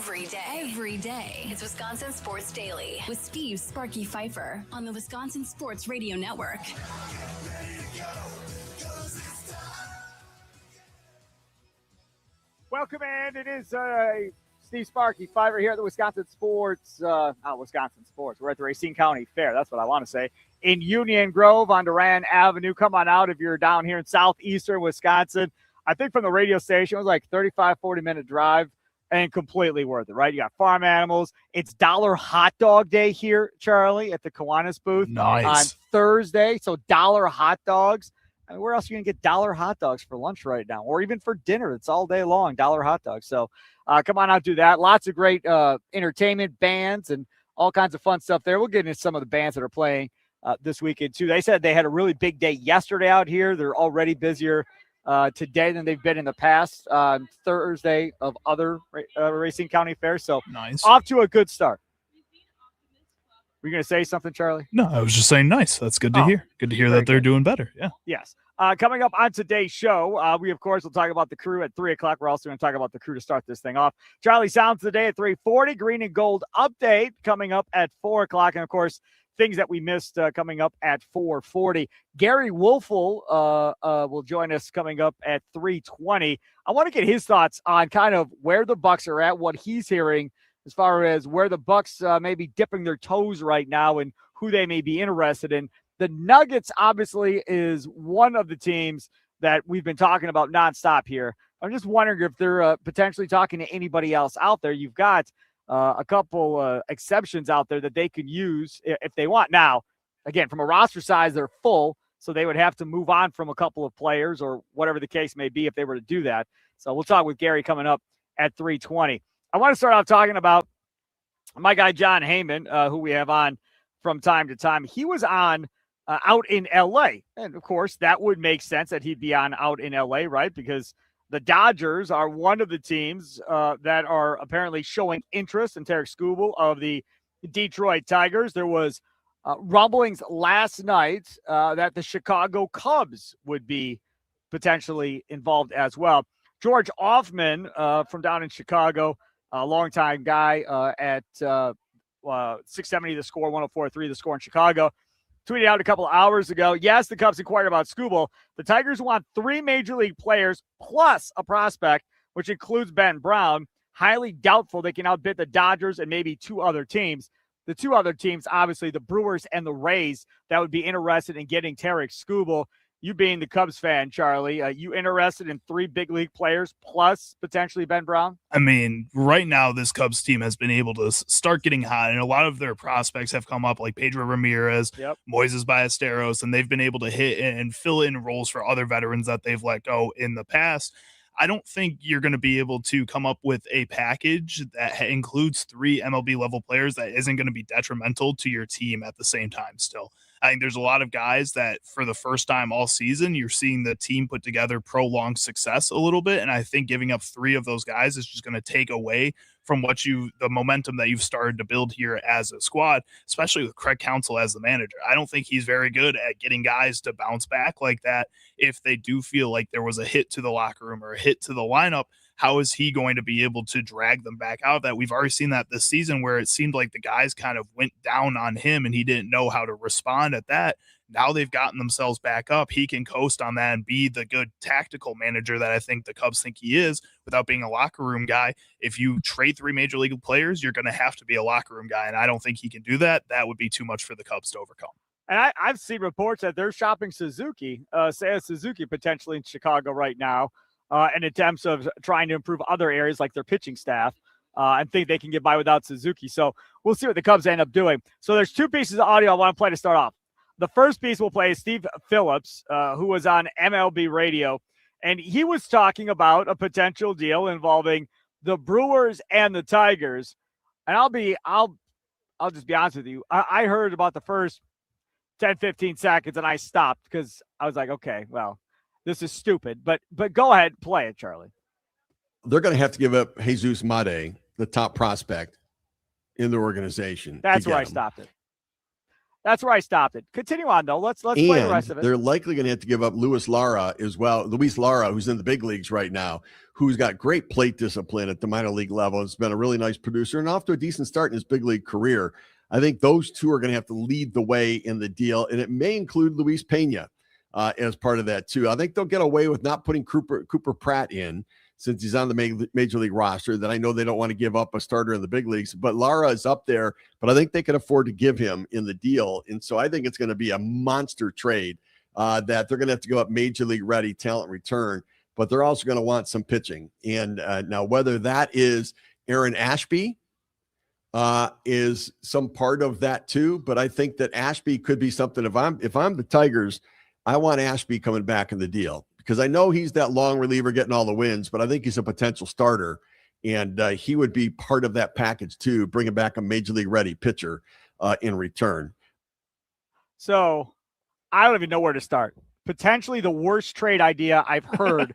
Every day. It's Wisconsin Sports Daily with Steve Sparky Pfeiffer on the Wisconsin Sports Radio Network. Welcome in. It is Steve Sparky Pfeiffer here at the Wisconsin Sports. Not Wisconsin Sports. We're at the Racine County Fair. That's what I want to say. In Union Grove on Durand Avenue. Come on out if you're down here in southeastern Wisconsin. I think from the radio station, it was like 35, 40-minute drive. And completely worth it, right? You got farm animals. It's Dollar Hot Dog Day here, Charlie, at the Kiwanis booth on Thursday. So dollar hot dogs. I mean, where else are you going to get dollar hot dogs for lunch right now? Or even for dinner. It's all day long, dollar hot dogs. So come on out, do that. Lots of great entertainment bands and all kinds of fun stuff there. We'll get into some of the bands that are playing this weekend, too. They said they had a really big day yesterday out here. They're already busier today than they've been in the past on Thursday of other Racine County fairs. So nice. Off to a good start. Were you going to say something, Charlie? No, I was just saying nice. That's good to hear. Good to hear that they're doing better. Yeah. Yes. Coming up on today's show, we, of course, will talk about the Crew at 3 o'clock. We're also going to talk about the Crew to start this thing off. Charlie Sounds today at 3:40. Green and Gold update coming up at 4 o'clock. And, of course, things that we missed coming up at 4:40. Gary Wolfel will join us coming up at 3:20. I want to get his thoughts on kind of where the Bucks are at, what he's hearing as far as where the Bucks may be dipping their toes right now and who they may be interested in. The Nuggets obviously is one of the teams that we've been talking about nonstop here. I'm just wondering if they're potentially talking to anybody else out there. You've got a couple exceptions out there that they could use if they want. Now, again, from a roster size, they're full, so they would have to move on from a couple of players or whatever the case may be if they were to do that. So we'll talk with Gary coming up at 3:20. I want to start off talking about my guy Jon Heyman, who we have on from time to time. He was on out in L.A., and, of course, that would make sense that he'd be on out in L.A., right, because the Dodgers are one of the teams that are apparently showing interest in Tarik Skubal of the Detroit Tigers. There was rumblings last night that the Chicago Cubs would be potentially involved as well. George Offman from down in Chicago, a longtime guy at 670 The Score, 104.3 The Score in Chicago, tweeted out a couple of hours ago, yes, the Cubs inquired about Skubal. The Tigers want 3 major league players plus a prospect, which includes Ben Brown. Highly doubtful they can outbid the Dodgers and maybe 2 other teams. The 2 other teams, obviously, the Brewers and the Rays, that would be interested in getting Tarik Skubal. You being the Cubs fan, Charlie, you interested in 3 big league players plus potentially Ben Brown? I mean, right now this Cubs team has been able to start getting hot, and a lot of their prospects have come up, like Pedro Ramirez, Moises Ballesteros, and they've been able to hit and fill in roles for other veterans that they've let go in the past. I don't think you're going to be able to come up with a package that includes 3 MLB level players that isn't going to be detrimental to your team at the same time still. I think there's a lot of guys that for the first time all season, you're seeing the team put together prolonged success a little bit. And I think giving up 3 of those guys is just going to take away from the momentum that you've started to build here as a squad, especially with Craig Counsell as the manager. I don't think he's very good at getting guys to bounce back like that. If they do feel like there was a hit to the locker room or a hit to the lineup, how is he going to be able to drag them back out of that? We've already seen that this season where it seemed like the guys kind of went down on him and he didn't know how to respond at that. Now they've gotten themselves back up. He can coast on that and be the good tactical manager that I think the Cubs think he is without being a locker room guy. If you trade 3 major league players, you're going to have to be a locker room guy, and I don't think he can do that. That would be too much for the Cubs to overcome. And I've seen reports that they're shopping Suzuki, Seiya Suzuki potentially in Chicago right now, in attempts of trying to improve other areas like their pitching staff, and think they can get by without Suzuki. So we'll see what the Cubs end up doing. So there's 2 pieces of audio I want to play to start off. The first piece we'll play is Steve Phillips, who was on MLB radio, and he was talking about a potential deal involving the Brewers and the Tigers. And I'll just be honest with you. I heard about the first 10, 15 seconds and I stopped because I was like, okay, well, this is stupid. But go ahead, play it, Charlie. They're going to have to give up Jesus Made, the top prospect in the organization. That's where I stopped it. That's where I stopped it. Continue on, though. Let's play the rest of it. They're likely going to have to give up Luis Lara as well. Luis Lara, who's in the big leagues right now, who's got great plate discipline at the minor league level. Has been a really nice producer and off to a decent start in his big league career. I think those two are going to have to lead the way in the deal, and it may include Luis Pena as part of that too. I think they'll get away with not putting Cooper Pratt in since he's on the major league roster. That I know they don't want to give up a starter in the big leagues, but Lara is up there, but I think they can afford to give him in the deal. And so I think it's going to be a monster trade that they're going to have to go up major league ready talent return, but they're also going to want some pitching. And now whether that is Aaron Ashby is some part of that too, but I think that Ashby could be something. If I'm the Tigers, I want Ashby coming back in the deal because I know he's that long reliever getting all the wins, but I think he's a potential starter, and he would be part of that package too, bringing back a major league ready pitcher in return. So I don't even know where to start. Potentially the worst trade idea I've heard.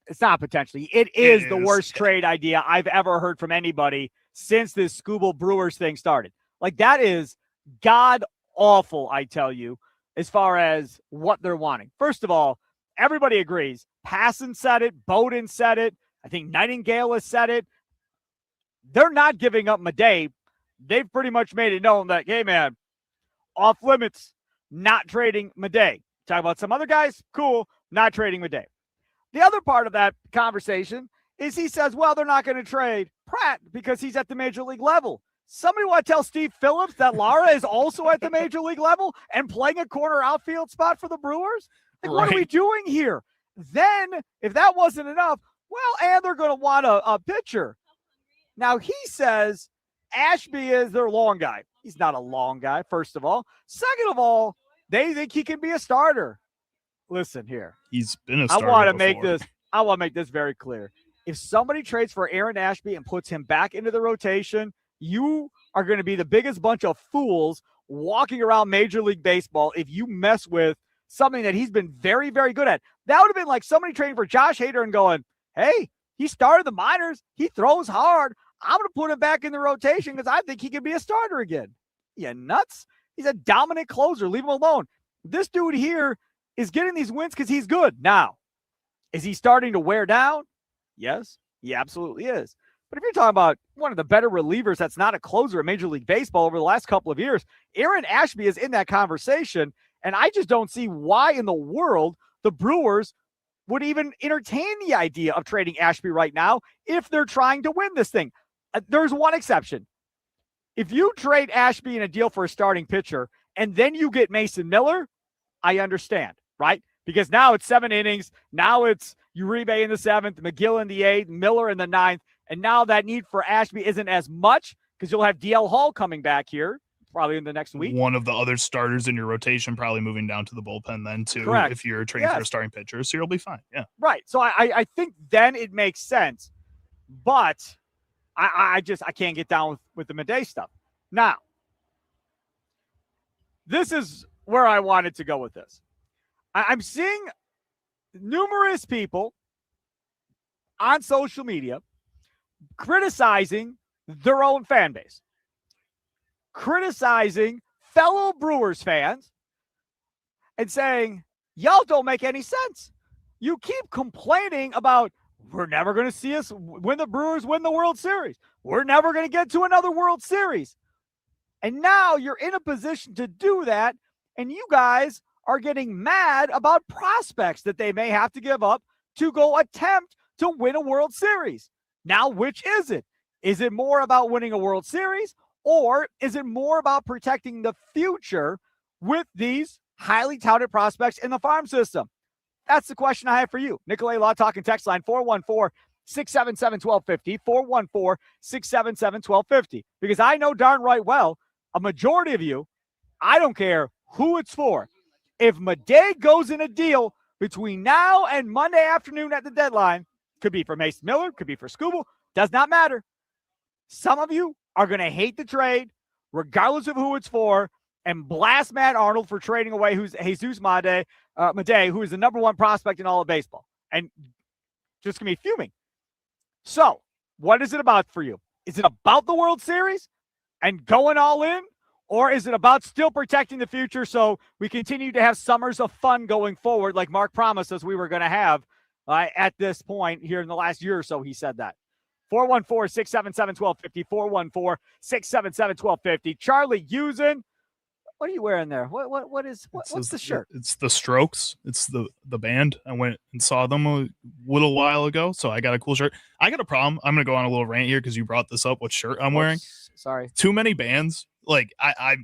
It's not potentially. It is the worst trade idea I've ever heard from anybody since this Skubal Brewers thing started. Like, that is god awful, I tell you, as far as what they're wanting. First of all, everybody agrees. Passan said it. Bowden said it. I think Nightingale has said it. They're not giving up Madej. They've pretty much made it known that, hey, man, off limits, not trading Madej. Talk about some other guys, cool, not trading Madej. The other part of that conversation is he says, well, they're not going to trade Pratt because he's at the major league level. Somebody want to tell Steve Phillips that Lara is also at the major league level and playing a corner outfield spot for the Brewers? Like, what are we doing here? Then, if that wasn't enough, well, and they're going to want a pitcher. Now, he says Ashby is their long guy. He's not a long guy, first of all. Second of all, they think he can be a starter. Listen here. He's been a starter I want to make this very clear. If somebody trades for Aaron Ashby and puts him back into the rotation, you are going to be the biggest bunch of fools walking around Major League Baseball if you mess with something that he's been very, very good at. That would have been like somebody trading for Josh Hader and going, hey, he started the minors. He throws hard. I'm going to put him back in the rotation because I think he could be a starter again. You nuts? He's a dominant closer. Leave him alone. This dude here is getting these wins because he's good. Now, is he starting to wear down? Yes, he absolutely is. But if you're talking about one of the better relievers that's not a closer in Major League Baseball over the last couple of years, Aaron Ashby is in that conversation, and I just don't see why in the world the Brewers would even entertain the idea of trading Ashby right now if they're trying to win this thing. There's one exception. If you trade Ashby in a deal for a starting pitcher and then you get Mason Miller, I understand, right? Because now it's 7 innings. Now it's Uribe in the 7th, McGill in the 8th, Miller in the 9th. And now that need for Ashby isn't as much because you'll have DL Hall coming back here probably in the next week. One of the other starters in your rotation probably moving down to the bullpen then too. Correct. If you're trading for a starting pitcher. So you'll be fine. Yeah. Right. So I think then it makes sense. But I can't get down with the Madej stuff. Now, this is where I wanted to go with this. I'm seeing numerous people on social media criticizing their own fan base, criticizing fellow Brewers fans, and saying, y'all don't make any sense. You keep complaining about we're never going to see us when the Brewers win the World Series. We're never going to get to another World Series. And now you're in a position to do that, and you guys are getting mad about prospects that they may have to give up to go attempt to win a World Series. Now, which is it? Is it more about winning a World Series, or is it more about protecting the future with these highly touted prospects in the farm system? That's the question I have for you. Nicolay Law Talking text line 414-677-1250, 414-677-1250. Because I know darn right well, a majority of you, I don't care who it's for. If Madej goes in a deal between now and Monday afternoon at the deadline, could be for Mason Miller, could be for Skubal, does not matter. Some of you are going to hate the trade, regardless of who it's for, and blast Matt Arnold for trading away who's Jesus Madej, who is the number one prospect in all of baseball, and just going to be fuming. So, what is it about for you? Is it about the World Series and going all in, or is it about still protecting the future so we continue to have summers of fun going forward like Mark promised us we were going to have at this point here in the last year or so. He said that. 414-677-1250, 414-677-1250. Charlie Usen, what are you wearing there? What's the shirt? It's the Strokes. It's the band. I went and saw them a little while ago, so I got a cool shirt. I got a problem. I'm gonna go on a little rant here because you brought this up. What shirt I'm wearing? Sorry. Too many bands. Like I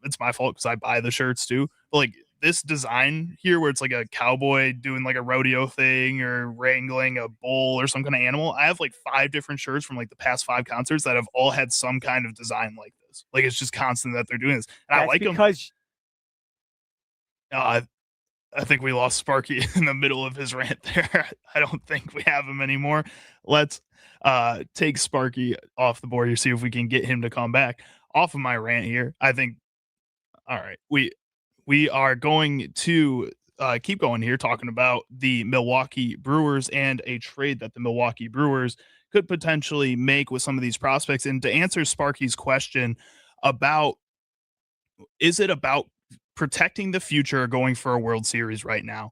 it's my fault because I buy the shirts too. But like this design here where it's like a cowboy doing like a rodeo thing or wrangling a bull or some kind of animal. I have like 5 different shirts from like the past 5 concerts that have all had some kind of design like this. Like it's just constant that they're doing this. And I like them because I think we lost Sparky in the middle of his rant there. I don't think we have him anymore. Let's take Sparky off the board here, see if we can get him to come back. Off of my rant here, I think, all right, we are going to keep going here, talking about the Milwaukee Brewers and a trade that the Milwaukee Brewers could potentially make with some of these prospects. And to answer Sparky's question about, is it about protecting the future or going for a World Series right now?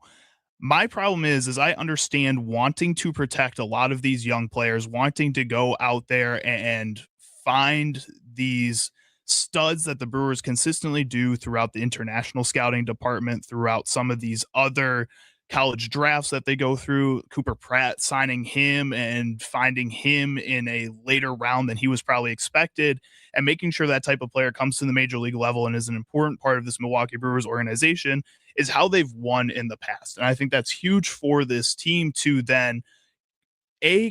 My problem is I understand wanting to protect a lot of these young players, wanting to go out there and find these studs that the Brewers consistently do throughout the international scouting department, throughout some of these other college drafts that they go through. Cooper Pratt, signing him and finding him in a later round than he was probably expected, and making sure that type of player comes to the major league level and is an important part of this Milwaukee Brewers organization is how they've won in the past. And I think that's huge for this team to then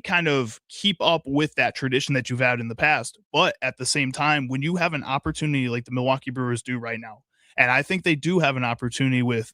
kind of keep up with that tradition that you've had in the past. But at the same time, when you have an opportunity like the Milwaukee Brewers do right now, and I think they do have an opportunity with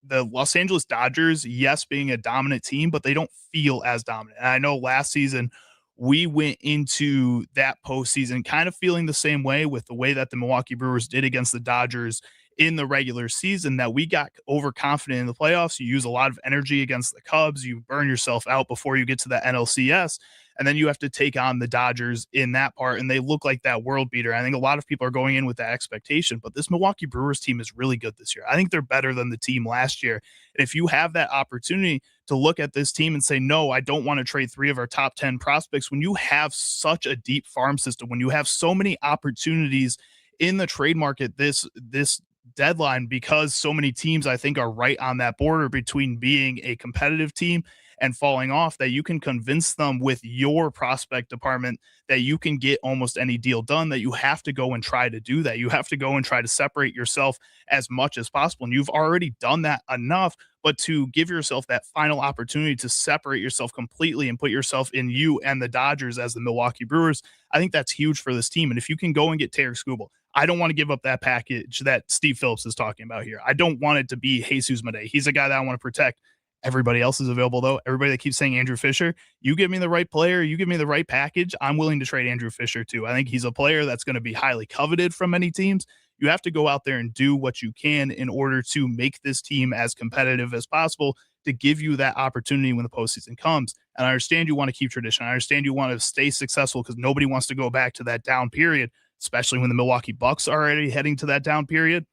the Los Angeles Dodgers, yes, being a dominant team, but they don't feel as dominant. And I know last season we went into that postseason kind of feeling the same way with the way that the Milwaukee Brewers did against the Dodgers in the regular season, that we got overconfident in the playoffs. You use a lot of energy against the Cubs. You burn yourself out before you get to the NLCS. And then you have to take on the Dodgers in that part. And they look like that world beater. I think a lot of people are going in with that expectation, but this Milwaukee Brewers team is really good this year. I think they're better than the team last year. And if you have that opportunity to look at this team and say, no, I don't want to trade 3 of our top 10 prospects, when you have such a deep farm system, when you have so many opportunities in the trade market this deadline, because so many teams I think are right on that border between being a competitive team and falling off, that you can convince them with your prospect department that you can get almost any deal done, that you have to go and try to do that. You have to go and try to separate yourself as much as possible. And you've already done that enough, but to give yourself that final opportunity to separate yourself completely and put yourself in you and the Dodgers as the Milwaukee Brewers, I think that's huge for this team. And if you can go and get Tarik Skubal, I don't want to give up that package that Steve Phillips is talking about here. I don't want it to be Jesus Madej. He's a guy that I want to protect. Everybody else is available, though. Everybody that keeps saying Andrew Fisher, you give me the right player, you give me the right package, I'm willing to trade Andrew Fisher too. I think he's a player that's going to be highly coveted from many teams. You have to go out there and do what you can in order to make this team as competitive as possible, to give you that opportunity when the postseason comes. And I understand you want to keep tradition. I understand you want to stay successful because nobody wants to go back to that down period, especially when the Milwaukee Bucks are already heading to that down period.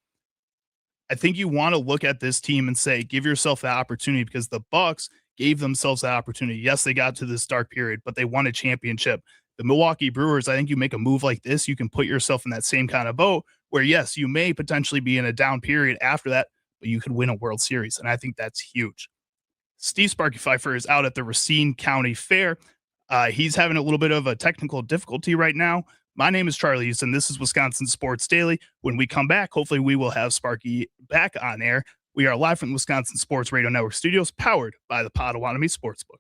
I think you want to look at this team and say, give yourself that opportunity, because the Bucks gave themselves that opportunity. Yes, they got to this dark period, but they won a championship. The Milwaukee Brewers, I think you make a move like this, you can put yourself in that same kind of boat where, yes, you may potentially be in a down period after that, but you could win a World Series. And I think that's huge. Steve Sparky Pfeiffer is out at the Racine County Fair. He's having a little bit of a technical difficulty right now. My name is Charlie Houston. This is Wisconsin Sports Daily. When we come back, hopefully we will have Sparky back on air. We are live from the Wisconsin Sports Radio Network studios, powered by the Potawatomi Sportsbook.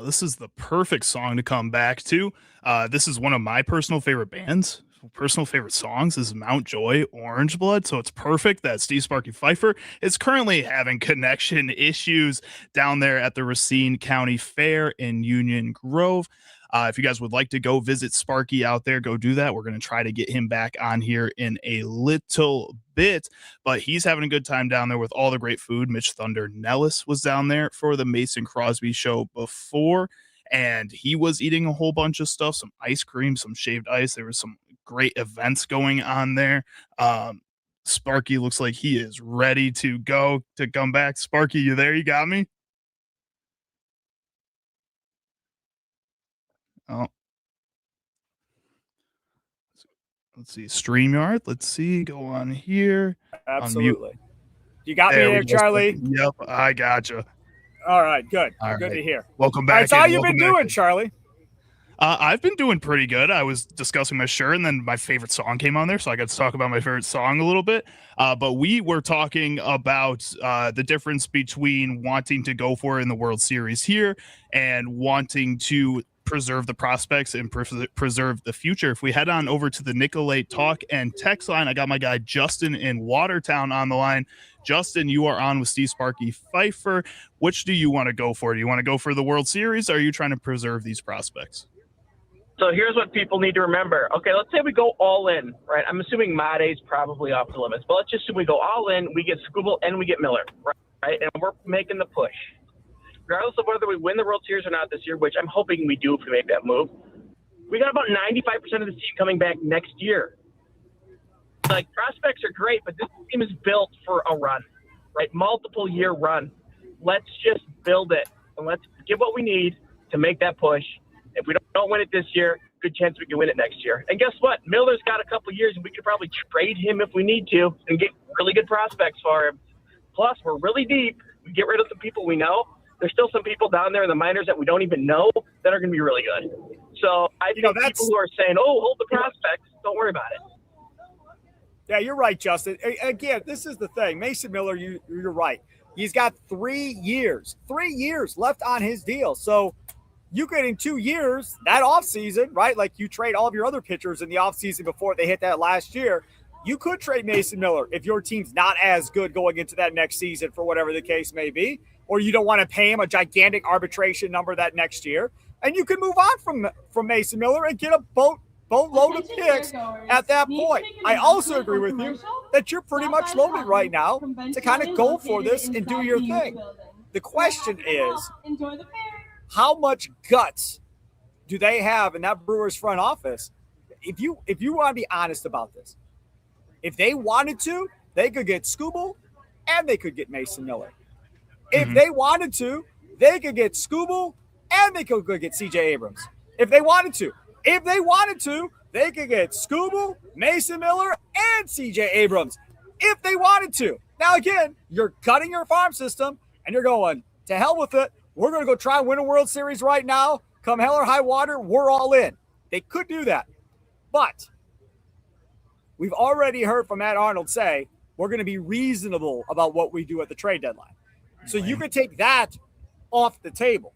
This is the perfect song to come back to. This is one of my personal favorite bands. Personal favorite songs is Mount Joy, Orange Blood. So it's perfect that Steve Sparky Pfeiffer is currently having connection issues down there at the Racine County Fair in Union Grove. If you guys would like to go visit Sparky out there, go do that. We're going to try to get him back on here in a little bit, but he's having a good time down there with all the great food. Mitch Thunder Nellis was down there for the Mason Crosby show before, and he was eating a whole bunch of stuff, some ice cream, some shaved ice. There was some great events going on there. Sparky looks like he is ready to go to come back. Sparky, you there? You got me? Oh, let's see. StreamYard. Let's see. Go on here. Absolutely. You got me there, Charlie. Yep, I gotcha. All right, good. All good right. to hear. Welcome back. All right, so how you been doing, Charlie? I've been doing pretty good. I was discussing my shirt, and then my favorite song came on there, so I got to talk about my favorite song a little bit. But we were talking about the difference between wanting to go for it in the World Series here and wanting to preserve the prospects and preserve the future. If we head on over to the Nicolay Talk and Text line, I got my guy Justin in Watertown on the line. Justin, you are on with Steve Sparky Pfeiffer. Which do you want to go for? Do you want to go for the World Series, or are you trying to preserve these prospects? So here's what people need to remember. Okay, let's say we go all in, right? I'm assuming Made's probably off the limits, but let's just assume we go all in, we get Skubal and we get Miller, right? And we're making the push. Regardless of whether we win the World Series or not this year, which I'm hoping we do if we make that move, we got about 95% of the team coming back next year. Like, prospects are great, but this team is built for a run, right? Multiple year run. Let's just build it, and let's give what we need to make that push. If we don't win it this year, good chance we can win it next year. And guess what? Miller's got a couple years, and we could probably trade him if we need to and get really good prospects for him. Plus, we're really deep. We get rid of some people we know. There's still some people down there in the minors that we don't even know that are going to be really good. So I think people who are saying, oh, hold the prospects, don't worry about it. Yeah, you're right, Justin. Again, this is the thing. Mason Miller, you're right. He's got 3 years left on his deal. So you could, in 2 years, that offseason, right, like you trade all of your other pitchers in the offseason before they hit that last year, you could trade Mason Miller if your team's not as good going into that next season for whatever the case may be, or you don't want to pay him a gigantic arbitration number that next year, and you can move on from Mason Miller and get a boatload of picks at that point. I also agree with you that you're pretty much loaded right now to kind of go for this and do your thing. The question is, how much guts do they have in that Brewers front office? If you want to be honest about this, if they wanted to, they could get Skubal and they could get Mason Miller. If they wanted to, they could get Skubal and they could get CJ Abrams. If they wanted to, they could get Skubal, Mason Miller, and CJ Abrams. If they wanted to. Now, again, you're cutting your farm system and you're going, to hell with it. We're going to go try and win a World Series right now. Come hell or high water, we're all in. They could do that. But we've already heard from Matt Arnold say we're going to be reasonable about what we do at the trade deadline. So you could take that off the table.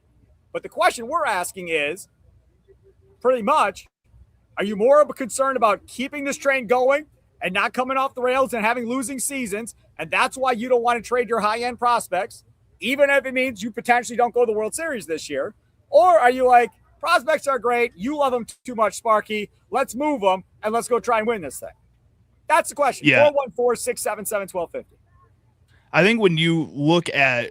But the question we're asking is, pretty much, are you more concerned about keeping this train going and not coming off the rails and having losing seasons, and that's why you don't want to trade your high-end prospects, even if it means you potentially don't go to the World Series this year? Or are you like, prospects are great, you love them too much, Sparky, let's move them, and let's go try and win this thing? That's the question. Yeah. 414-677-1250. I think when you look at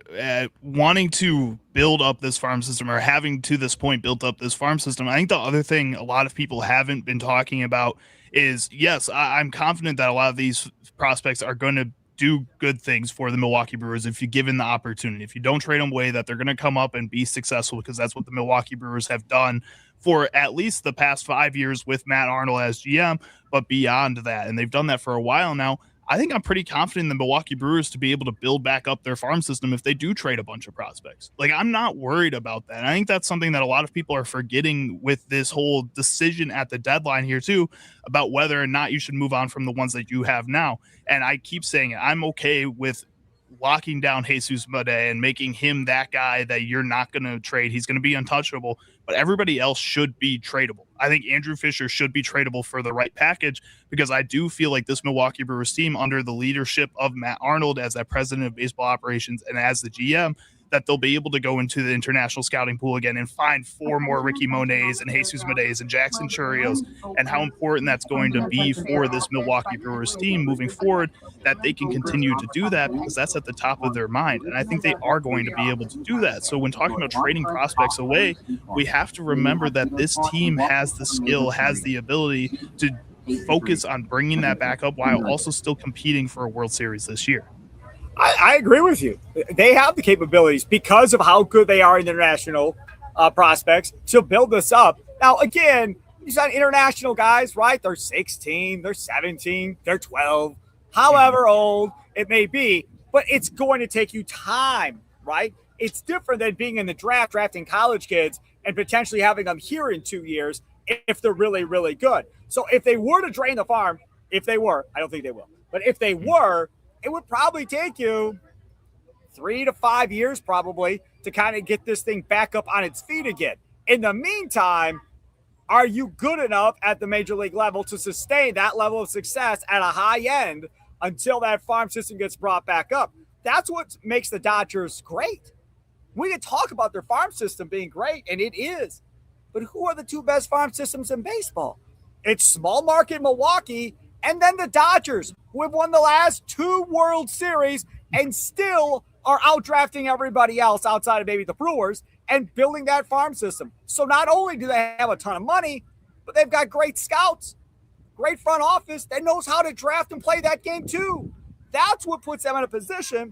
wanting to build up this farm system, or having to this point built up this farm system, I think the other thing a lot of people haven't been talking about is, yes, I'm confident that a lot of these prospects are going to do good things for the Milwaukee Brewers if you give them the opportunity. If you don't trade them away, that they're going to come up and be successful, because that's what the Milwaukee Brewers have done for at least the past 5 years with Matt Arnold as GM, but beyond that. And they've done that for a while now. I think I'm pretty confident in the Milwaukee Brewers to be able to build back up their farm system if they do trade a bunch of prospects. Like, I'm not worried about that. And I think that's something that a lot of people are forgetting with this whole decision at the deadline here too, about whether or not you should move on from the ones that you have now. And I keep saying it, I'm okay with locking down Jesus Made and making him that guy that you're not going to trade. He's going to be untouchable, but everybody else should be tradable. I think Andrew Fisher should be tradable for the right package, because I do feel like this Milwaukee Brewers team, under the leadership of Matt Arnold as that president of baseball operations and as the GM, that they'll be able to go into the international scouting pool again and find 4 more Ricky Monets and Jesus Medes and Jackson Churios, and how important that's going to be for this Milwaukee Brewers team moving forward, that they can continue to do that, because that's at the top of their mind. And I think they are going to be able to do that. So when talking about trading prospects away, we have to remember that this team has the skill, has the ability to focus on bringing that back up while also still competing for a World Series this year. I agree with you. They have the capabilities because of how good they are in international prospects to build this up. Now, again, these are international guys, right? They're 16, they're 17, they're 12, however old it may be, but it's going to take you time, right? It's different than being in the draft, drafting college kids and potentially having them here in 2 years if they're really, really good. So if they were to drain the farm, I don't think they will, but if they were, it would probably take you 3 to 5 years probably to kind of get this thing back up on its feet again. In the meantime, are you good enough at the major league level to sustain that level of success at a high end until that farm system gets brought back up? That's what makes the Dodgers great. We can talk about their farm system being great, and it is. But who are the 2 best farm systems in baseball? It's small market Milwaukee and then the Dodgers, who have won the last 2 World Series and still are outdrafting everybody else outside of maybe the Brewers and building that farm system. So not only do they have a ton of money, but they've got great scouts, great front office that knows how to draft and play that game too. That's what puts them in a position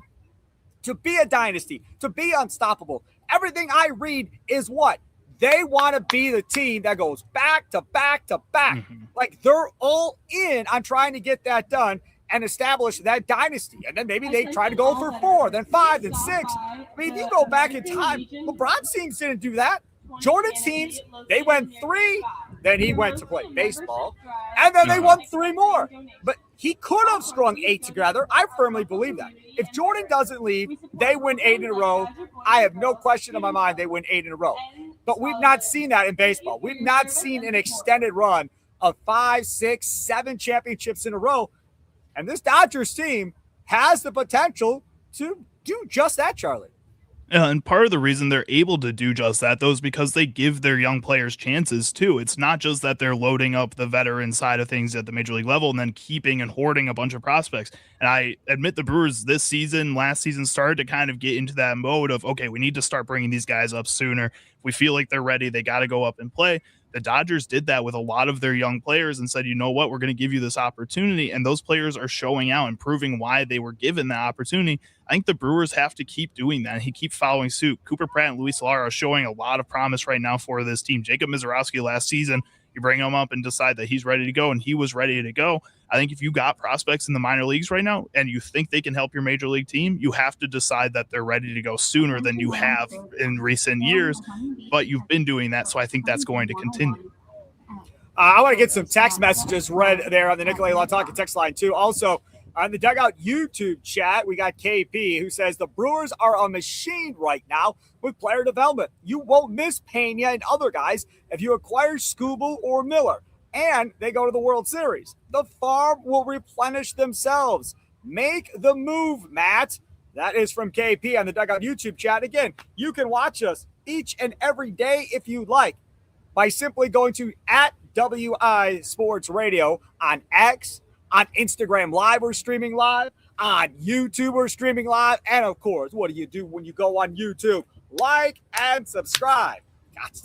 to be a dynasty, to be unstoppable. Everything I read is what? They want to be the team that goes back to back to back. Mm-hmm. Like they're all in on trying to get that done and establish that dynasty. And then maybe they try to go for 4, then 5, then 6. I mean, if you go back in time, LeBron's teams didn't do that. Jordan's teams, they went 3, then he went to play baseball, and then they won 3 more. But he could have strung 8 together. I firmly believe that. If Jordan doesn't leave, they win 8 in a row. I have no question in my mind they win 8 in a row. But we've not seen that in baseball. We've not seen an extended run of 5, 6, 7 championships in a row. And this Dodgers team has the potential to do just that, Charlie. And part of the reason they're able to do just that, though, is because they give their young players chances, too. It's not just that they're loading up the veteran side of things at the major league level and then keeping and hoarding a bunch of prospects. And I admit the Brewers this season, last season, started to kind of get into that mode of, okay, we need to start bringing these guys up sooner. If we feel like they're ready, they got to go up and play. The Dodgers did that with a lot of their young players and said, you know what, we're going to give you this opportunity. And those players are showing out and proving why they were given that opportunity. I think the Brewers have to keep doing that. He keep following suit. Cooper Pratt and Luis Lara are showing a lot of promise right now for this team. Jacob Mizorowski last season, you bring him up and decide that he's ready to go, and he was ready to go. I think if you got prospects in the minor leagues right now and you think they can help your major league team, you have to decide that they're ready to go sooner than you have in recent years. But you've been doing that, so I think that's going to continue. I want to get some text messages read there on the Nicolay Law Talking text line, too. Also, on the Dugout YouTube chat, we got KP, who says the Brewers are a machine right now with player development. You won't miss Pena and other guys if you acquire Skubal or Miller, and they go to the World Series. The farm will replenish themselves. Make the move, Matt. That is from KP on the Dugout YouTube chat. Again, you can watch us each and every day if you like by simply going to @WI Sports Radio on X, on Instagram Live, we're streaming live, on YouTube, we're streaming live, and of course, what do you do when you go on YouTube? Like and subscribe.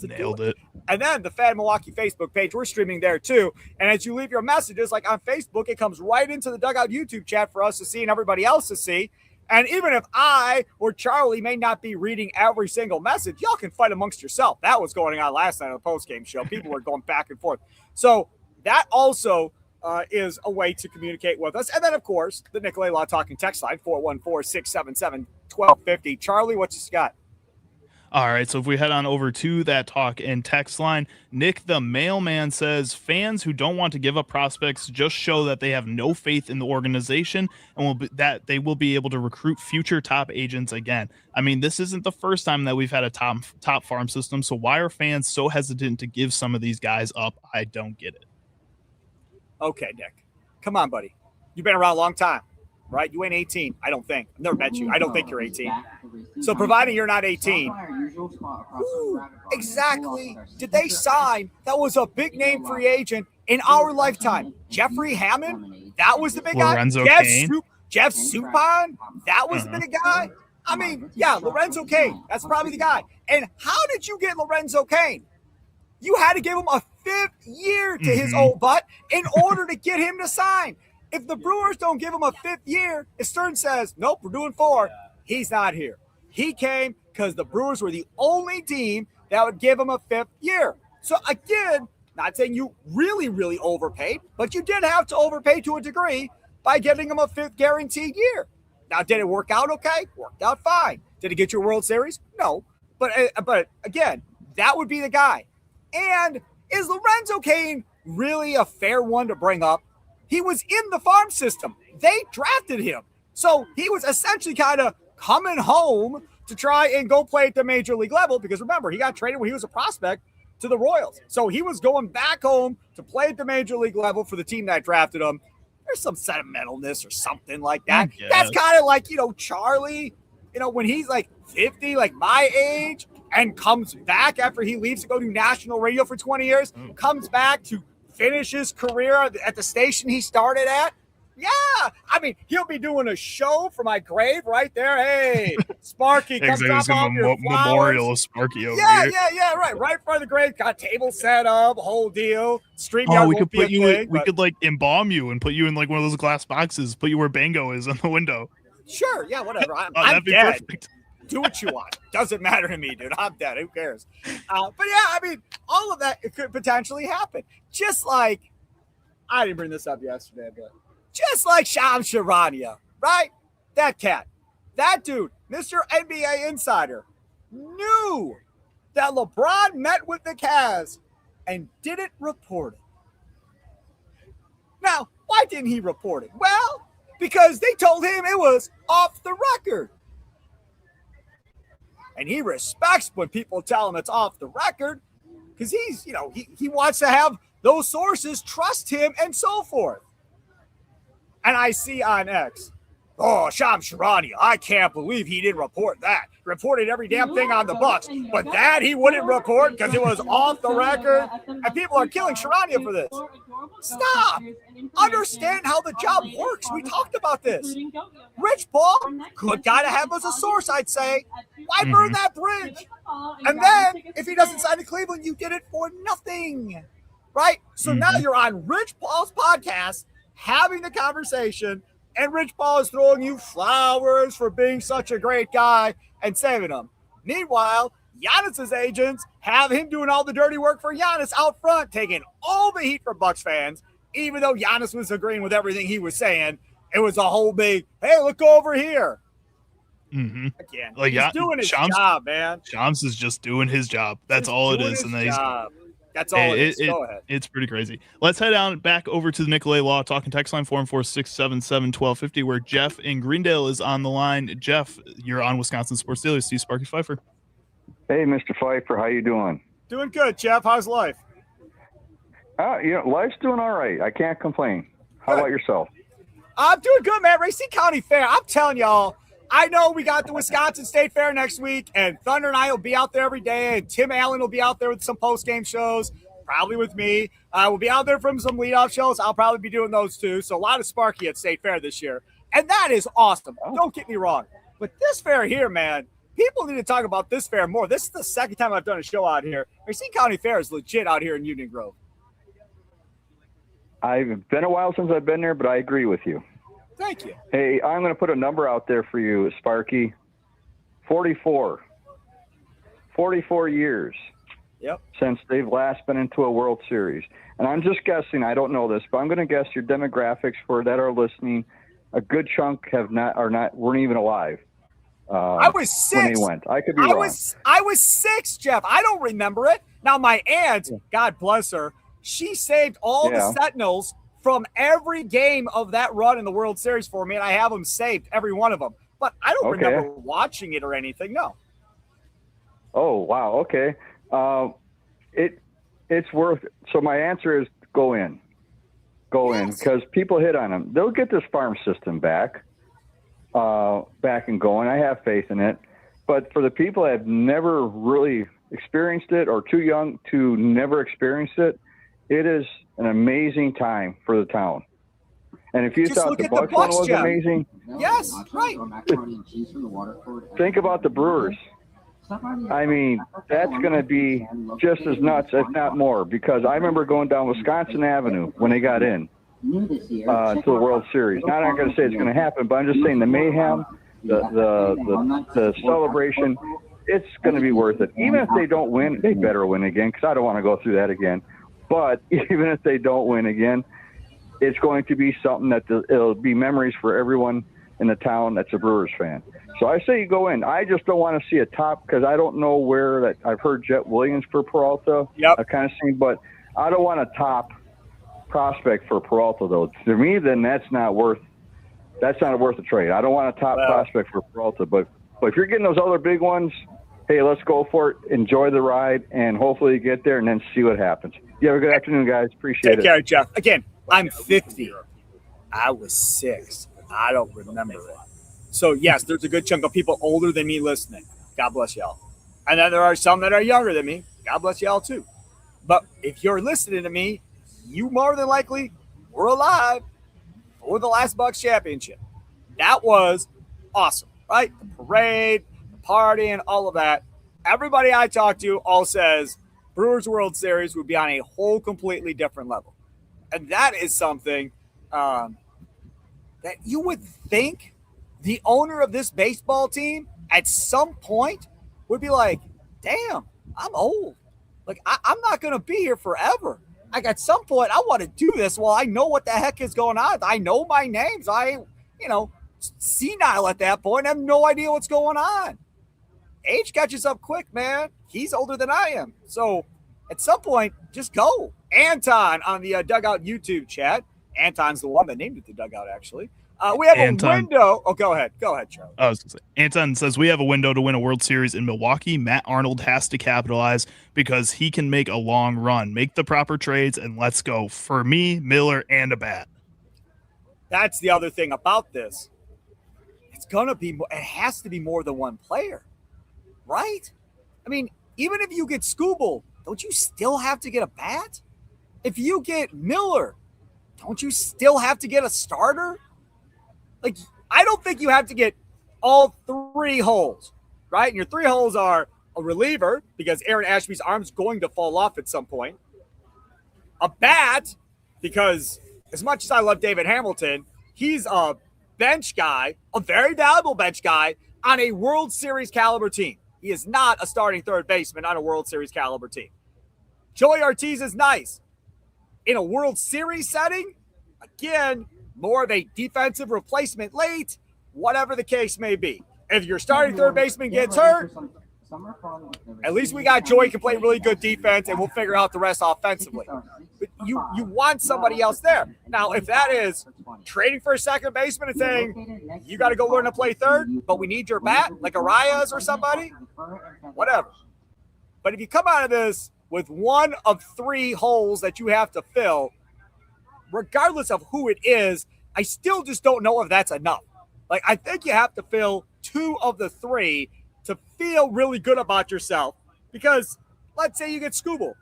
Nailed it. And then the Fan Milwaukee Facebook page, we're streaming there too. And as you leave your messages, like on Facebook, it comes right into the Dugout YouTube chat for us to see and everybody else to see. And even if I or Charlie may not be reading every single message, y'all can fight amongst yourself. That was going on last night on the postgame show. People were going back and forth. So that also is a way to communicate with us. And then, of course, the Nicolay Law Talking text line, 414-677-1250. Charlie, what you got? All right, so if we head on over to that talk and text line, Nick the mailman says fans who don't want to give up prospects just show that they have no faith in the organization and that they will be able to recruit future top agents again. I mean, this isn't the first time that we've had a top farm system, so why are fans so hesitant to give some of these guys up? I don't get it. Okay, Nick, come on, buddy. You've been around a long time. Right? You ain't 18, I don't think. I've never met you. I don't think you're 18. So providing you're not 18, who exactly did they sign that was a big name free agent in our lifetime? Jeffrey Hammond? That was the big Lorenzo guy? Cain? Jeff Suppan? That was the big guy? I mean, yeah, Lorenzo Cain. That's probably the guy. And how did you get Lorenzo Cain? You had to give him a 5th year to his old butt in order to get him to sign. If the Brewers don't give him a 5th year, if Stern says, nope, we're doing 4, he's not here. He came because the Brewers were the only team that would give him a 5th year. So again, not saying you really, really overpaid, but you did have to overpay to a degree by giving him a 5th guaranteed year. Now, did it work out okay? Worked out fine. Did it get you a World Series? No. But again, that would be the guy. And is Lorenzo Cain really a fair one to bring up? He was in the farm system. They drafted him. So he was essentially kind of coming home to try and go play at the major league level because remember, he got traded when he was a prospect to the Royals. So he was going back home to play at the major league level for the team that drafted him. There's some sentimentalness or something like that. That's kind of like, Charlie, when he's like 50, like my age, and comes back after he leaves to go do national radio for 20 years, comes back to finish his career at the station he started at. Yeah, I mean, he'll be doing a show for my grave right there. Hey, Sparky, come drop off your flowers. Memorial of Sparky over here. Yeah, right in front of the grave. Got table set up, whole deal. We could put you. We could like embalm you and put you in like one of those glass boxes. Put you where Bango is on the window. Sure, yeah, whatever. I'm that'd be dead. perfect. Do what you want. Doesn't matter to me, dude. I'm dead. Who cares? But yeah, I mean, all of that, it could potentially happen. Just like, I didn't bring this up yesterday, but just like Shams Charania, right? That cat, that dude, Mr. NBA Insider, knew that LeBron met with the Cavs and didn't report it. Now, why didn't he report it? Well, because they told him it was off the record. And he respects when people tell him it's off the record because he's, he wants to have those sources trust him and so forth. And I see on X, Shams Charania, I can't believe he didn't report that. Reported every damn thing on the Bucks, but that he wouldn't report because it was off the record. And people are killing Charania for this. Stop. Understand how the job works. We talked about this. Rich Paul, good guy to have as a source, I'd say. Why burn that bridge? And then, if he doesn't sign to Cleveland, you did it for nothing. Right? So now you're on Rich Paul's podcast having the conversation, and Rich Paul is throwing you flowers for being such a great guy and saving him. Meanwhile, Giannis's agents have him doing all the dirty work for Giannis out front, taking all the heat from Bucks fans, even though Giannis was agreeing with everything he was saying. It was a whole big, hey, look over here. Again, he's doing his job, man. Shams is just doing his job. That's all it is. And that's all it is. Go ahead. It's pretty crazy. Let's head on back over to the Nicolay Law Talking text line 446771250, where Jeff in Greendale is on the line. Jeff, you're on Wisconsin Sports Daily. Steve Sparky Pfeiffer. Hey, Mr. Pfeiffer, how you doing? Doing good, Jeff. How's life? Life's doing all right. I can't complain. How about yourself? I'm doing good, man. Racine County Fair. I'm telling y'all, I know we got the Wisconsin State Fair next week, and Thunder and I will be out there every day, and Tim Allen will be out there with some post-game shows, probably with me. We'll be out there from some leadoff shows. I'll probably be doing those too. So a lot of Sparky at State Fair this year, and that is awesome. Don't get me wrong. But this fair here, man, people need to talk about this fair more. This is the second time I've done a show out here. Racine County Fair is legit out here in Union Grove. I've been a while since I've been there, but I agree with you. Thank you. Hey, I'm going to put a number out there for you, Sparky. 44 years since they've last been into a World Series. And I'm just guessing, I don't know this, but I'm going to guess your demographics for that are listening, a good chunk weren't even alive. I was 6 when he went. I could be wrong. I was 6, Jeff. I don't remember it. Now, my aunt, God bless her, she saved all the Sentinels from every game of that run in the World Series for me, and I have them saved, every one of them. But I don't remember watching it or anything, no. Oh, wow, okay. It's worth it. So my answer is go in. Go in, because people hit on them. They'll get this farm system back and going. I have faith in it. But for the people that have never really experienced it or too young to never experience it, it is an amazing time for the town. And if you thought the Bucks one was amazing, yes, right. Think about the Brewers. I mean, that's going to be just as nuts, if not more, because I remember going down Wisconsin Avenue when they got in to the World Series. Now, I'm not going to say it's going to happen, but I'm just saying the mayhem, the celebration, it's going to be worth it. Even if they don't win, they better win again, because I don't want to go through that again. But even if they don't win again, it's going to be something that it'll be memories for everyone in the town that's a Brewers fan. So I say you go in. I just don't want to see a top, because I don't know where that. I've heard Jet Williams for Peralta. Yep. I've kind of seen, but I don't want a top prospect for Peralta, though. To me, then that's not worth a trade. I don't want a top prospect for Peralta, but if you're getting those other big ones, hey, let's go for it. Enjoy the ride, and hopefully you get there and then see what happens. You have a good afternoon, guys. Appreciate it. Take care, Jeff. Again, I'm 50. I was 6. I don't remember it. So, yes, there's a good chunk of people older than me listening. God bless y'all. And then there are some that are younger than me. God bless y'all, too. But if you're listening to me, you more than likely were alive for the last Bucks championship. That was awesome, right? The parade, the party, and all of that. Everybody I talk to all says Brewers World Series would be on a whole completely different level. And that is something that you would think the owner of this baseball team at some point would be like, damn, I'm old. Like, I'm not going to be here forever. Like, at some point, I want to do this while I know what the heck is going on. I know my names. Senile at that point. I have no idea what's going on. Age catches up quick, man. He's older than I am. So at some point, just go. Anton on the Dugout YouTube chat. Anton's the one that named it the Dugout, actually. We have a window. Oh, go ahead. Go ahead, Charlie. I was going to say, Anton says we have a window to win a World Series in Milwaukee. Matt Arnold has to capitalize because he can make a long run. Make the proper trades, and let's go. For me, Miller, and a bat. That's the other thing about this. It's going to be, it has to be more than one player, right? I mean, even if you get Skubal, don't you still have to get a bat? If you get Miller, don't you still have to get a starter? Like, I don't think you have to get all 3 holes, right? And your 3 holes are a reliever, because Aaron Ashby's arm's going to fall off at some point. A bat, because as much as I love David Hamilton, he's a bench guy, a very valuable bench guy on a World Series caliber team. He is not a starting third baseman on a World Series caliber team. Joey Ortiz is nice. In a World Series setting, again, more of a defensive replacement late, whatever the case may be. If your starting third baseman gets hurt, at least we got Joey can play really good defense, and we'll figure out the rest offensively. But you want somebody else there. Now, if that is trading for a second baseman and saying, you got to go learn to play third, but we need your bat, like Arias or somebody, whatever. But if you come out of this with 1 of 3 holes that you have to fill, regardless of who it is, I still just don't know if that's enough. Like, I think you have to fill 2 of the 3 to feel really good about yourself. Because let's say you get Skubal.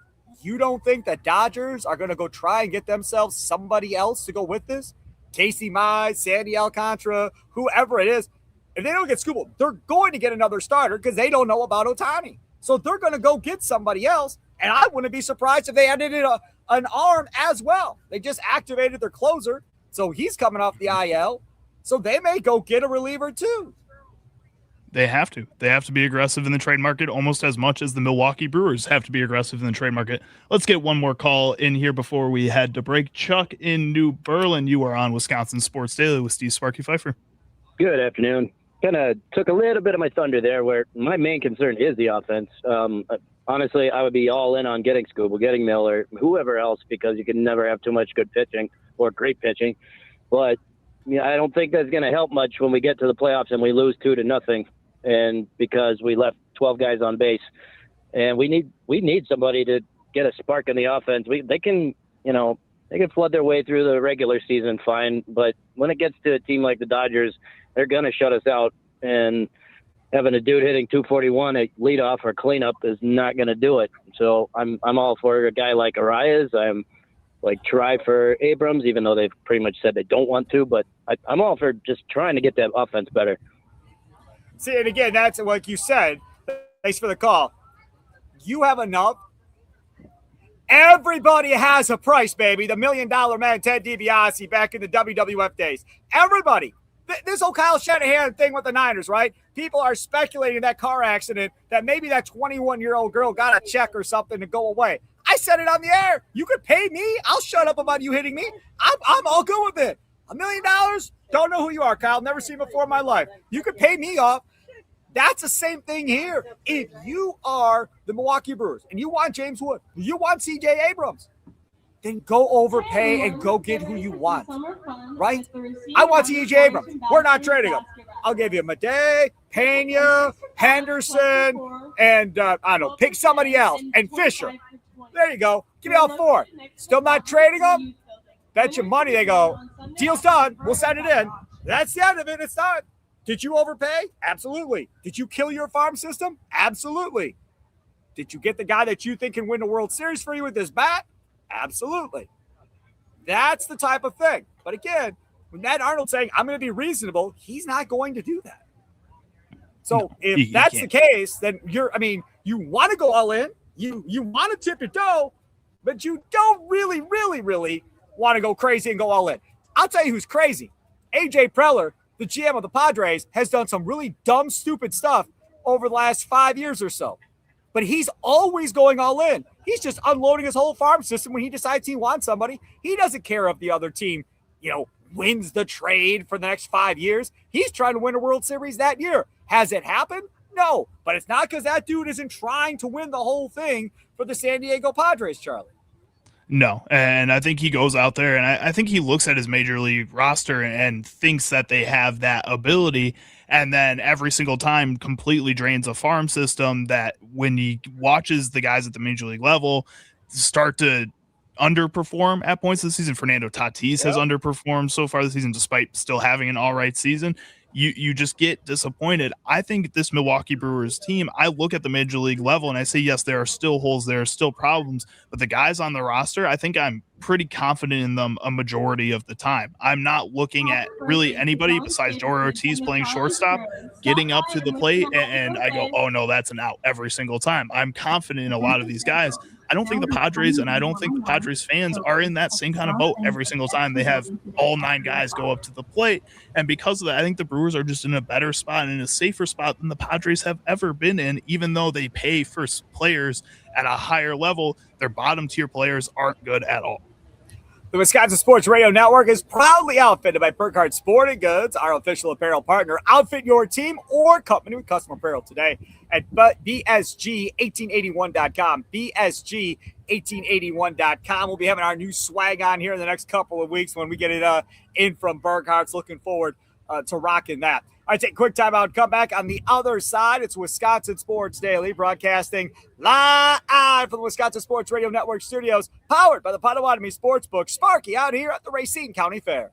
You don't think the Dodgers are going to go try and get themselves somebody else to go with this? Casey Mize, Sandy Alcantara, whoever it is. If they don't get Skubal, they're going to get another starter because they don't know about Ohtani. So they're going to go get somebody else. And I wouldn't be surprised if they added in an arm as well. They just activated their closer, so he's coming off the IL. So they may go get a reliever too. They have to. They have to be aggressive in the trade market almost as much as the Milwaukee Brewers have to be aggressive in the trade market. Let's get one more call in here before we head to break. Chuck in New Berlin, you are on Wisconsin Sports Daily with Steve Sparky Pfeiffer. Good afternoon. kind of took a little bit of my thunder there, where my main concern is the offense. Honestly, I would be all in on getting Skubal, getting Miller, whoever else, because you can never have too much good pitching or great pitching. But I don't think that's going to help much when we get to the playoffs and we lose 2-0, and because we left 12 guys on base. And we need somebody to get a spark in the offense. They can flood their way through the regular season fine, but when it gets to a team like the Dodgers, they're going to shut us out, and having a dude hitting 241 at leadoff or cleanup is not going to do it. So I'm all for a guy like Arias. I'm like try for Abrams, even though they've pretty much said they don't want to, but I'm all for just trying to get that offense better. See, and again, that's like you said. Thanks for the call. You have enough. Everybody has a price, baby. The $1 Million Man, Ted DiBiase, back in the WWF days. Everybody. This whole Kyle Shanahan thing with the Niners, right? People are speculating that car accident, that maybe that 21-year-old girl got a check or something to go away. I said it on the air. You could pay me. I'll shut up about you hitting me. I'm all good with it. $1 million? Don't know who you are, Kyle. Never seen before in my life. You could pay me off. That's the same thing here. If you are the Milwaukee Brewers and you want James Wood, you want C.J. Abrams, then go overpay and go get who you want, right? I want C.J. Abrams. We're not trading him. I'll give you Madej, Pena, Henderson, and I don't know, pick somebody else, and Fisher. There you go. Give me all four. Still not trading them? Bet you money they go, deal's done. We'll send it in. That's the end of it. It's done. Did you overpay? Absolutely. Did you kill your farm system? Absolutely. Did you get the guy that you think can win the World Series for you with his bat? Absolutely. That's the type of thing. But again, when Matt Arnold's saying, I'm going to be reasonable, he's not going to do that. So if that's the case, then you want to go all in. You want to tip your toe, but you don't really, really, really want to go crazy and go all in. I'll tell you who's crazy. AJ Preller, the GM of the Padres, has done some really dumb, stupid stuff over the last 5 years or so. But he's always going all in. He's just unloading his whole farm system when he decides he wants somebody. He doesn't care if the other team, wins the trade for the next 5 years. He's trying to win a World Series that year. Has it happened? No. But it's not because that dude isn't trying to win the whole thing for the San Diego Padres, Charlie. No, and I think he goes out there and I think he looks at his major league roster and thinks that they have that ability, and then every single time completely drains a farm system that when he watches the guys at the major league level start to underperform at points this season. Fernando Tatis has underperformed so far this season despite still having an all right season. You just get disappointed. I think this Milwaukee Brewers team, I look at the major league level and I say, yes, there are still holes, there are still problems, but the guys on the roster, I think I'm pretty confident in them a majority of the time. I'm not looking at really anybody besides Joey Ortiz playing shortstop, getting up to the plate, and I go, oh no, that's an out every single time. I'm confident in a lot of these guys. I don't think the Padres and I don't think the Padres fans are in that same kind of boat every single time they have all 9 guys go up to the plate. And because of that, I think the Brewers are just in a better spot and in a safer spot than the Padres have ever been in, even though they pay for players at a higher level. Their bottom tier players aren't good at all. The Wisconsin Sports Radio Network is proudly outfitted by Burkhardt Sporting Goods, our official apparel partner. Outfit your team or company with custom apparel today at BSG1881.com. BSG1881.com. We'll be having our new swag on here in the next couple of weeks when we get it in from Burkhardt's. Looking forward to rocking that. All right, take a quick time out and come back on the other side. It's Wisconsin Sports Daily, broadcasting live from the Wisconsin Sports Radio Network studios, powered by the Potawatomi Sportsbook. Sparky out here at the Racine County Fair.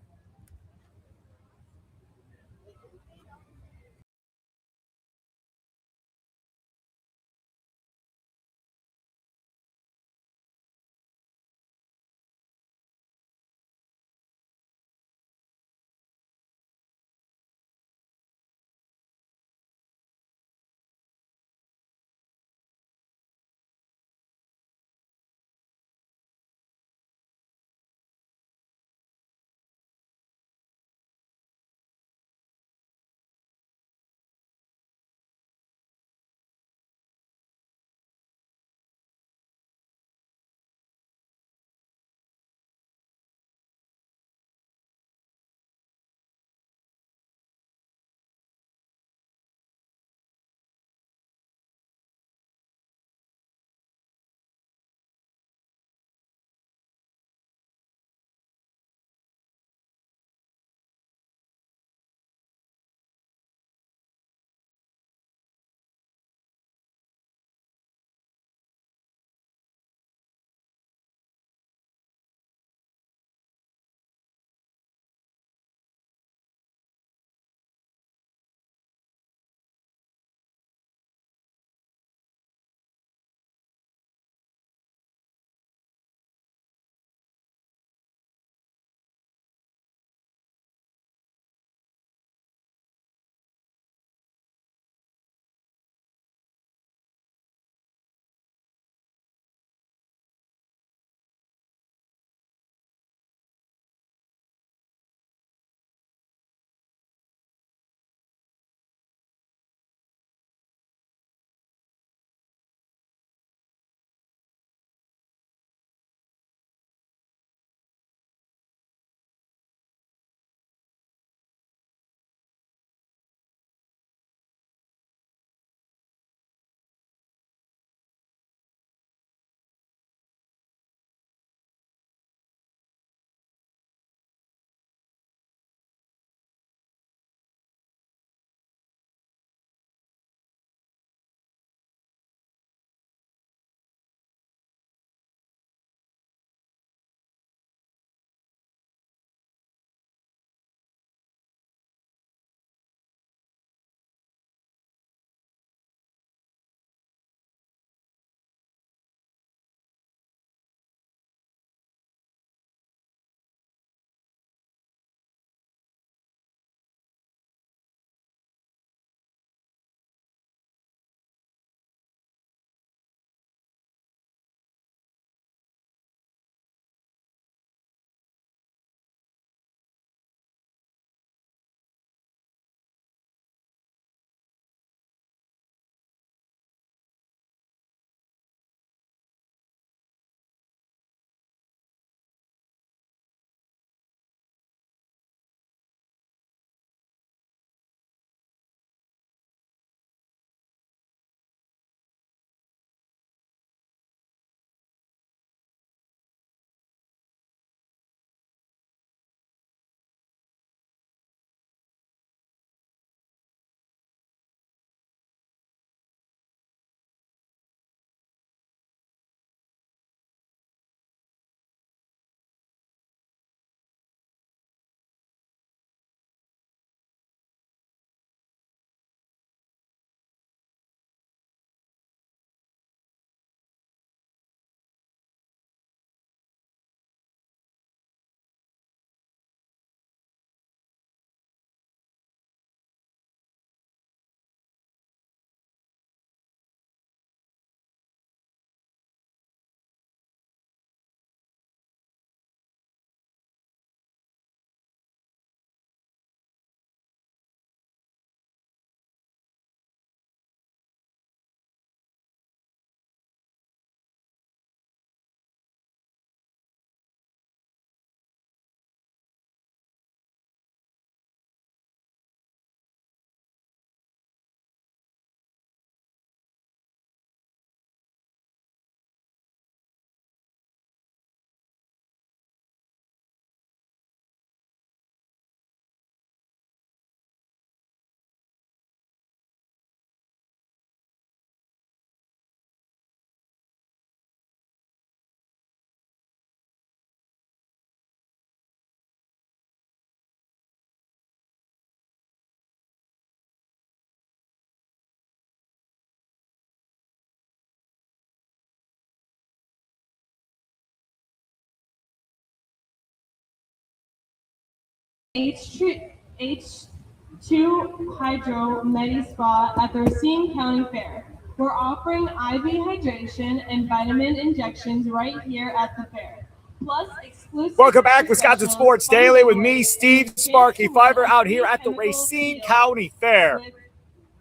H2 Hydro Medi Spa at the Racine County Fair. We're offering IV hydration and vitamin injections right here at the fair. Plus, exclusive. Welcome back, Wisconsin Sports Daily with me, Steve Sparky Fifer, out here at the Racine County Fair.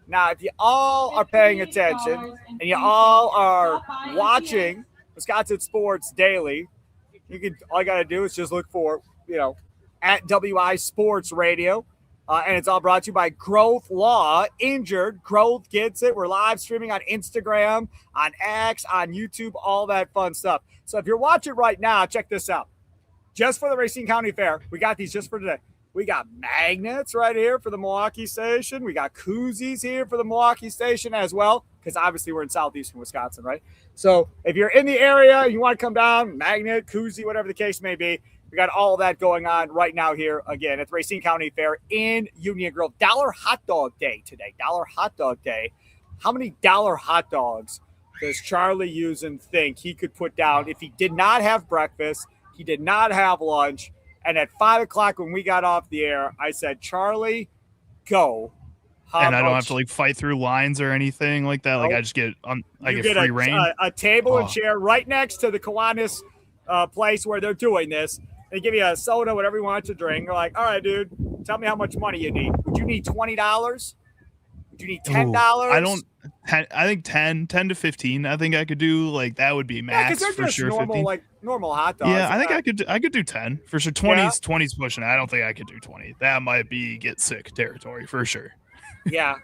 Now, if you all are paying attention and you all are watching Wisconsin Sports Daily, all you got to do is just look for, at WI Sports Radio. And it's all brought to you by Growth Law. Injured, Growth gets it. We're live streaming on Instagram, on X, on YouTube, all that fun stuff. So if you're watching right now, check this out. Just for the Racine County Fair, we got these just for today. We got magnets right here for the Milwaukee station. We got koozies here for the Milwaukee station as well, because obviously we're in southeastern Wisconsin, right? So if you're in the area, you want to come down, magnet, koozie, whatever the case may be, we got all that going on right now here, again, at the Racine County Fair in Union Grove. Dollar Hot Dog Day today. Dollar Hot Dog Day. How many dollar hot dogs does Charlie Usen think he could put down if he did not have breakfast, he did not have lunch, and at 5 o'clock when we got off the air, I said, Charlie, go. And I don't have to fight through lines or anything like that. Like I just get free reign. A table and chair right next to the Kiwanis place where they're doing this. They give you a soda, whatever you want to drink. They're like, all right, dude, tell me how much money you need. Would you need $20? Would you need $10? I think 10 to 15. I think I could do that would be max they're for just sure. Normal, 15. Normal hot dogs. Yeah, I think I could do 10 for sure. 20's pushing. I don't think I could do 20. That might be get sick territory for sure. Yeah,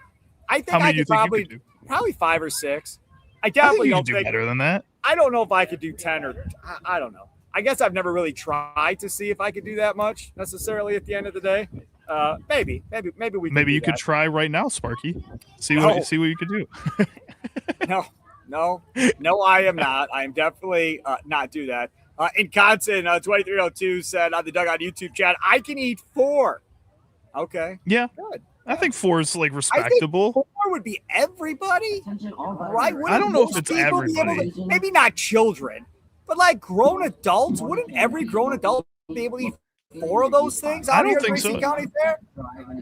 I think how many I do you could think you could do? probably 5 or 6. I definitely don't do think better than that. I don't know if I could do 10 or I don't know. I guess I've never really tried to see if I could do that much necessarily at the end of the day. Maybe we. Maybe you could try right now, Sparky. See what you could do. No, I am not. I am definitely not do that. In Wisconsin, 2302 said on the Dugout YouTube chat, I can eat 4. Okay. Yeah. Good. I think 4 is respectable. I think 4 would be everybody, right? I don't know if it's everybody. Maybe not children, but grown adults. Wouldn't every grown adult be able to eat 4 of those things out here at Racine County Fair?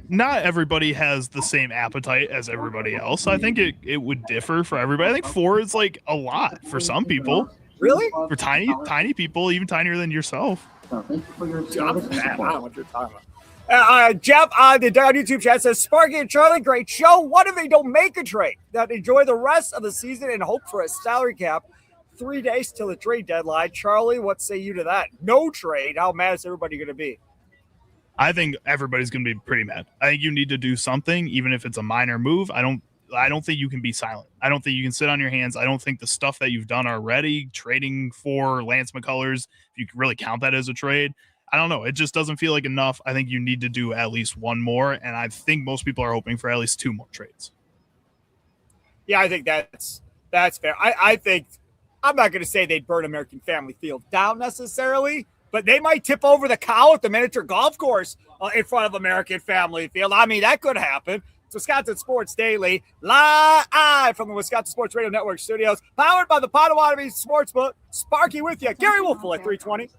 Not everybody has the same appetite as everybody else. I think it would differ for everybody. I think 4 is a lot for some people. Really? For tiny people, even tinier than yourself. Dude, I don't know what you're talking about. Jeff on the YouTube chat says, Sparky and Charlie, great show. What if they don't make a trade? Now enjoy the rest of the season and hope for a salary cap. 3 days till the trade deadline. Charlie, what say you to that? No trade. How mad is everybody going to be? I think everybody's going to be pretty mad. I think you need to do something, even if it's a minor move. I don't think you can be silent. I don't think you can sit on your hands. I don't think the stuff that you've done already, trading for Lance McCullers, if you can really count that as a trade, I don't know. It just doesn't feel like enough. I think you need to do at least one more, and I think most people are hoping for at least 2 more trades. Yeah, I think that's fair. I think I'm not going to say they'd burn American Family Field down necessarily, but they might tip over the cow at the miniature golf course in front of American Family Field. I mean, that could happen. It's Wisconsin Sports Daily, live from the Wisconsin Sports Radio Network studios, powered by the Potawatomi Sportsbook. Sparky with you. Gary Wolfel at 320.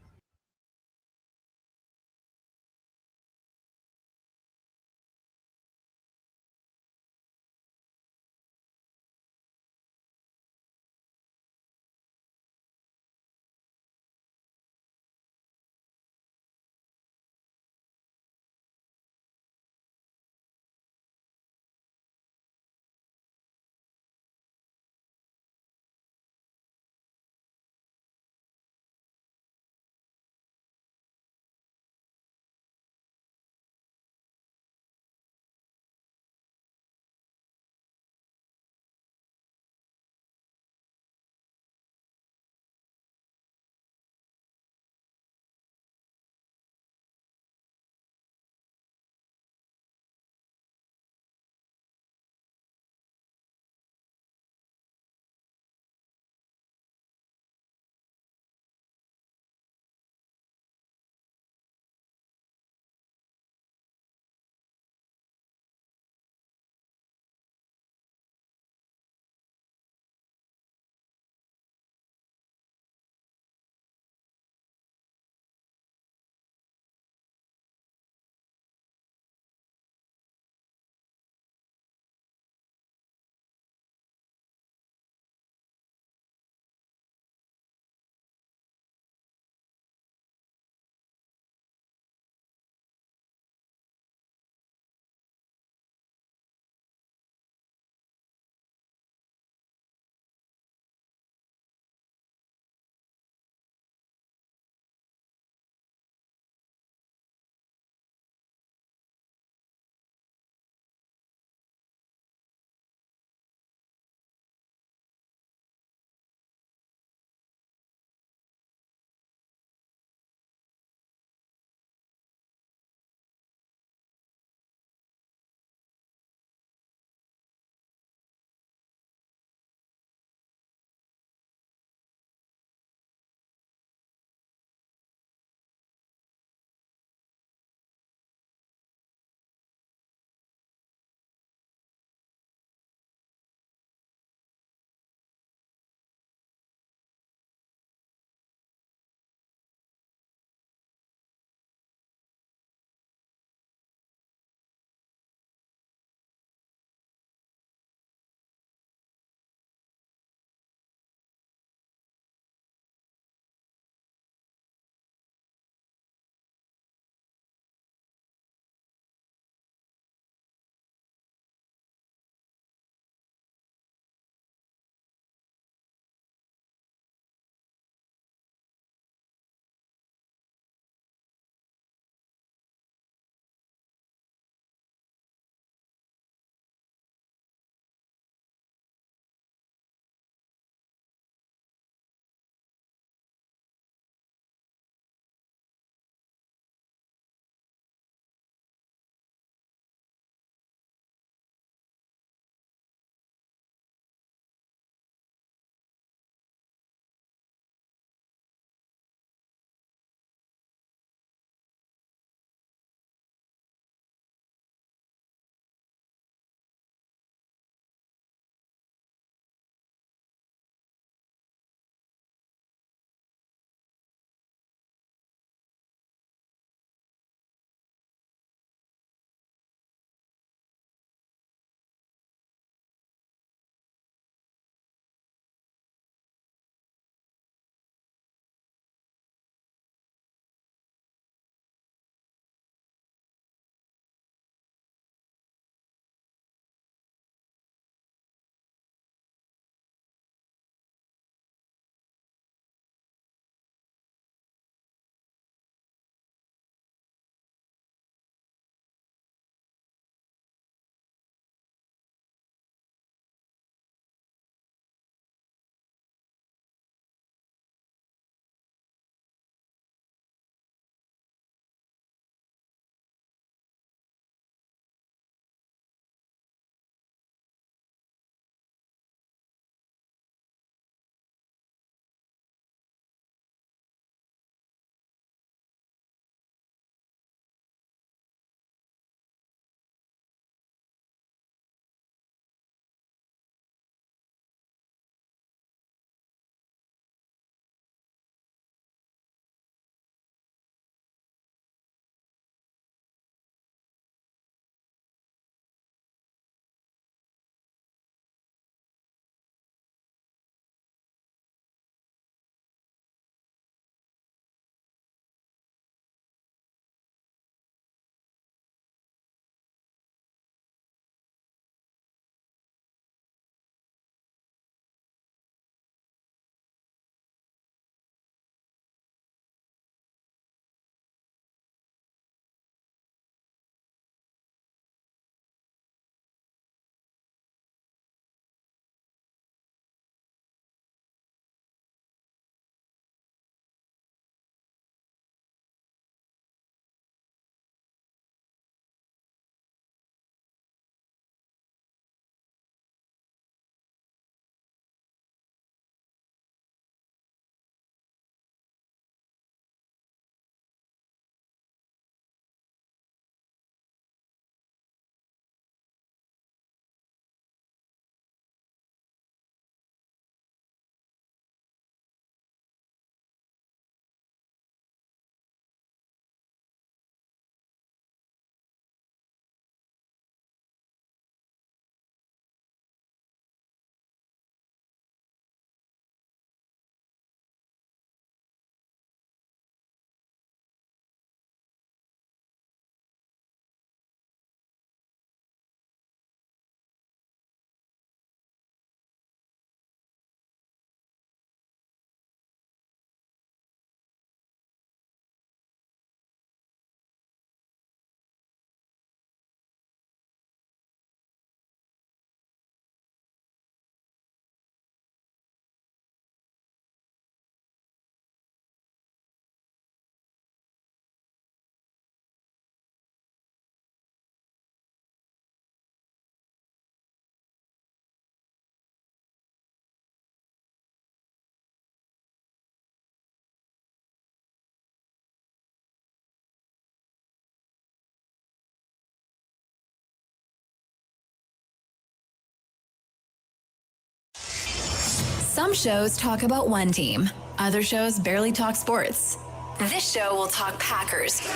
Some shows talk about one team. Other shows barely talk sports. This show will talk Packers,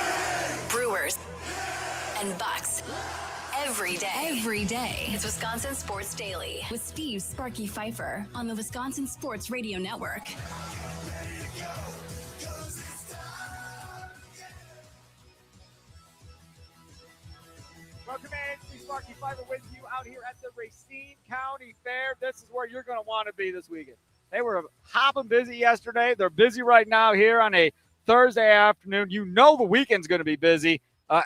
Brewers, and Bucks. Every day. It's Wisconsin Sports Daily with Steve Sparky Pfeiffer on the Wisconsin Sports Radio Network. Welcome in, Steve Sparky Pfeiffer with you out here at the Racine County Fair. This is where you're going to want to be this weekend. They were hopping busy yesterday. They're busy right now here on a Thursday afternoon. You know the weekend's going to be busy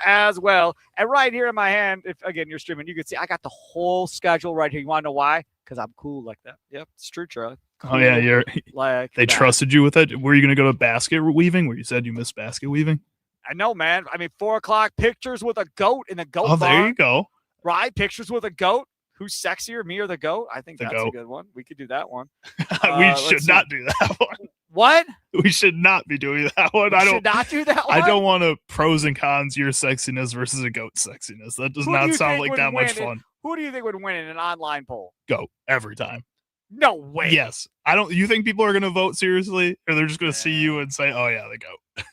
as well. And right here in my hand, if again you're streaming, you can see I got the whole schedule right here. You want to know why? Because I'm cool like that. Yep, it's true, Charlie. Cool. Oh yeah, you're like they that. trusted you with it. Were you going to go to basket weaving? Where you said you missed basket weaving? I know, man. I mean, 4 o'clock pictures with a goat in a goat Oh, barn. there you go. Right, pictures with a goat. Who's sexier, me or the goat? I think that's goat. a good one. We could do that one. We should not do that one. What? We should not be doing that one. We should not do that one? I don't want to pros and cons your sexiness versus a goat sexiness. That does not sound like that much fun. Who do you think would win in an online poll? Goat every time. No way. Yes. You think people are going to vote seriously, or they're just going to see you and say, "Oh yeah, the goat."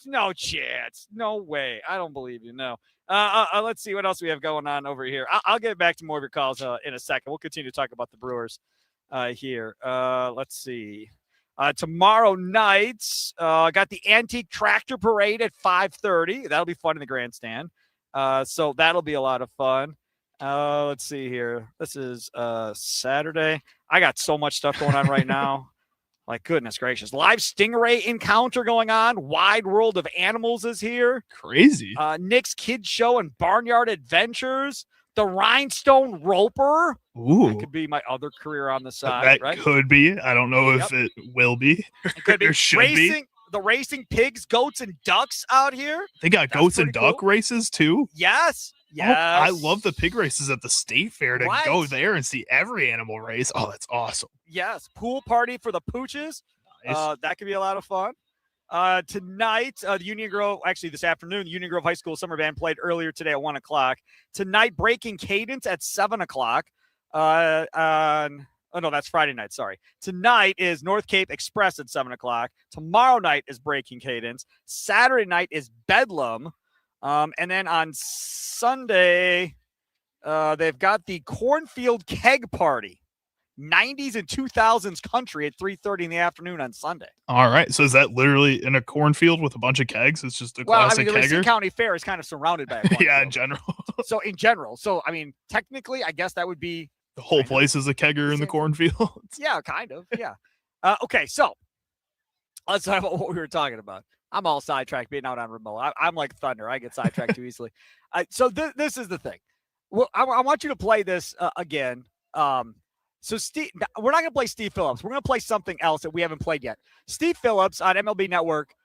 No chance. No way. I don't believe you. No. Let's see what else we have going on over here. I'll get back to more of your calls in a second. We'll continue to talk about the Brewers here. Let's see. Tomorrow night, got the Antique Tractor Parade at 5:30. That'll be fun in the grandstand. So that'll be a lot of fun. Let's see here. This is Saturday. I got so much stuff going on right now. Like, goodness gracious. Live stingray encounter going on. Wide World of Animals is here. Crazy. Nick's Kids Show and Barnyard Adventures. The Rhinestone Roper. Ooh. That could be my other career on the side, That right? could be. I don't know if it will be. It could be. Or should be. The racing pigs, goats, and ducks out here. They got That's goats and pretty duck cool. races too. Yes. Yes. Oh, I love the pig races at the state fair to Right. go there and see every animal race. Oh, that's awesome. Yes. Pool party for the pooches. Nice. That could be a lot of fun. Tonight, the Union Grove, actually this afternoon, the Union Grove High School Summer Band played earlier today at 1 o'clock. Tonight, Breaking Cadence at 7 o'clock. Oh, no, that's Friday night. Sorry. Tonight is North Cape Express at 7 o'clock. Tomorrow night is Breaking Cadence. Saturday night is Bedlam. And then on Sunday, they've got the Cornfield Keg Party. 90s and 2000s country at 3:30 in the afternoon on Sunday. All right. So is that literally in a cornfield with a bunch of kegs? It's just a classic the Racine kegger? County Fair is kind of surrounded by a cornfield. Yeah, in general. So in general. So, I mean, technically, I guess that would be The whole place is a kegger in the cornfield. Yeah, kind of. Yeah. Okay, so let's talk about what we were talking about. I'm all sidetracked being out on remote. I'm like thunder. I get sidetracked too easily. So this is the thing. Well, I want you to play this again. So Steve, we're not going to play Steve Phillips. We're going to play something else that we haven't played yet. Steve Phillips on MLB Network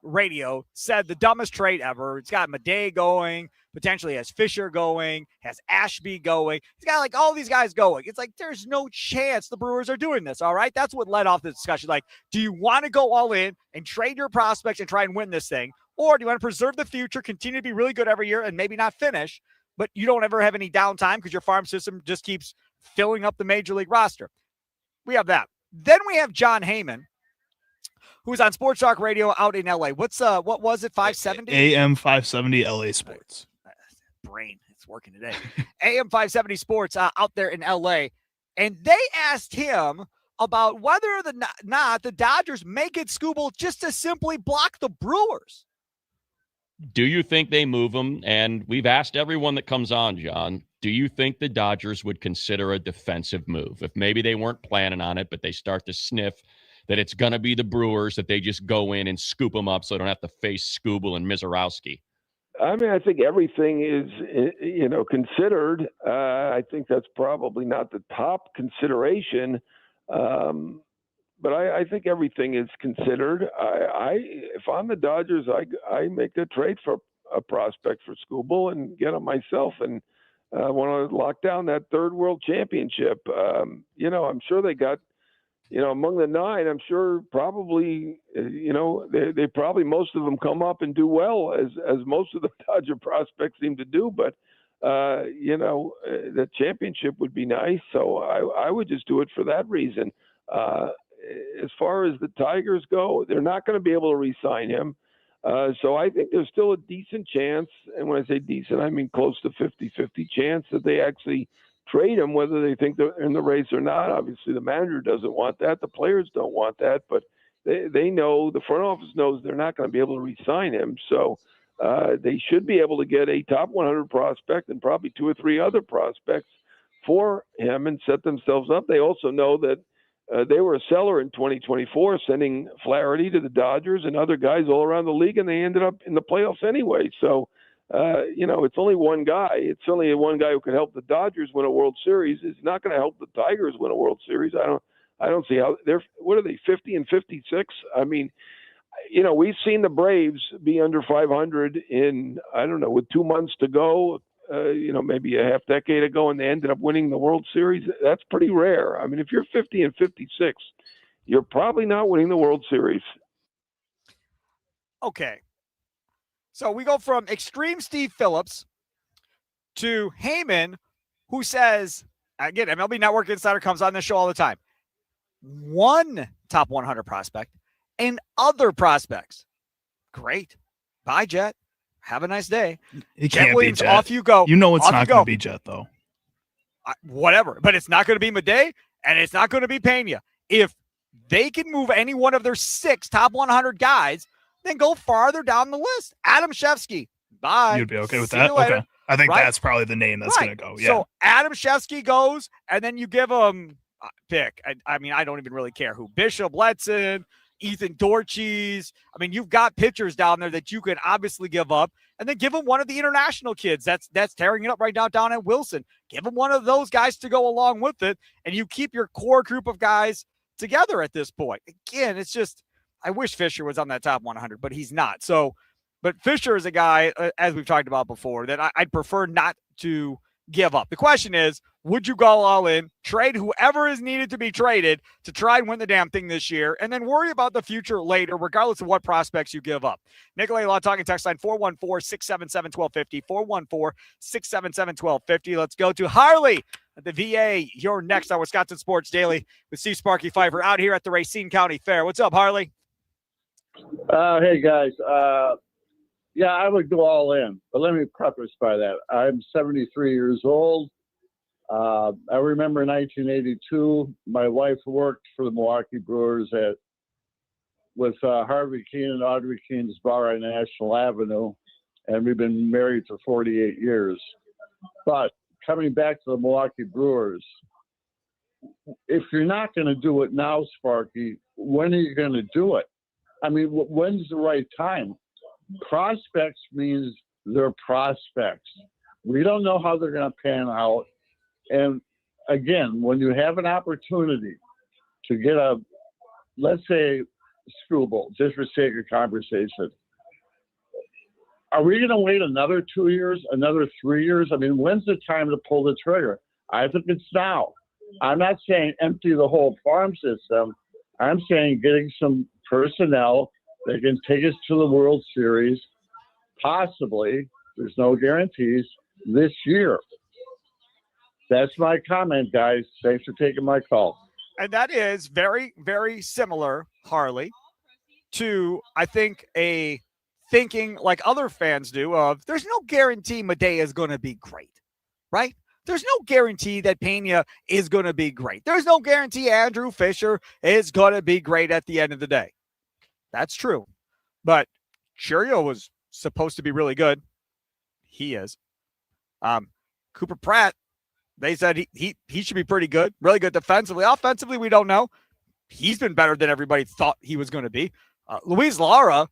radio said the dumbest trade ever. It's got Madej going, potentially has Fisher going, has Ashby going. He's got like all these guys going. It's like there's no chance the Brewers are doing this. All right, that's what led off the discussion. Like, do you want to go all in and trade your prospects and try and win this thing, or do you want to preserve the future, continue to be really good every year, and maybe not finish, but you don't ever have any downtime because your farm system just keeps filling up the major league roster? We have that. Then we have John Heyman, who's on Sports Talk Radio out in LA. What was it? 570 AM 570 LA Sports. Brain, it's working today. AM 570 Sports out there in LA, and they asked him about whether or not the Dodgers make it Scooble just to simply block the Brewers. Do you think they move him? And we've asked everyone that comes on, John, do you think the Dodgers would consider a defensive move? If maybe they weren't planning on it, but they start to sniff that it's going to be the Brewers, that they just go in and scoop them up so they don't have to face Skubal and Mizorowski. I mean, I think everything is, considered. I think that's probably not the top consideration. But I think everything is considered. If I'm the Dodgers, I make a trade for a prospect for Skubal and get him myself, and want to lock down that third World Championship. I'm sure they got, among the 9, I'm sure probably, they probably most of them come up and do well, as most of the Dodger prospects seem to do. But the championship would be nice. So I would just do it for that reason. As far as the Tigers go, they're not going to be able to re-sign him. So I think there's still a decent chance, and when I say decent, I mean close to 50-50 chance that they actually trade him, whether they think they're in the race or not. Obviously, the manager doesn't want that. The players don't want that, but they know, the front office knows they're not going to be able to re-sign him. So they should be able to get a top 100 prospect and probably 2 or 3 other prospects for him and set themselves up. They also know that they were a seller in 2024, sending Flaherty to the Dodgers and other guys all around the league, and they ended up in the playoffs anyway. So, it's only one guy. It's only one guy who can help the Dodgers win a World Series. It's not going to help the Tigers win a World Series. I don't see how what are they, 50 and 56? I mean, we've seen the Braves be under 500 in, I don't know, with 2 months to go, maybe a half decade ago, and they ended up winning the World Series. That's pretty rare. I mean, if you're 50 and 56, you're probably not winning the World Series. Okay. So we go from extreme Steve Phillips to Heyman, who says, again, MLB Network Insider comes on this show all the time, one top 100 prospect and other prospects. Great. Bye, Jet. Have a nice day. It Jet can't Williams, be Jet. off you go. It's not going to be Jet, though. Whatever. But it's not going to be Madej, and it's not going to be Pena. If they can move any one of their 6 top 100 guys, then go farther down the list. Adam Shevsky. Bye. You'd be okay with See that? you later. Okay. I think Right? that's probably the name that's going to go. Yeah. So Adam Shevsky goes, and then you give him pick. I mean, I don't even really care who. Bishop, Letson, Ethan Dorches. I mean, you've got pitchers down there that you can obviously give up, and then give them one of the international kids that's tearing it up right now down at Wilson. Give them one of those guys to go along with it, and you keep your core group of guys together at this point. Again, it's just, I wish Fisher was on that top 100, but he's not. So, but Fisher is a guy, as we've talked about before, that I'd prefer not to give up. The question is, would you go all in, trade whoever is needed to be traded to try and win the damn thing this year, and then worry about the future later, regardless of what prospects you give up? Nikolai Law talking text line 414-677-1250, 414-677-1250. Let's go to Harley at the VA. You're next on Wisconsin Sports Daily with Steve Sparky Pfeiffer out here at the Racine County Fair. What's up, Harley? Hey, guys. Yeah, I would go all in, but let me preface by that. I'm 73 years old. I remember in 1982, my wife worked for the Milwaukee Brewers with Harvey Keene and Audrey Keene's bar on National Avenue, and we've been married for 48 years. But coming back to the Milwaukee Brewers, if you're not going to do it now, Sparky, when are you going to do it? I mean, when's the right time? Prospects means they're prospects. We don't know how they're going to pan out. And again, when you have an opportunity to get let's say, Skubal, just for sake of conversation, are we going to wait another 2 years, another 3 years? I mean, when's the time to pull the trigger? I think it's now. I'm not saying empty the whole farm system. I'm saying getting some personnel that can take us to the World Series, possibly, there's no guarantees, this year. That's my comment, guys. Thanks for taking my call. And that is very, very similar, Harley, to, I think, a thinking like other fans do of there's no guarantee Madej is going to be great, right? There's no guarantee that Pena is going to be great. There's no guarantee Andrew Fisher is going to be great at the end of the day. That's true. But Chourio was supposed to be really good. He is. Cooper Pratt, they said he should be pretty good, really good defensively. Offensively, we don't know. He's been better than everybody thought he was going to be. Luis Lara,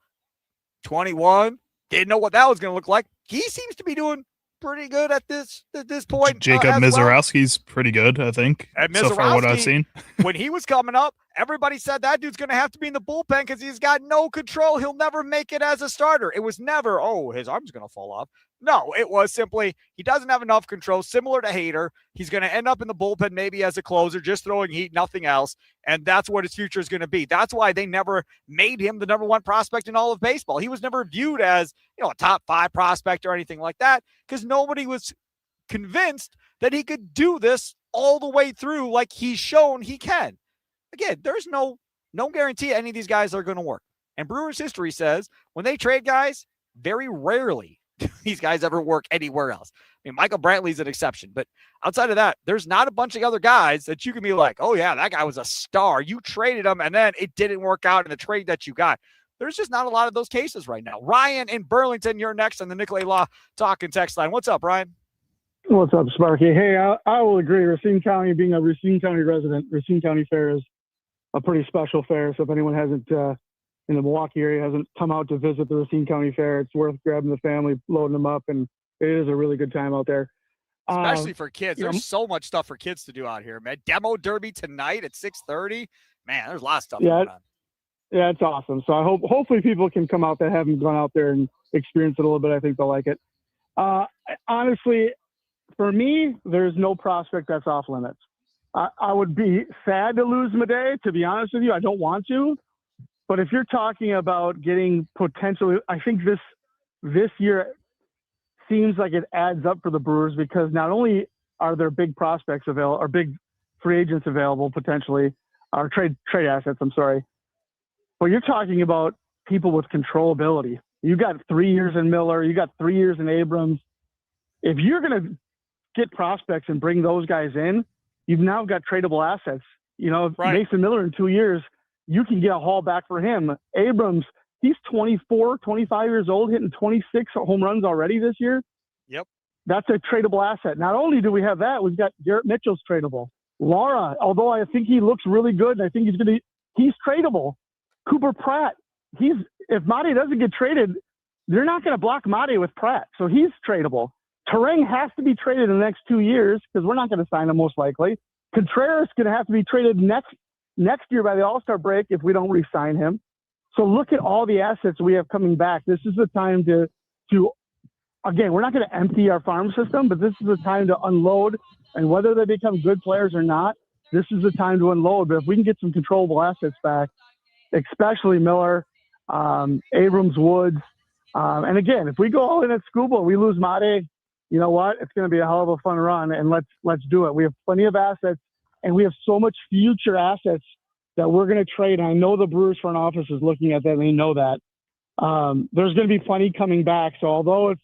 21, didn't know what that was going to look like. He seems to be doing pretty good at this point. Jacob Mizorowski's pretty good, I think, so far what I've seen. When he was coming up, everybody said that dude's going to have to be in the bullpen because he's got no control. He'll never make it as a starter. It was never, his arm's going to fall off. No, it was simply he doesn't have enough control, similar to Hader. He's going to end up in the bullpen maybe as a closer, just throwing heat, nothing else. And that's what his future is going to be. That's why they never made him the number 1 prospect in all of baseball. He was never viewed as, a top 5 prospect or anything like that because nobody was convinced that he could do this all the way through like he's shown he can. Again, there's no guarantee any of these guys are going to work. And Brewers history says when they trade guys, very rarely these guys ever work anywhere else. I mean, Michael Brantley's an exception, but outside of that, there's not a bunch of other guys that you can be like, oh yeah, that guy was a star. You traded him and then it didn't work out in the trade that you got. There's just not a lot of those cases right now. Ryan in Burlington, you're next on the Nicolay Law Talk and Text line. What's up, Ryan? What's up, Sparky? Hey, I will agree. Racine County, being a Racine County resident, Racine County Fair is a pretty special fair. So if anyone hasn't, in the Milwaukee area, hasn't come out to visit the Racine County Fair, it's worth grabbing the family, loading them up, and it is a really good time out there. Especially for kids. There's so much stuff for kids to do out here, man. Demo Derby tonight at 6:30. Man, there's a lot of stuff going on. Yeah, it's awesome. So I hopefully people can come out that haven't gone out there and experience it a little bit. I think they'll like it. Honestly, for me, there's no prospect that's off limits. I would be sad to lose Madej, to be honest with you. I don't want to. But if you're talking about getting potentially, I think this year seems like it adds up for the Brewers because not only are there big prospects available or big free agents available potentially, or trade assets, I'm sorry, but you're talking about people with controllability. You got 3 years in Miller, you got 3 years in Abrams. If you're going to get prospects and bring those guys in, you've now got tradable assets. You know, right. Mason Miller in 2 years, you can get a haul back for him. Abrams, he's 24, 25 years old, hitting 26 home runs already this year. Yep. That's a tradable asset. Not only do we have that, we've got Garrett Mitchell's tradable. Laura, although I think he looks really good, and I think he's tradable. Cooper Pratt, if Mate doesn't get traded, they're not going to block Mate with Pratt. So he's tradable. Terang has to be traded in the next 2 years because we're not going to sign him most likely. Contreras is going to have to be traded next year by the All-Star break if we don't re-sign him. So look at all the assets we have coming back. This is the time to again, we're not going to empty our farm system, but this is the time to unload. And whether they become good players or not, this is the time to unload. But if we can get some controllable assets back, especially Miller, Abrams, Woods, and again, if we go all in at Skubal, we lose Mate, you know what? It's going to be a hell of a fun run, and let's do it. We have plenty of assets, and we have so much future assets that we're going to trade. And I know the Brewers front office is looking at that, and they know that. There's going to be plenty coming back. So although it's,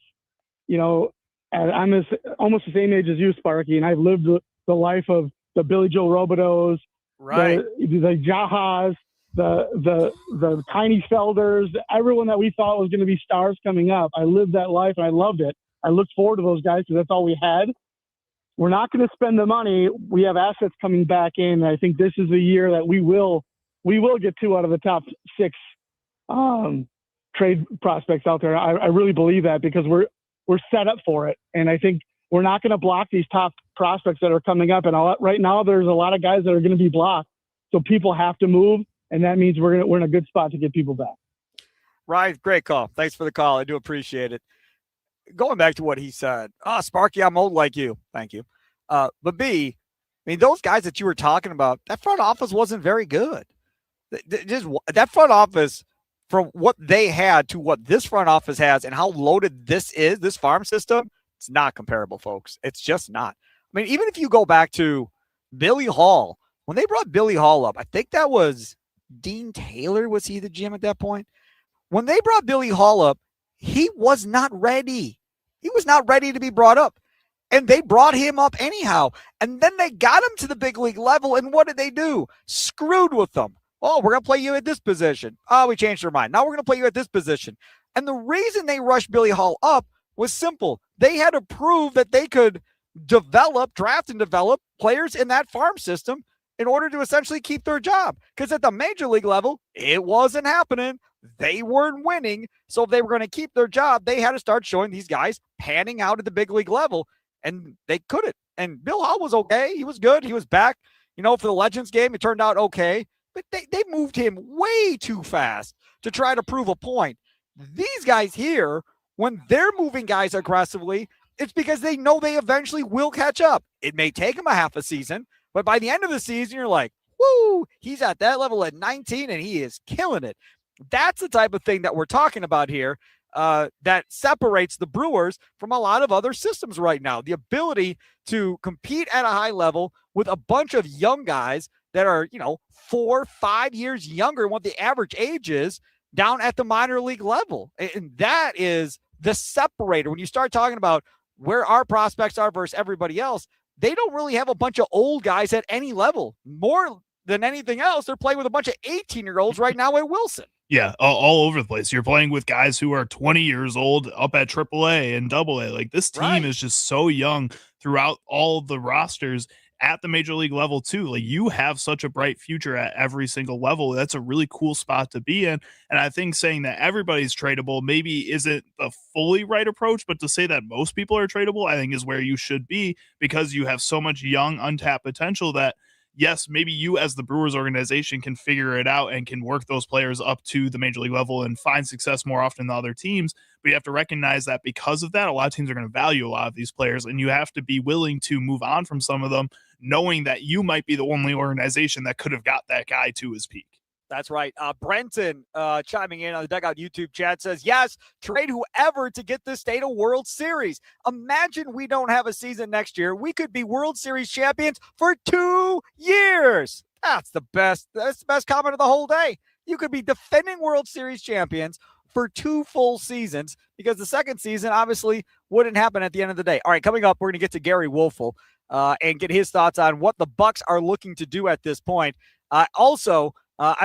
you know, I'm almost the same age as you, Sparky, and I've lived the life of the Billy Joe Robideaus, right? The Jahas, the Tiny Felders, everyone that we thought was going to be stars coming up. I lived that life, and I loved it. I looked forward to those guys because that's all we had. We're not going to spend the money. We have assets coming back in. And I think this is the year that we will get 2 out of the top 6 trade prospects out there. I really believe that because we're set up for it. And I think we're not going to block these top prospects that are coming up. And right now there's a lot of guys that are going to be blocked. So people have to move. And that means we're in a good spot to get people back. Ryan, great call. Thanks for the call. I do appreciate it. Going back to what he said, Sparky, I'm old like you. Thank you. But B, I mean, those guys that you were talking about, that front office wasn't very good. Just that front office, from what they had to what this front office has and how loaded this farm system, it's not comparable, folks. It's just not. I mean, even if you go back to Billy Hall, when they brought Billy Hall up, I think that was Dean Taylor. Was he the GM at that point? When they brought Billy Hall up, he was not ready. He was not ready to be brought up. And they brought him up anyhow. And then they got him to the big league level. And what did they do? Screwed with them. Oh, we're going to play you at this position. Oh, we changed our mind. Now we're going to play you at this position. And the reason they rushed Billy Hall up was simple. They had to prove that they could draft and develop players in that farm system in order to essentially keep their job. Because at the major league level, it wasn't happening. They weren't winning. So if they were going to keep their job, they had to start showing these guys panning out at the big league level. And they couldn't. And Bill Hall was okay. He was good. He was back. You know, for the Legends game, it turned out okay. But they moved him way too fast to try to prove a point. These guys here, when they're moving guys aggressively, it's because they know they eventually will catch up. It may take them a half a season, but by the end of the season, you're like, woo, he's at that level at 19 and he is killing it. That's the type of thing that we're talking about here. that separates the Brewers from a lot of other systems right now. The ability to compete at a high level with a bunch of young guys that are, 4 or 5 years younger than what the average age is down at the minor league level. And that is the separator. When you start talking about where our prospects are versus everybody else, they don't really have a bunch of old guys at any level. More than anything else, they're playing with a bunch of 18-year-olds right now at Wilson. Yeah, all over the place. You're playing with guys who are 20 years old up at AAA and AA. Like, this team is just so young throughout all the rosters at the major league level too. Like, you have such a bright future at every single level. That's a really cool spot to be in. And I think saying that everybody's tradable maybe isn't the fully right approach, but to say that most people are tradable, I think is where you should be, because you have so much young untapped potential that, yes, maybe you as the Brewers organization can figure it out and can work those players up to the major league level and find success more often than other teams. But you have to recognize that because of that, a lot of teams are going to value a lot of these players, and you have to be willing to move on from some of them, knowing that you might be the only organization that could have got that guy to his peak. That's right. Brenton chiming in on the Dugout YouTube chat says, yes, trade whoever to get this state a World Series. Imagine we don't have a season next year. We could be World Series champions for 2 years. That's the best comment of the whole day. You could be defending World Series champions for 2 full seasons, because the second season obviously wouldn't happen at the end of the day. All right, coming up, we're going to get to Gary Woelfel and get his thoughts on what the Bucks are looking to do at this point. I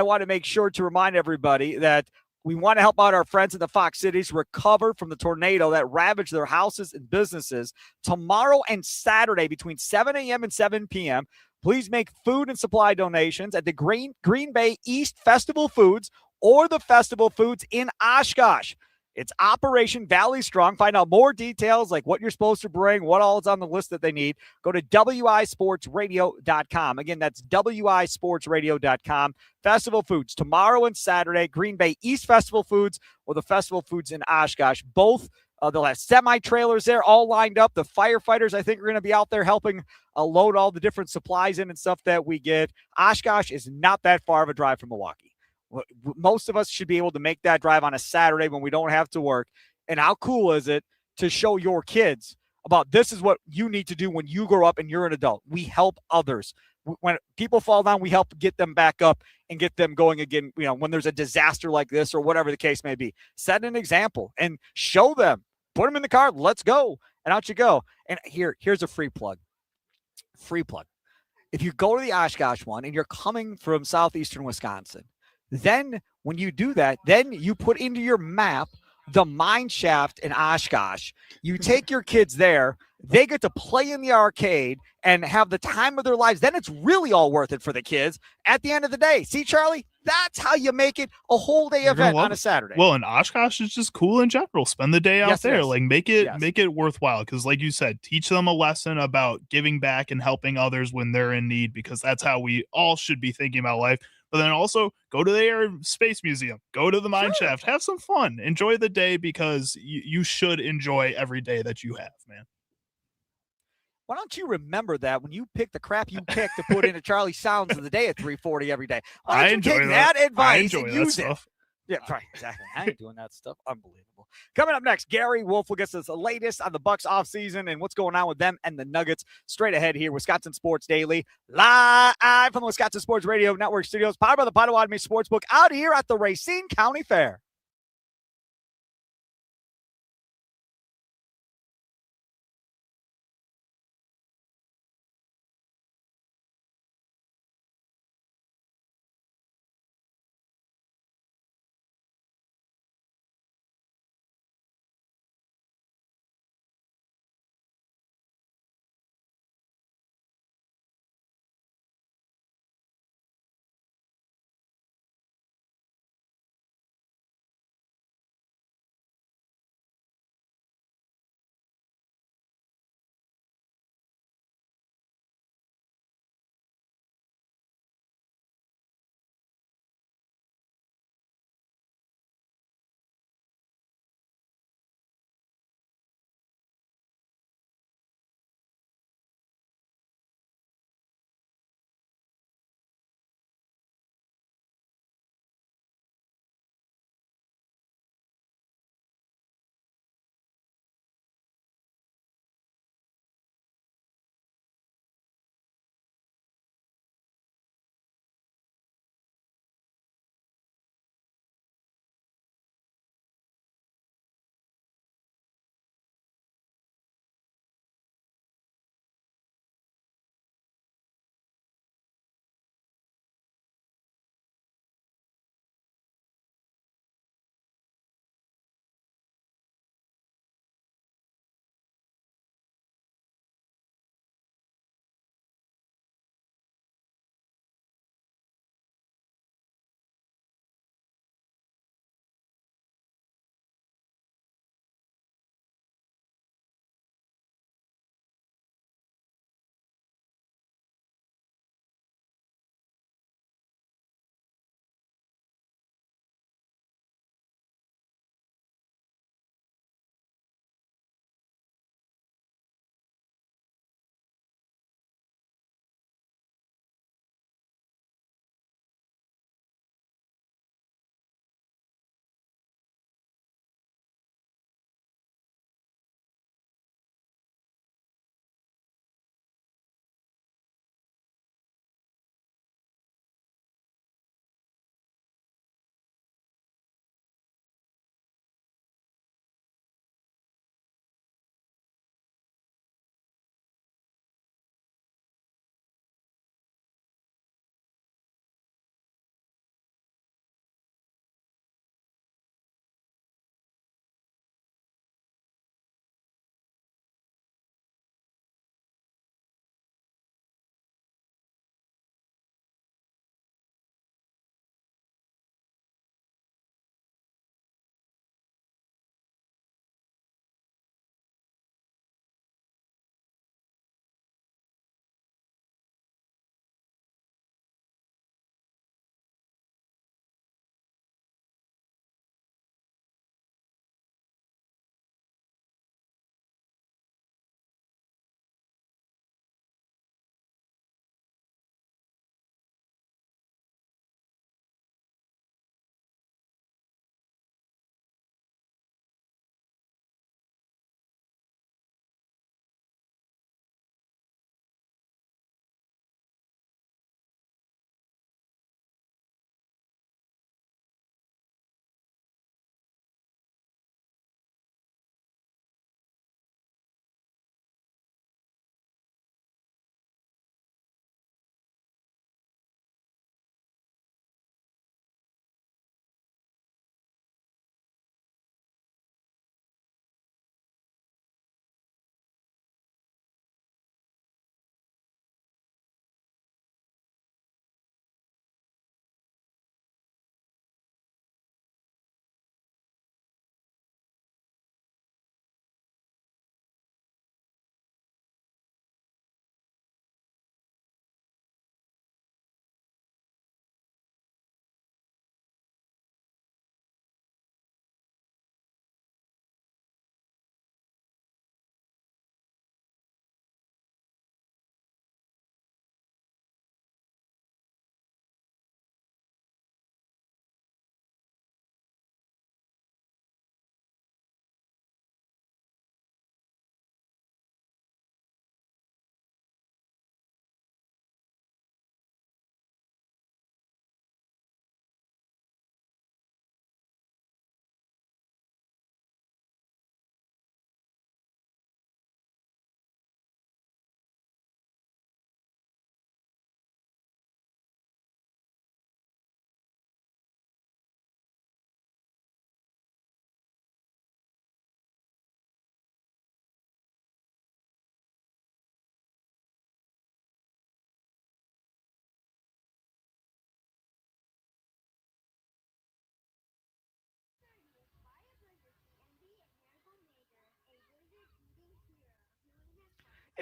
want to make sure to remind everybody that we want to help out our friends in the Fox Cities recover from the tornado that ravaged their houses and businesses tomorrow and Saturday between 7 a.m. and 7 p.m. Please make food and supply donations at the Green Bay East Festival Foods or the Festival Foods in Oshkosh. It's Operation Valley Strong. Find out more details like what you're supposed to bring, what all is on the list that they need. Go to wisportsradio.com. Again, that's wisportsradio.com. Festival Foods tomorrow and Saturday, Green Bay East Festival Foods or the Festival Foods in Oshkosh. Both, they'll have semi-trailers there all lined up. The firefighters, I think, are going to be out there helping load all the different supplies in and stuff that we get. Oshkosh is not that far of a drive from Milwaukee. Most of us should be able to make that drive on a Saturday when we don't have to work. And how cool is it to show your kids about this is what you need to do when you grow up and you're an adult? We help others. When people fall down, we help get them back up and get them going again. When there's a disaster like this or whatever the case may be, set an example and show them, put them in the car. Let's go. And out you go. And here's a free plug. If you go to the Oshkosh one and you're coming from southeastern Wisconsin, then when you do that, then you put into your map the mine shaft in Oshkosh. You take your kids there. They get to play in the arcade and have the time of their lives. Then it's really all worth it for the kids at the end of the day. See, Charlie, that's how you make it a whole day event on a Saturday. Well, and Oshkosh is just cool in general. Spend the day out there. Yes. Like, make it worthwhile. Because like you said, teach them a lesson about giving back and helping others when they're in need, because that's how we all should be thinking about life. But then also go to the Air Space Museum, go to the mine shaft, have some fun, enjoy the day, because you should enjoy every day that you have, man. Why don't you remember that when you pick the crap you pick to put into Charlie Sounds of the Day at 3:40 every day? Why don't you take that advice and use it? Yeah, right, exactly. I ain't doing that stuff. Unbelievable. Coming up next, Gary Woelfel gets us the latest on the Bucks offseason and what's going on with them and the Nuggets. Straight ahead here, Wisconsin Sports Daily, live from the Wisconsin Sports Radio Network studios, powered by the Potawatomi Sportsbook, out here at the Racine County Fair.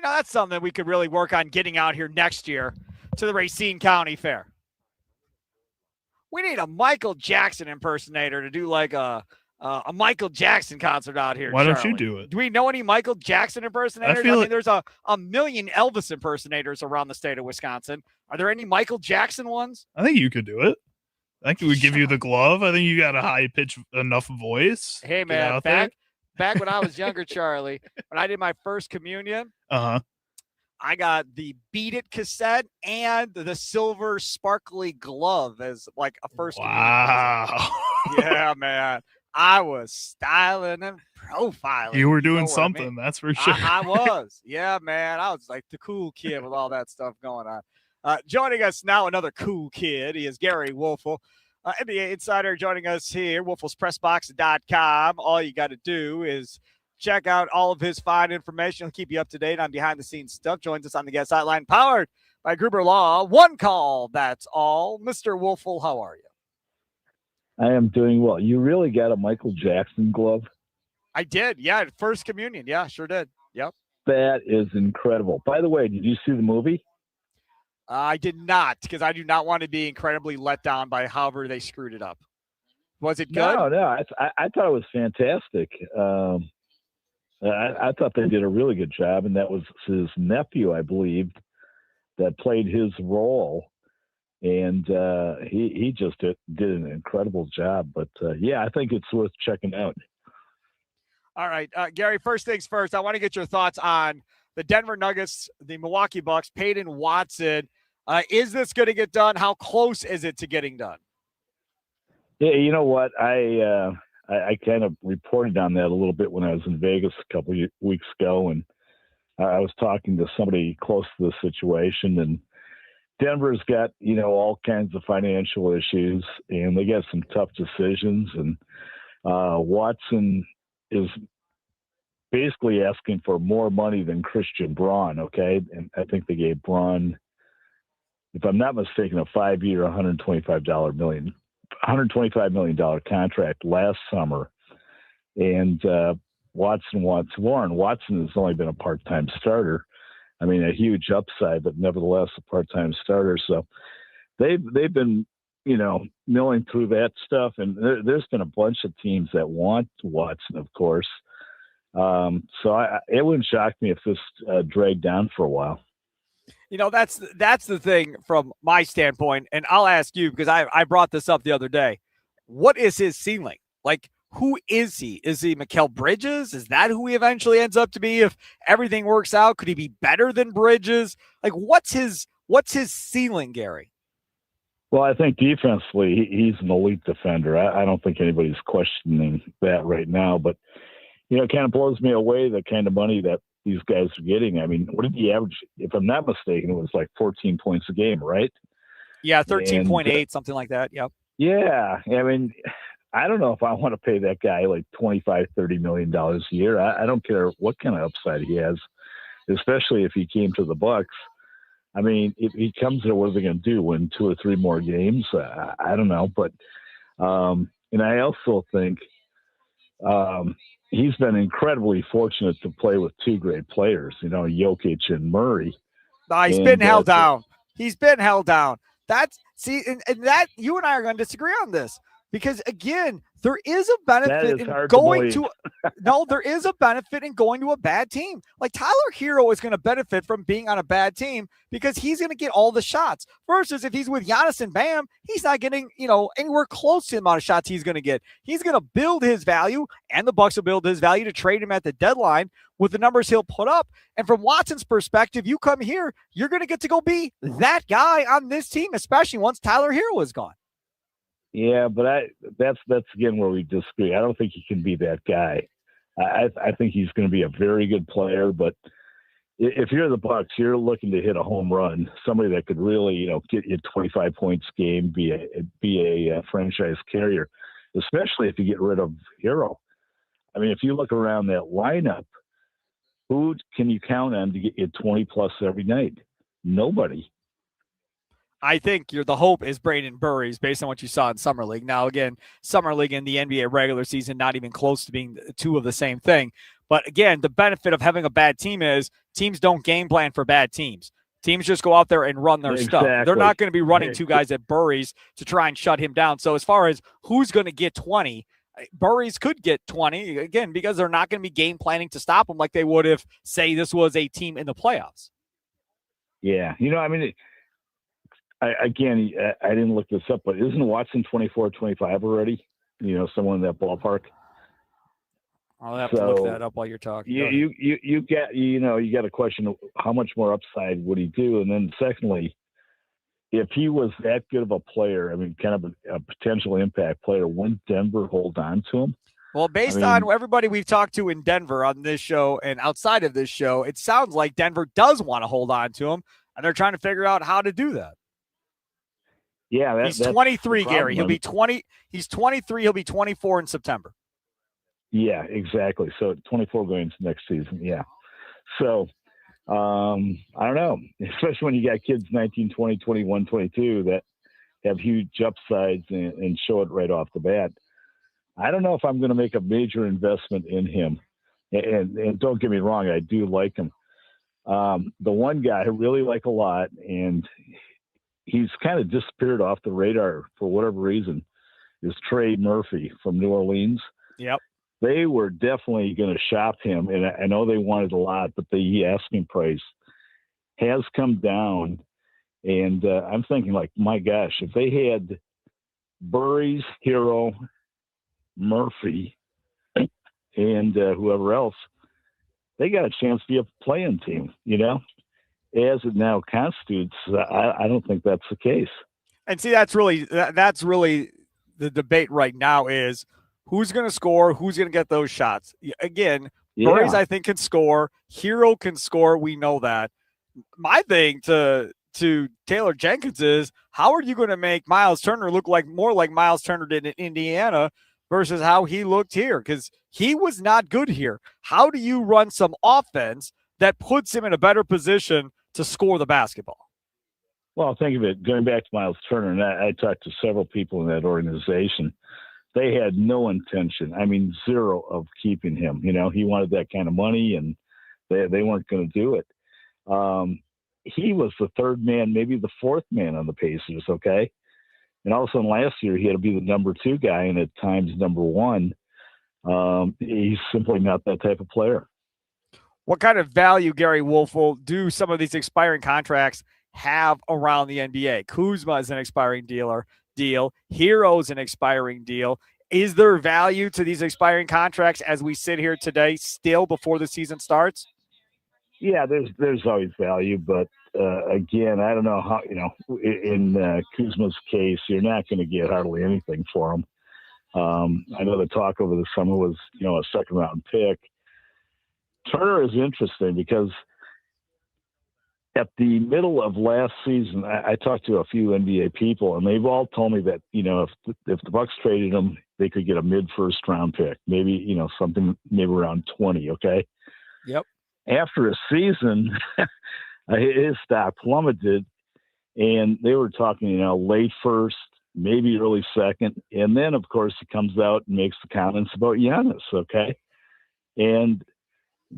That's something we could really work on getting out here next year to the Racine County Fair. We need a Michael Jackson impersonator to do like a Michael Jackson concert out here. Why don't Charlie. you do it? Do we know any Michael Jackson impersonators? I mean, there's a million Elvis impersonators around the state of Wisconsin. Are there any Michael Jackson ones? I think you could do it. I think it would give you the glove. I think you got a high pitch enough voice. Hey man, back when I was younger, Charlie, when I did my first communion, I got the Beat It cassette and the silver sparkly glove as like a first. Wow. Yeah, man. I was styling and profiling. You were doing something, I mean? That's for sure. I was. Yeah, man. I was like the cool kid with all that stuff going on. Joining us now, another cool kid. He is Gary Woelfel, NBA insider joining us here, WoelfelsPressBox.com. All you got to do is check out all of his fine information. He'll keep you up to date on behind-the-scenes stuff. Joins us on the guest hotline, powered by Gruber Law. One call, that's all. Mr. Woelfel, how are you? I am doing well. You really got a Michael Jackson glove? I did, yeah. First communion, yeah, sure did. Yep. That is incredible. By the way, did you see the movie? I did not, because I do not want to be incredibly let down by however they screwed it up. Was it good? No. I thought it was fantastic. I thought they did a really good job, and that was his nephew, I believe, that played his role. And he just did an incredible job. But, yeah, I think it's worth checking out. All right. Gary, first things first, I want to get your thoughts on the Denver Nuggets, the Milwaukee Bucks, Peyton Watson. Is this going to get done? How close is it to getting done? Yeah, you know what? I kind of reported on that a little bit when I was in Vegas a couple of weeks ago, and I was talking to somebody close to the situation, and Denver's got, all kinds of financial issues, and they got some tough decisions, and Watson is basically asking for more money than Christian Braun, okay? And I think they gave Braun, if I'm not mistaken, a 5-year, $125 million contract last summer. And Watson wants more. And Watson has only been a part-time starter. I mean, a huge upside, but nevertheless a part-time starter. So they've been, milling through that stuff. And there's been a bunch of teams that want Watson, of course. So it wouldn't shock me if this dragged down for a while. That's the thing from my standpoint, and I'll ask you because I brought this up the other day. What is his ceiling? Like, who is he? Is he Mikal Bridges? Is that who he eventually ends up to be if everything works out? Could he be better than Bridges? Like, what's his ceiling, Gary? Well, I think defensively he's an elite defender. I don't think anybody's questioning that right now, but it kind of blows me away the kind of money that these guys are getting. I mean, what did he average? If I'm not mistaken, it was like 14 points a game, right? Yeah, 13.8, something like that. Yep. Yeah. I mean, I don't know if I want to pay that guy like $25-30 million a year. I don't care what kind of upside he has, especially if he came to the Bucks. I mean, if he comes there, what are they going to do? Win 2 or 3 more games? I don't know. But, and I also think, he's been incredibly fortunate to play with 2 great players, Jokic and Murray. He's been held down. He's been held down. And that you and I are going to disagree on this because, again, there is a benefit in going to there is a benefit in going to a bad team. Like Tyler Hero is going to benefit from being on a bad team because he's going to get all the shots versus if he's with Giannis and Bam, he's not getting, anywhere close to the amount of shots he's going to get. He's going to build his value and the Bucks will build his value to trade him at the deadline with the numbers he'll put up. And from Watson's perspective, you come here, you're going to get to go be that guy on this team, especially once Tyler Hero is gone. Yeah, but that's again where we disagree. I don't think he can be that guy. I think he's going to be a very good player, but if you're the Bucks, you're looking to hit a home run, somebody that could really, get you 25 points a game, be a franchise carrier, especially if you get rid of Hero. I mean, if you look around that lineup, who can you count on to get you 20 plus every night? Nobody. I think the hope is Braden Burries based on what you saw in Summer League. Now, again, Summer League and the NBA regular season, not even close to being 2 of the same thing. But again, the benefit of having a bad team is teams don't game plan for bad teams. Teams just go out there and run their stuff. They're not going to be running two guys at Burries to try and shut him down. So as far as who's going to get 20, Burries could get 20, again, because they're not going to be game planning to stop him like they would if, say, this was a team in the playoffs. Yeah. I mean, I didn't look this up, but isn't Watson 24-25 already? Someone in that ballpark. I'll have to look that up while you're talking. You got a question of how much more upside would he do? And then secondly, if he was that good of a player, I mean, kind of a potential impact player, wouldn't Denver hold on to him? Well, based on everybody we've talked to in Denver on this show and outside of this show, it sounds like Denver does want to hold on to him, and they're trying to figure out how to do that. Yeah, he's 23, Gary. He'll be 20. He's 23. He'll be 24 in September. Yeah, exactly. So 24 going into next season. Yeah. So I don't know, especially when you got kids 19, 20, 21, 22 that have huge upsides and show it right off the bat. I don't know if I'm going to make a major investment in him. And don't get me wrong, I do like him. The one guy I really like a lot, and he's kind of disappeared off the radar for whatever reason, is Trey Murphy from New Orleans. Yep. They were definitely going to shop him, and I know they wanted a lot, but the asking price has come down. And I'm thinking, like, my gosh, if they had Burries, Hero, Murphy, and whoever else, they got a chance to be a playing team, As it now constitutes, I don't think that's the case. And see, that's really the debate right now is who's going to score, who's going to get those shots. Again, Burries, I think, can score. Hero can score. We know that. My thing to Taylor Jenkins is, how are you going to make Miles Turner look more like Miles Turner did in Indiana versus how he looked here? Because he was not good here. How do you run some offense that puts him in a better position to score the basketball? Well, think of it. Going back to Miles Turner, and I talked to several people in that organization. They had no intention, zero, of keeping him. He wanted that kind of money, and they weren't going to do it. He was the third man, maybe the fourth man on the Pacers, okay? And all of a sudden last year, he had to be the number 2 guy, and at times number 1. He's simply not that type of player. What kind of value, Gary Woelfel, do some of these expiring contracts have around the NBA? Kuzma is an expiring deal. Hero's an expiring deal. Is there value to these expiring contracts as we sit here today, still before the season starts? Yeah, there's always value, but again, I don't know how, in Kuzma's case, you're not going to get hardly anything for him. I know the talk over the summer was, a second round pick. Turner is interesting because at the middle of last season, I talked to a few NBA people, and they've all told me that, if the Bucks traded him, they could get a mid-first round pick, maybe, something maybe around 20, okay? Yep. After a season, his stock plummeted, and they were talking, late first, maybe early second, and then, of course, he comes out and makes the comments about Giannis, okay? And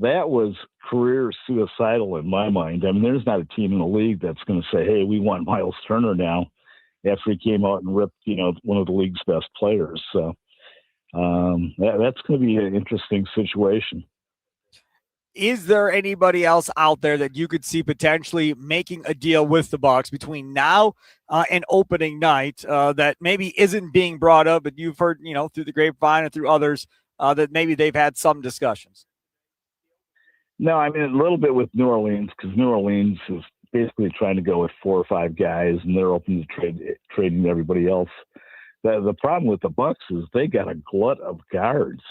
that was career suicidal in my mind. There's not a team in the league that's going to say, hey, we want Miles Turner now after he came out and ripped, one of the league's best players. So that's going to be an interesting situation. Is there anybody else out there that you could see potentially making a deal with the Bucks between now and opening night that maybe isn't being brought up, but you've heard, through the grapevine and through others that maybe they've had some discussions? No, a little bit with New Orleans, because New Orleans is basically trying to go with 4 or 5 guys, and they're open to trading everybody else. The problem with the Bucks is they got a glut of guards.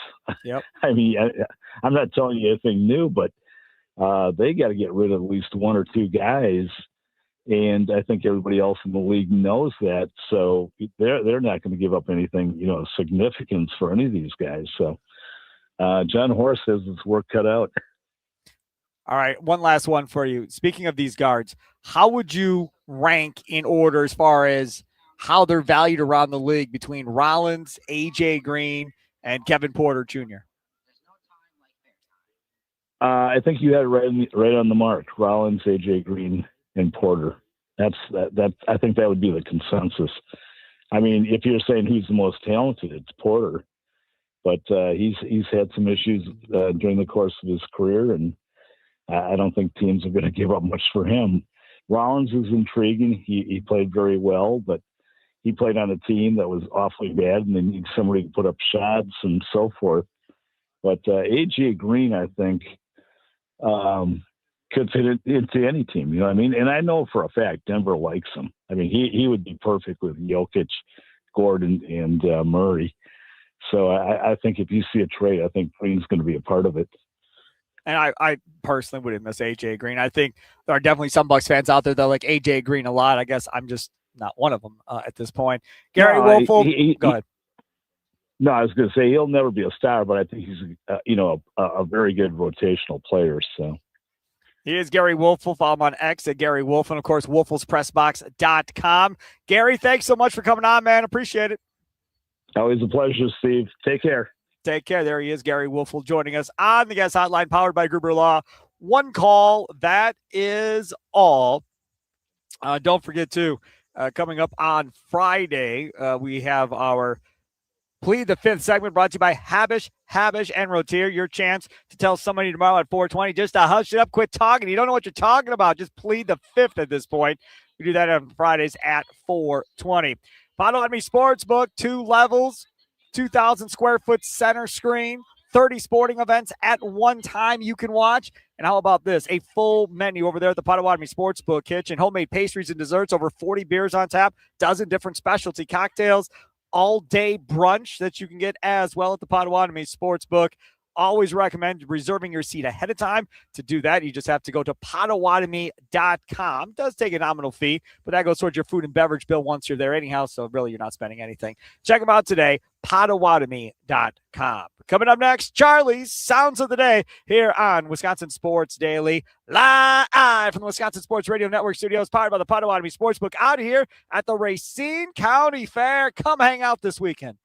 Yep. I'm not telling you anything new, but they got to get rid of at least 1 or 2 guys, and I think everybody else in the league knows that. So they're not going to give up anything, of significance for any of these guys. So John Horst has his work cut out. All right, one last one for you. Speaking of these guards, how would you rank in order as far as how they're valued around the league between Rollins, AJ Green, and Kevin Porter Jr.? I think you had it right on the mark. Rollins, AJ Green, and Porter. That. I think that would be the consensus. I mean, if you're saying who's the most talented, it's Porter, but he's had some issues during the course of his career, and I don't think teams are going to give up much for him. Rollins is intriguing. He played very well, but he played on a team that was awfully bad, and they need somebody to put up shots and so forth. But AJ Green, I think, could fit into any team. You know what I mean? And I know for a fact Denver likes him. I mean, he would be perfect with Jokic, Gordon, and Murray. So I think if you see a trade, I think Green's going to be a part of it. And I personally wouldn't miss AJ Green. I think there are definitely some Bucks fans out there that like AJ Green a lot. I guess I'm just not one of them at this point. Gary Woelfel, go ahead. No, I was going to say he'll never be a star, but I think he's a very good rotational player. So he is Gary Woelfel. Follow him on X at Gary Woelfel, and of course WoelfelsPressBox.com. Gary, thanks so much for coming on, man. Appreciate it. Always a pleasure, Steve. Take care. Take care. There he is, Gary Woelfel, joining us on the Guest Hotline, powered by Gruber Law. One call, that is all. Don't forget, too, coming up on Friday, we have our Plead the Fifth segment brought to you by Habush, and Rotier. Your chance to tell somebody tomorrow at 4:20 just to hush it up, quit talking. You don't know what you're talking about. Just plead the fifth at this point. We do that on Fridays at 4:20. Potawatomi Sportsbook, 2 levels. 2,000 square foot center screen, 30 sporting events at one time you can watch. And how about this? A full menu over there at the Potawatomi Sportsbook Kitchen. Homemade pastries and desserts, over 40 beers on tap, dozen different specialty cocktails, all-day brunch that you can get as well at the Potawatomi Sportsbook. Always recommend reserving your seat ahead of time. To do that, you just have to go to Potawatomi.com. It does take a nominal fee, but that goes towards your food and beverage bill once you're there anyhow, so really you're not spending anything. Check them out today, Potawatomi.com. Coming up next, Charlie's Sounds of the Day here on Wisconsin Sports Daily, live from the Wisconsin Sports Radio Network studios, powered by the Potawatomi Sportsbook, out here at the Racine County Fair. Come hang out this weekend.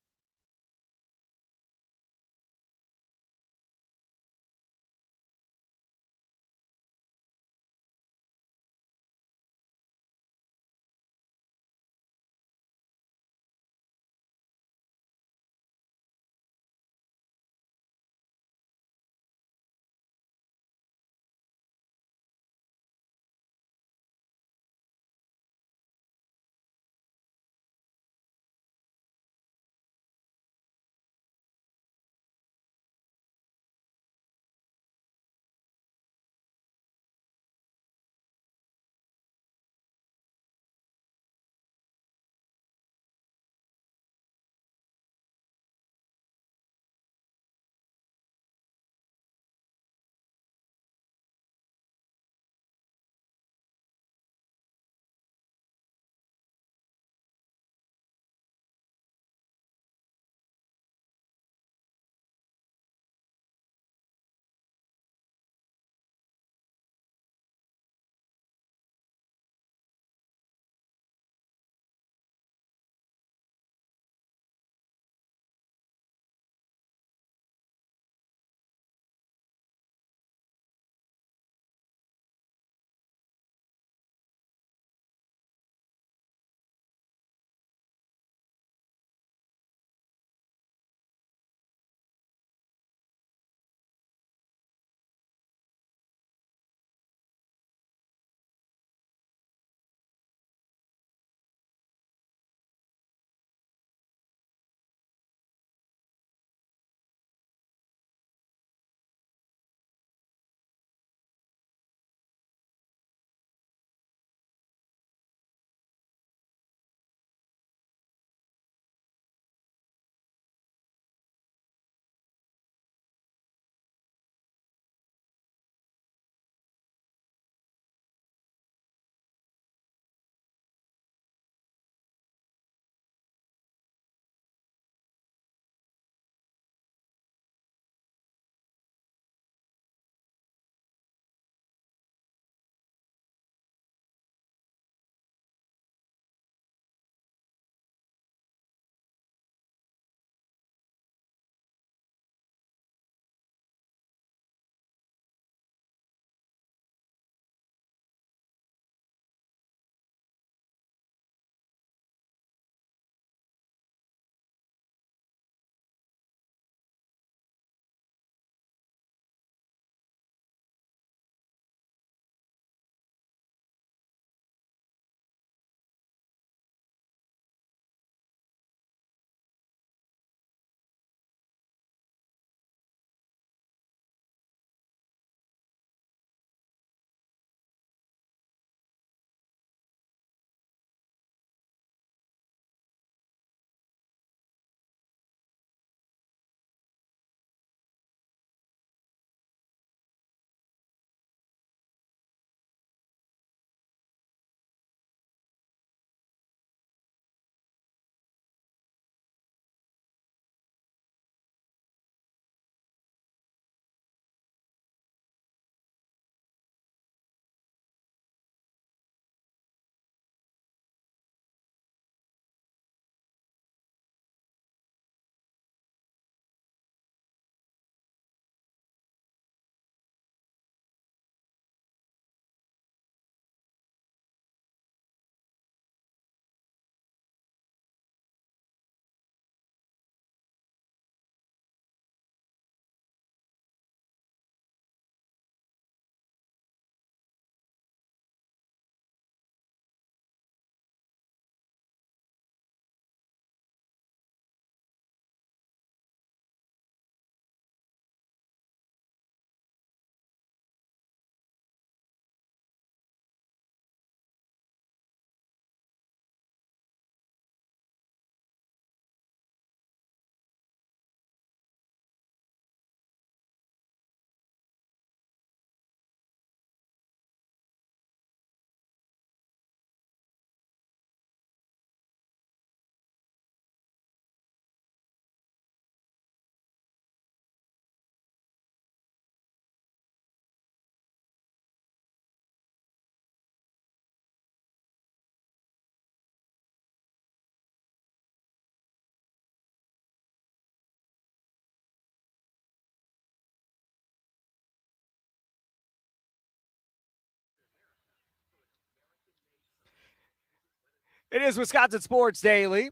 It is Wisconsin Sports Daily,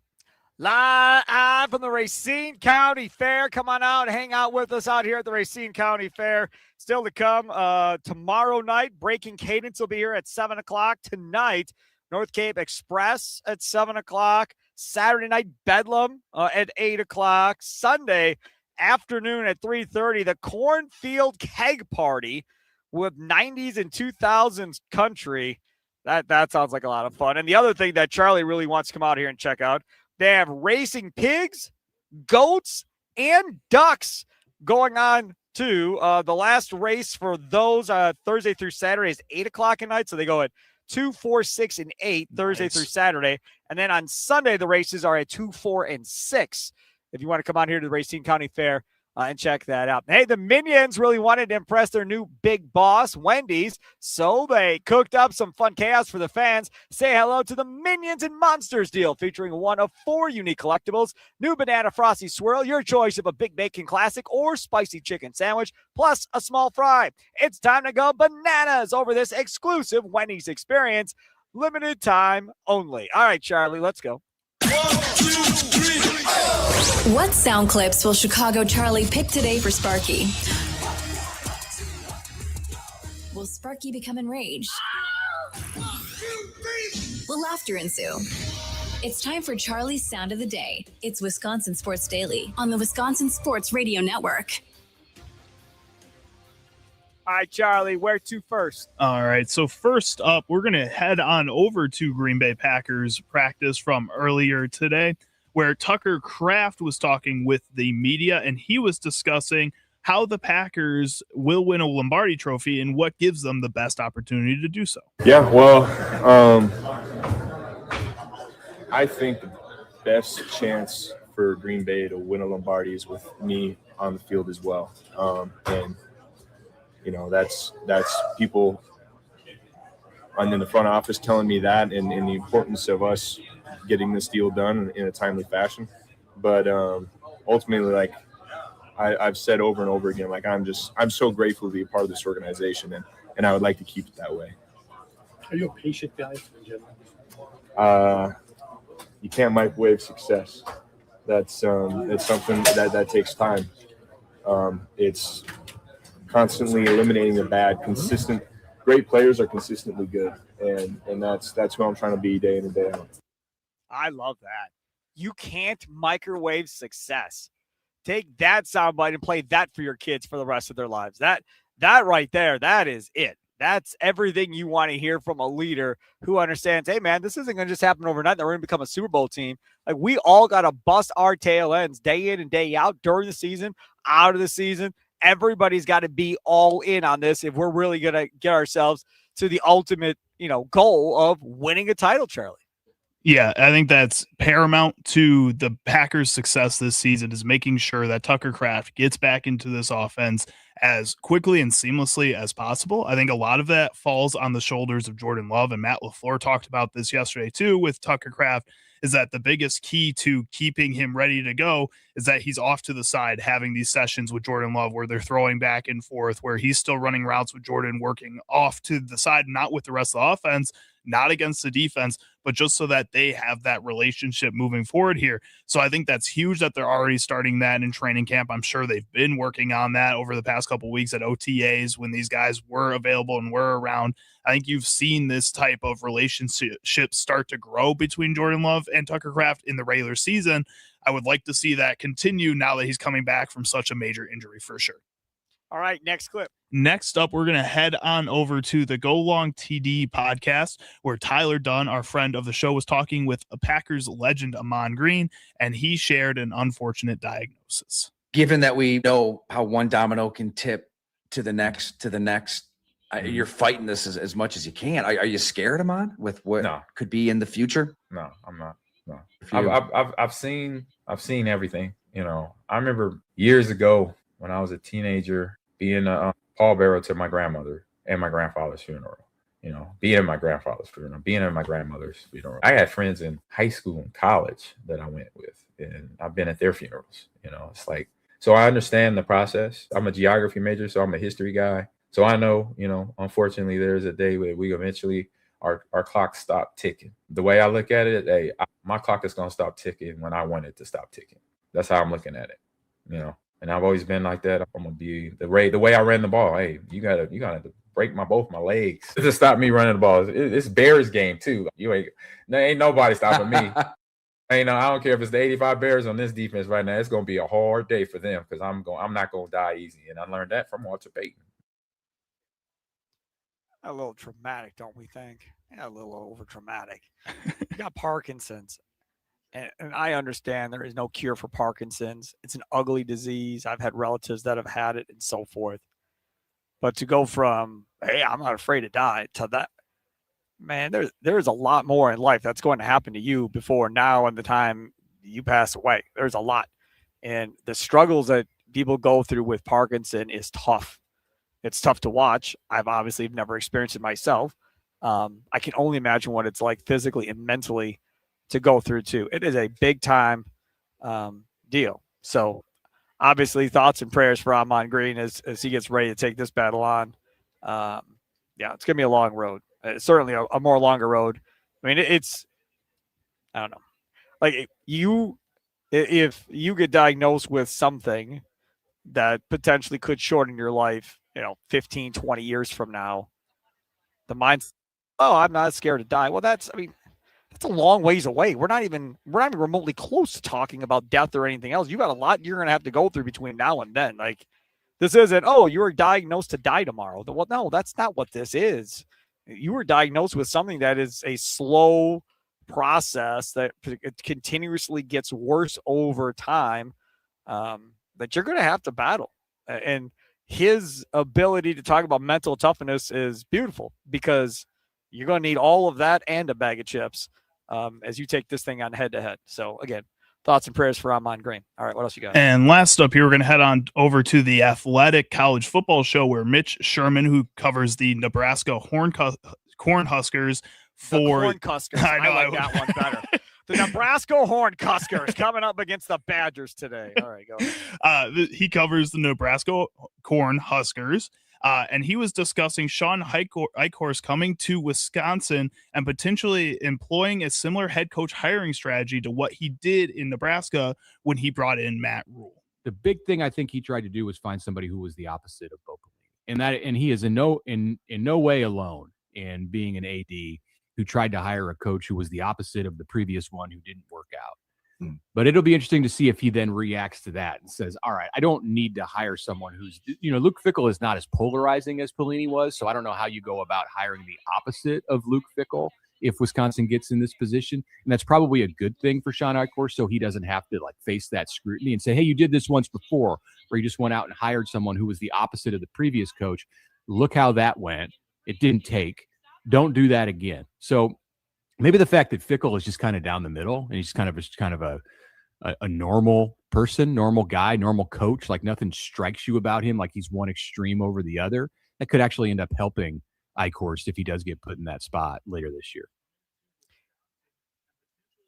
live from the Racine County Fair. Come on out and hang out with us out here at the Racine County Fair. Still to come tomorrow night, Breaking Cadence will be here at 7 o'clock. Tonight, North Cape Express at 7 o'clock. Saturday night, Bedlam at 8 o'clock. Sunday afternoon at 3:30, the Cornfield Keg Party with 90s and 2000s country. That sounds like a lot of fun. And the other thing that Charlie really wants to come out here and check out, they have racing pigs, goats, and ducks going on too. The last race for those Thursday through Saturday is 8 o'clock at night. So they go at 2, 4, 6, and 8 Thursday through Saturday. And then on Sunday, the races are at 2, 4, and 6. If you want to come out here to the Racine County Fair and check that out. Hey, the Minions really wanted to impress their new big boss, Wendy's, so they cooked up some fun chaos for the fans. Say hello to the Minions and Monsters deal, featuring one of 4 unique collectibles: new Banana Frosty Swirl, your choice of a Big Bacon Classic or spicy chicken sandwich, plus a small fry. It's time to go bananas over this exclusive Wendy's experience. Limited time only. All right, Charlie, let's go. 1, 2, 3. What sound clips will Chicago Charlie pick today for Sparky? Will Sparky become enraged? Will laughter ensue? It's time for Charlie's Sound of the Day. It's Wisconsin Sports Daily on the Wisconsin Sports Radio Network. All right, Charlie, where to first? All right, so first up, we're going to head on over to Green Bay Packers practice from earlier today, where Tucker Kraft was talking with the media, and he was discussing how the Packers will win a Lombardi Trophy and what gives them the best opportunity to do so. Yeah, well, I think the best chance for Green Bay to win a Lombardi is with me on the field as well. And, you know, that's people in the front office telling me that and the importance of us getting this deal done in a timely fashion. But ultimately, like I've said over and over again, like I'm so grateful to be a part of this organization, and I would like to keep it that way. Are you a patient guy? You can't microwave success. That's something that takes time. It's constantly eliminating the bad. Great players are consistently good, and that's who I'm trying to be day in and day out. I love that. You can't microwave success. Take that soundbite and play that for your kids for the rest of their lives. That right there, that is it. That's everything you want to hear from a leader who understands, hey, man, this isn't going to just happen overnight that we're going to become a Super Bowl team. Like, we all got to bust our tail ends day in and day out during the season, out of the season. Everybody's got to be all in on this if we're really going to get ourselves to the ultimate, goal of winning a title, Charlie. Yeah, I think that's paramount to the Packers' success this season, is making sure that Tucker Kraft gets back into this offense as quickly and seamlessly as possible. I think a lot of that falls on the shoulders of Jordan Love, and Matt LaFleur talked about this yesterday too with Tucker Kraft, is that the biggest key to keeping him ready to go is that he's off to the side having these sessions with Jordan Love where they're throwing back and forth, where he's still running routes with Jordan, working off to the side, not with the rest of the offense, not against the defense, but just so that they have that relationship moving forward here. So I think that's huge that they're already starting that in training camp. I'm sure they've been working on that over the past couple of weeks at OTAs when these guys were available and were around. I think you've seen this type of relationship start to grow between Jordan Love and Tucker Kraft in the regular season. I would like to see that continue now that he's coming back from such a major injury for sure. All right, next clip. Next up, we're going to head on over to the Go Long TD podcast, where Tyler Dunn, our friend of the show, was talking with a Packers legend, Ahman Green, and he shared an unfortunate diagnosis. Given that we know how one domino can tip to the next, you're fighting this as much as you can. Are you scared, Ahman, with what could be in the future? No, I'm not. No, I've seen everything. I remember years ago when I was a teenager being a pallbearer to my grandmother and my grandfather's funeral. Being at my grandfather's funeral, being at my grandmother's funeral. I had friends in high school and college that I went with, and I've been at their funerals. It's like, so I understand the process. I'm a geography major, so I'm a history guy. So I know, unfortunately, there's a day where we eventually our clock stopped ticking. The way I look at it, hey, my clock is going to stop ticking when I want it to stop ticking. That's how I'm looking at it, you know. And I've always been like that. I'm gonna be the way I ran the ball. Hey, you gotta break both my legs to stop me running the ball. It's Bears game too. Ain't nobody stopping me. I don't care if it's the 85 Bears on this defense right now. It's gonna be a hard day for them because I'm not gonna die easy. And I learned that from Walter Payton. A little dramatic, don't we think? Yeah, a little over dramatic. You got Parkinson's. And I understand there is no cure for Parkinson's. It's an ugly disease. I've had relatives that have had it and so forth. But to go from, hey, I'm not afraid to die, to that, man, there's a lot more in life that's going to happen to you before now and the time you pass away. There's a lot. And the struggles that people go through with Parkinson is tough. It's tough to watch. I've obviously never experienced it myself. I can only imagine what it's like physically and mentally to go through too. It is a big time deal. So obviously thoughts and prayers for Ahman Green as he gets ready to take this battle on. Yeah, it's going to be a long road. It's certainly a more longer road. I mean, I don't know. Like if you get diagnosed with something that potentially could shorten your life, 15, 20 years from now, the mind's, I'm not scared to die. Well, that's a long ways away. We're not even remotely close to talking about death or anything else. You got a lot you're going to have to go through between now and then. Like, this isn't, you were diagnosed to die tomorrow. Well, no, that's not what this is. You were diagnosed with something that is a slow process that continuously gets worse over time, that you're going to have to battle. And his ability to talk about mental toughness is beautiful because you're going to need all of that and a bag of chips as you take this thing on head-to-head. So, again, thoughts and prayers for Ahman Green. All right, what else you got? And last up here, we're going to head on over to the Athletic College Football Show where Mitch Sherman, who covers the Nebraska Cornhuskers for... The Cornhuskers. I like that one better. The Nebraska Cornhuskers coming up against the Badgers today. All right, go. He covers the Nebraska Cornhuskers. And he was discussing Sean Eichhorst coming to Wisconsin and potentially employing a similar head coach hiring strategy to what he did in Nebraska when he brought in Matt Rule. The big thing I think he tried to do was find somebody who was the opposite of Bo Pelini. And he is in no way alone in being an AD who tried to hire a coach who was the opposite of the previous one who didn't work out. But it'll be interesting to see if he then reacts to that and says, all right, I don't need to hire someone who's, Luke Fickell is not as polarizing as Pelini was. So I don't know how you go about hiring the opposite of Luke Fickell if Wisconsin gets in this position. And that's probably a good thing for Sean Eichhorst, so he doesn't have to face that scrutiny and say, hey, you did this once before, or you just went out and hired someone who was the opposite of the previous coach. Look how that went. It didn't take. Don't do that again. So maybe the fact that Fickell is just kind of down the middle and he's kind of a normal person, normal guy, normal coach, like nothing strikes you about him like he's one extreme over the other, that could actually end up helping Eichhorst if he does get put in that spot later this year.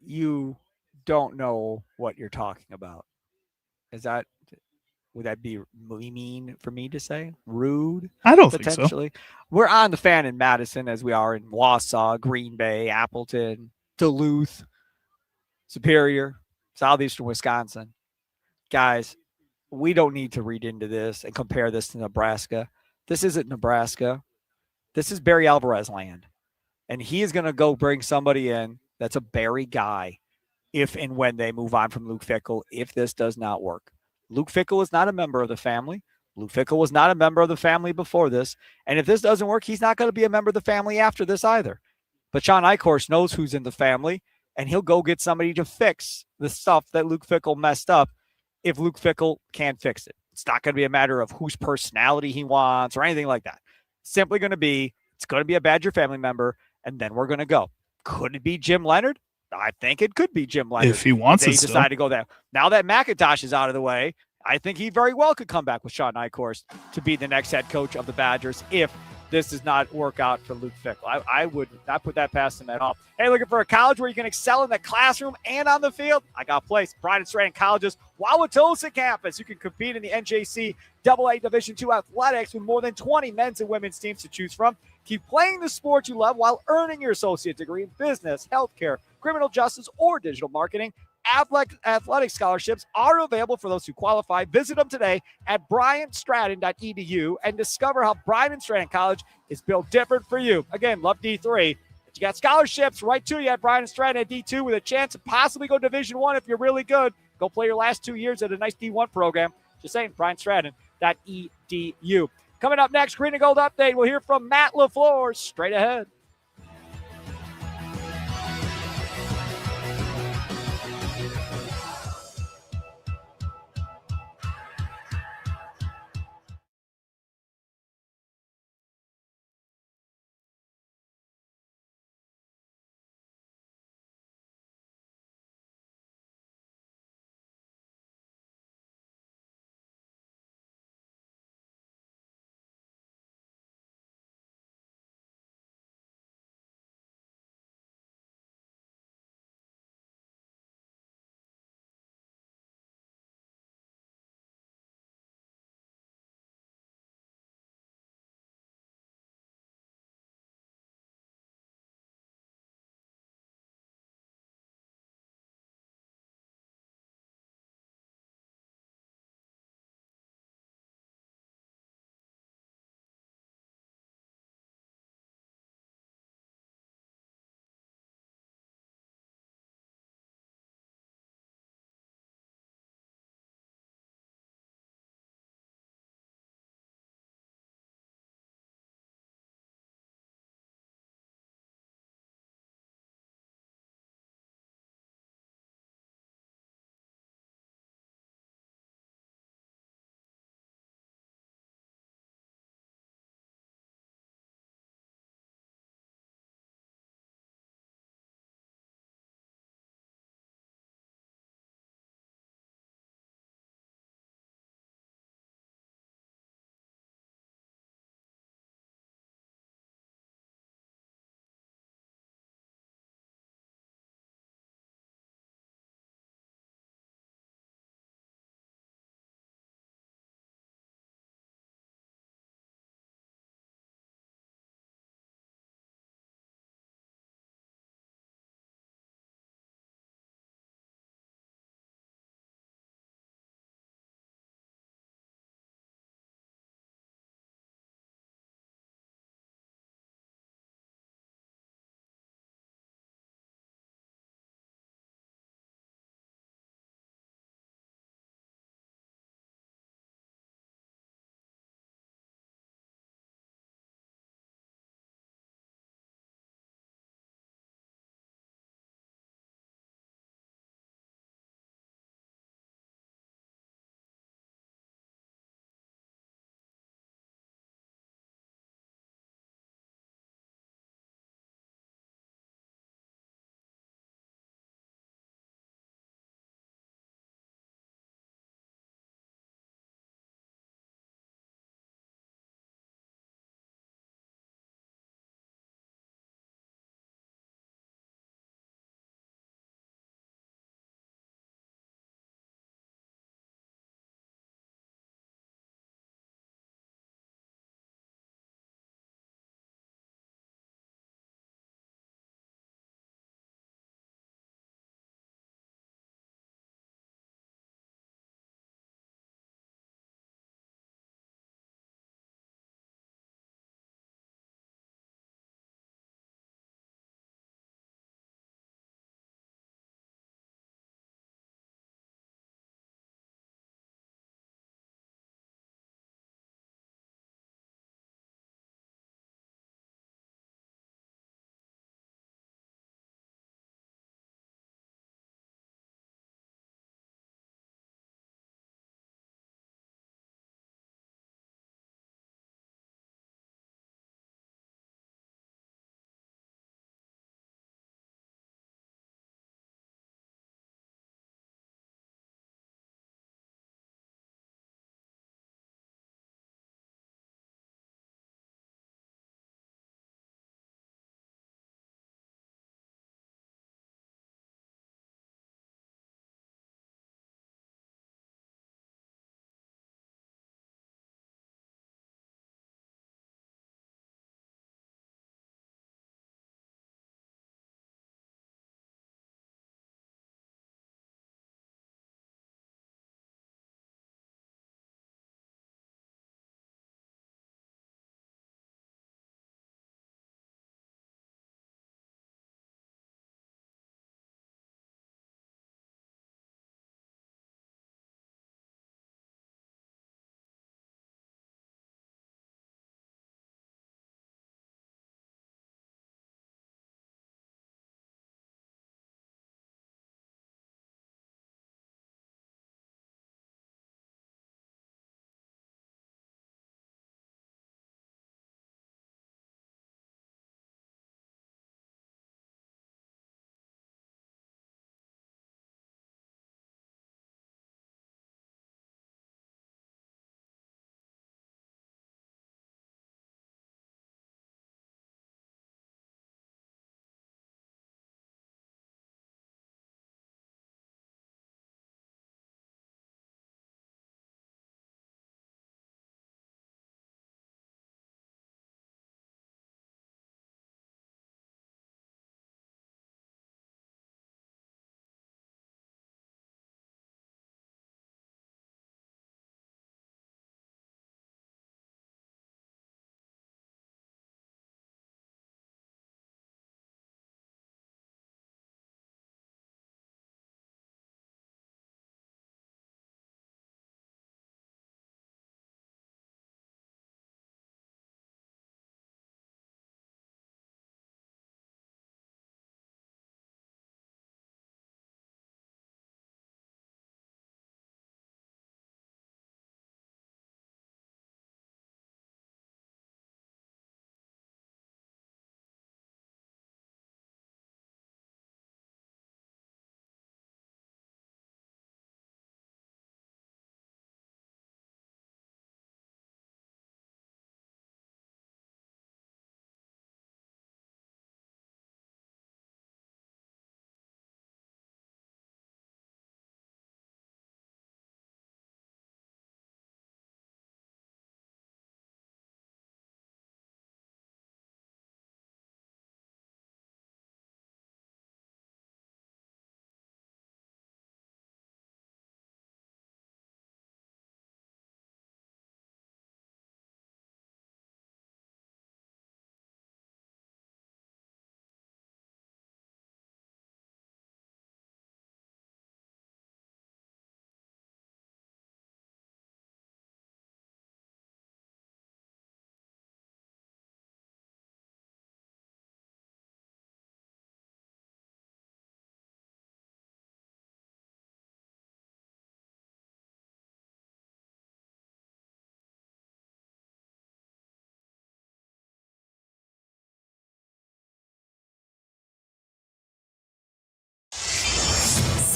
You don't know what you're talking about. Would that be mean for me to say? Rude? I don't think so. We're on the Fan in Madison as we are in Wausau, Green Bay, Appleton, Duluth, Superior, Southeastern Wisconsin. Guys, we don't need to read into this and compare this to Nebraska. This isn't Nebraska. This is Barry Alvarez land. And he is going to go bring somebody in that's a Barry guy if and when they move on from Luke Fickell, if this does not work. Luke Fickell is not a member of the family. Luke Fickell was not a member of the family before this. And if this doesn't work, he's not going to be a member of the family after this either. But Sean Eichhorst knows who's in the family, and he'll go get somebody to fix the stuff that Luke Fickell messed up if Luke Fickell can't fix it. It's not going to be a matter of whose personality he wants or anything like that. It's simply going to be, it's going to be a Badger family member, and then we're going to go. Could it be Jim Leonard? I think it could be Jim Leonard. If he wants it, to decide to go there. Now that McIntosh is out of the way, I think he very well could come back with Sean Eichhorst to be the next head coach of the Badgers if this does not work out for Luke Fickell. I would not put that past him at all. Hey, looking for a college where you can excel in the classroom and on the field? I got a place. Pride and Strand College's Wauwatosa campus. You can compete in the NJC AA Division II athletics with more than 20 men's and women's teams to choose from. Keep playing the sport you love while earning your associate degree in business, healthcare, criminal justice, or digital marketing. Athletic scholarships are available for those who qualify. Visit them today at bryantstratton.edu and discover how Bryant Stratton College is built different for you. Again, love D3. But you got scholarships right to you at Bryant Stratton at D2 with a chance to possibly go Division I if you're really good. Go play your last 2 years at a nice D1 program. Just saying, bryantstratton.edu. Coming up next, Green and Gold Update. We'll hear from Matt LaFleur straight ahead.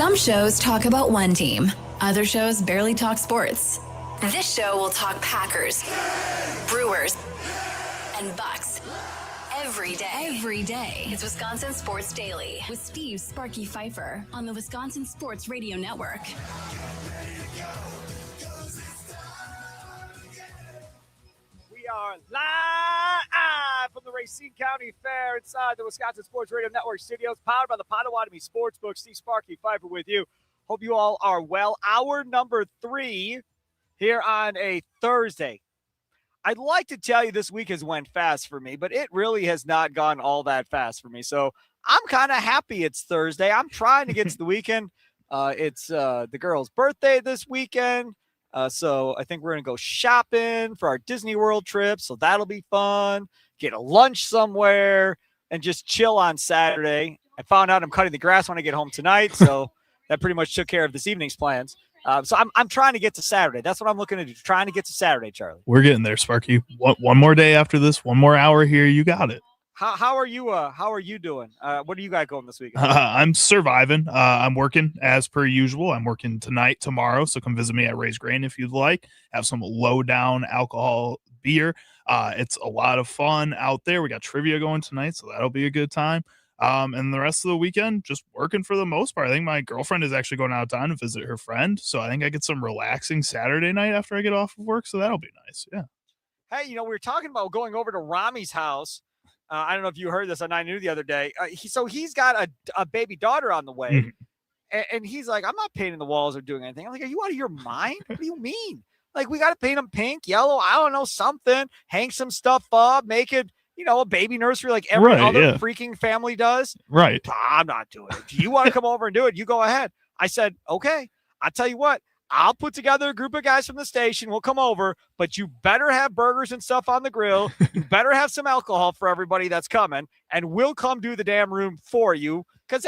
Some shows talk about one team. Other shows barely talk sports. This show will talk Packers, Brewers, and Bucks. Every day. It's Wisconsin Sports Daily with Steve Sparky Pfeiffer on the Wisconsin Sports Radio Network. We are live from the Racine County Fair inside the Wisconsin Sports Radio Network studios, powered by the Potawatomi Sportsbook. Steve Sparky Pfeiffer with you. Hope you all are well. Hour number 3 here on a Thursday. I'd like to tell you this week has went fast for me, but it really has not gone all that fast for me. So I'm kind of happy it's Thursday. I'm trying to get to the weekend. It's the girl's birthday this weekend. So I think we're going to go shopping for our Disney World trip. So that'll be fun. Get a lunch somewhere and just chill on Saturday. I found out I'm cutting the grass when I get home tonight. So that pretty much took care of this evening's plans. So I'm trying to get to Saturday. That's what I'm looking to do. Trying to get to Saturday, Charlie. We're getting there, Sparky. One more day after this, one more hour here. You got it. How are you? How are you doing? What do you got going this week? I'm surviving. I'm working as per usual. I'm working tonight, tomorrow. So come visit me at Raised Grain if you'd like. Have some low down alcohol beer. It's a lot of fun out there. We got trivia going tonight, so that'll be a good time. And the rest of the weekend, just working for the most part. I think my girlfriend is actually going out of town to visit her friend. So I think I get some relaxing Saturday night after I get off of work. So that'll be nice. Yeah. Hey, we were talking about going over to Rami's house. I don't know if you heard this on 9 New the other day. He's got a baby daughter on the way. Mm-hmm. And he's like, I'm not painting the walls or doing anything. I'm like, are you out of your mind? What do you mean? Like, we got to paint them pink, yellow, I don't know, something. Hang some stuff up, make it, a baby nursery like every other freaking family does. Right. I'm not doing it. Do you want to come over and do it? You go ahead. I said, okay. I'll tell you what. I'll put together a group of guys from the station. We'll come over, but you better have burgers and stuff on the grill. You better have some alcohol for everybody that's coming, and we'll come do the damn room for you because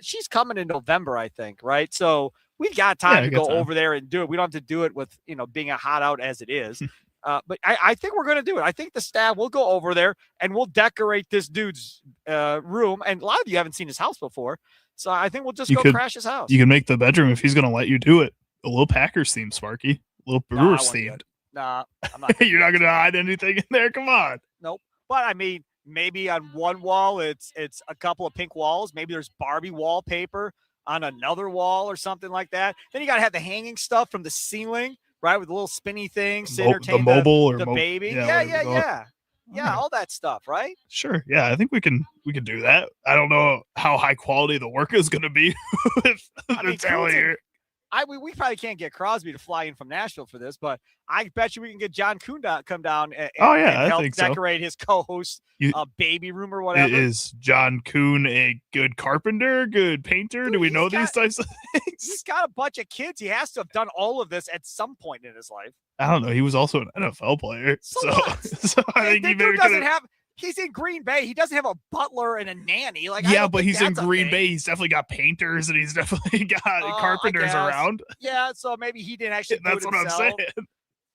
she's coming in November, I think, right? So we've got time to go over there and do it. We don't have to do it with, being a hot out as it is. But I think we're going to do it. I think the staff will go over there and we'll decorate this dude's room. And a lot of you haven't seen his house before. So I think we'll just crash his house. You can make the bedroom if he's going to let you do it. A little Packers themed, Sparky. A little Brewers themed. Nah, I'm not. You're not going to hide anything in there? Come on. Nope. But I mean, maybe on one wall, it's a couple of pink walls. Maybe there's Barbie wallpaper on another wall or something like that. Then you got to have the hanging stuff from the ceiling, right? With the little spinny things to entertain the baby. Yeah, all that stuff, right? Sure. Yeah, I think we can do that. I don't know how high quality the work is going to be with the talent here. We probably can't get Crosby to fly in from Nashville for this, but I bet you we can get John Kuhn come down and help decorate his co-host baby room or whatever. Is John Kuhn a good carpenter, good painter? Do we know these types of things? He's got a bunch of kids. He has to have done all of this at some point in his life. I don't know. He was also an NFL player. So I think he doesn't have. He's in Green Bay. He doesn't have a butler and a nanny. But he's in Green Bay. He's definitely got painters and he's definitely got carpenters around. Yeah, so maybe he didn't actually. That's what I'm saying.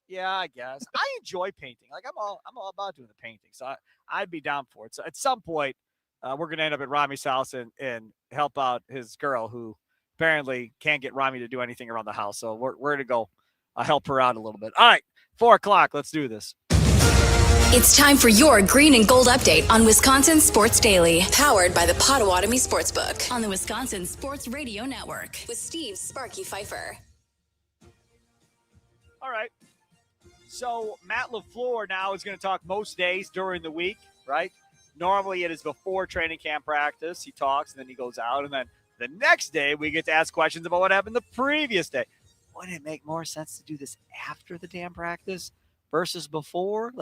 Yeah, I guess. I enjoy painting. I'm all about doing the painting. So I'd be down for it. So at some point, we're gonna end up at Rami's house and help out his girl who apparently can't get Rami to do anything around the house. So we're gonna go help her out a little bit. All right, 4:00. Let's do this. It's time for your green and gold update on Wisconsin Sports Daily, powered by the Potawatomi Sportsbook on the Wisconsin Sports Radio Network with Steve Sparky Pfeiffer. All right. So Matt LaFleur now is going to talk most days during the week, right? Normally it is before training camp practice. He talks and then he goes out. And then the next day we get to ask questions about what happened the previous day. Wouldn't it make more sense to do this after the damn practice versus before?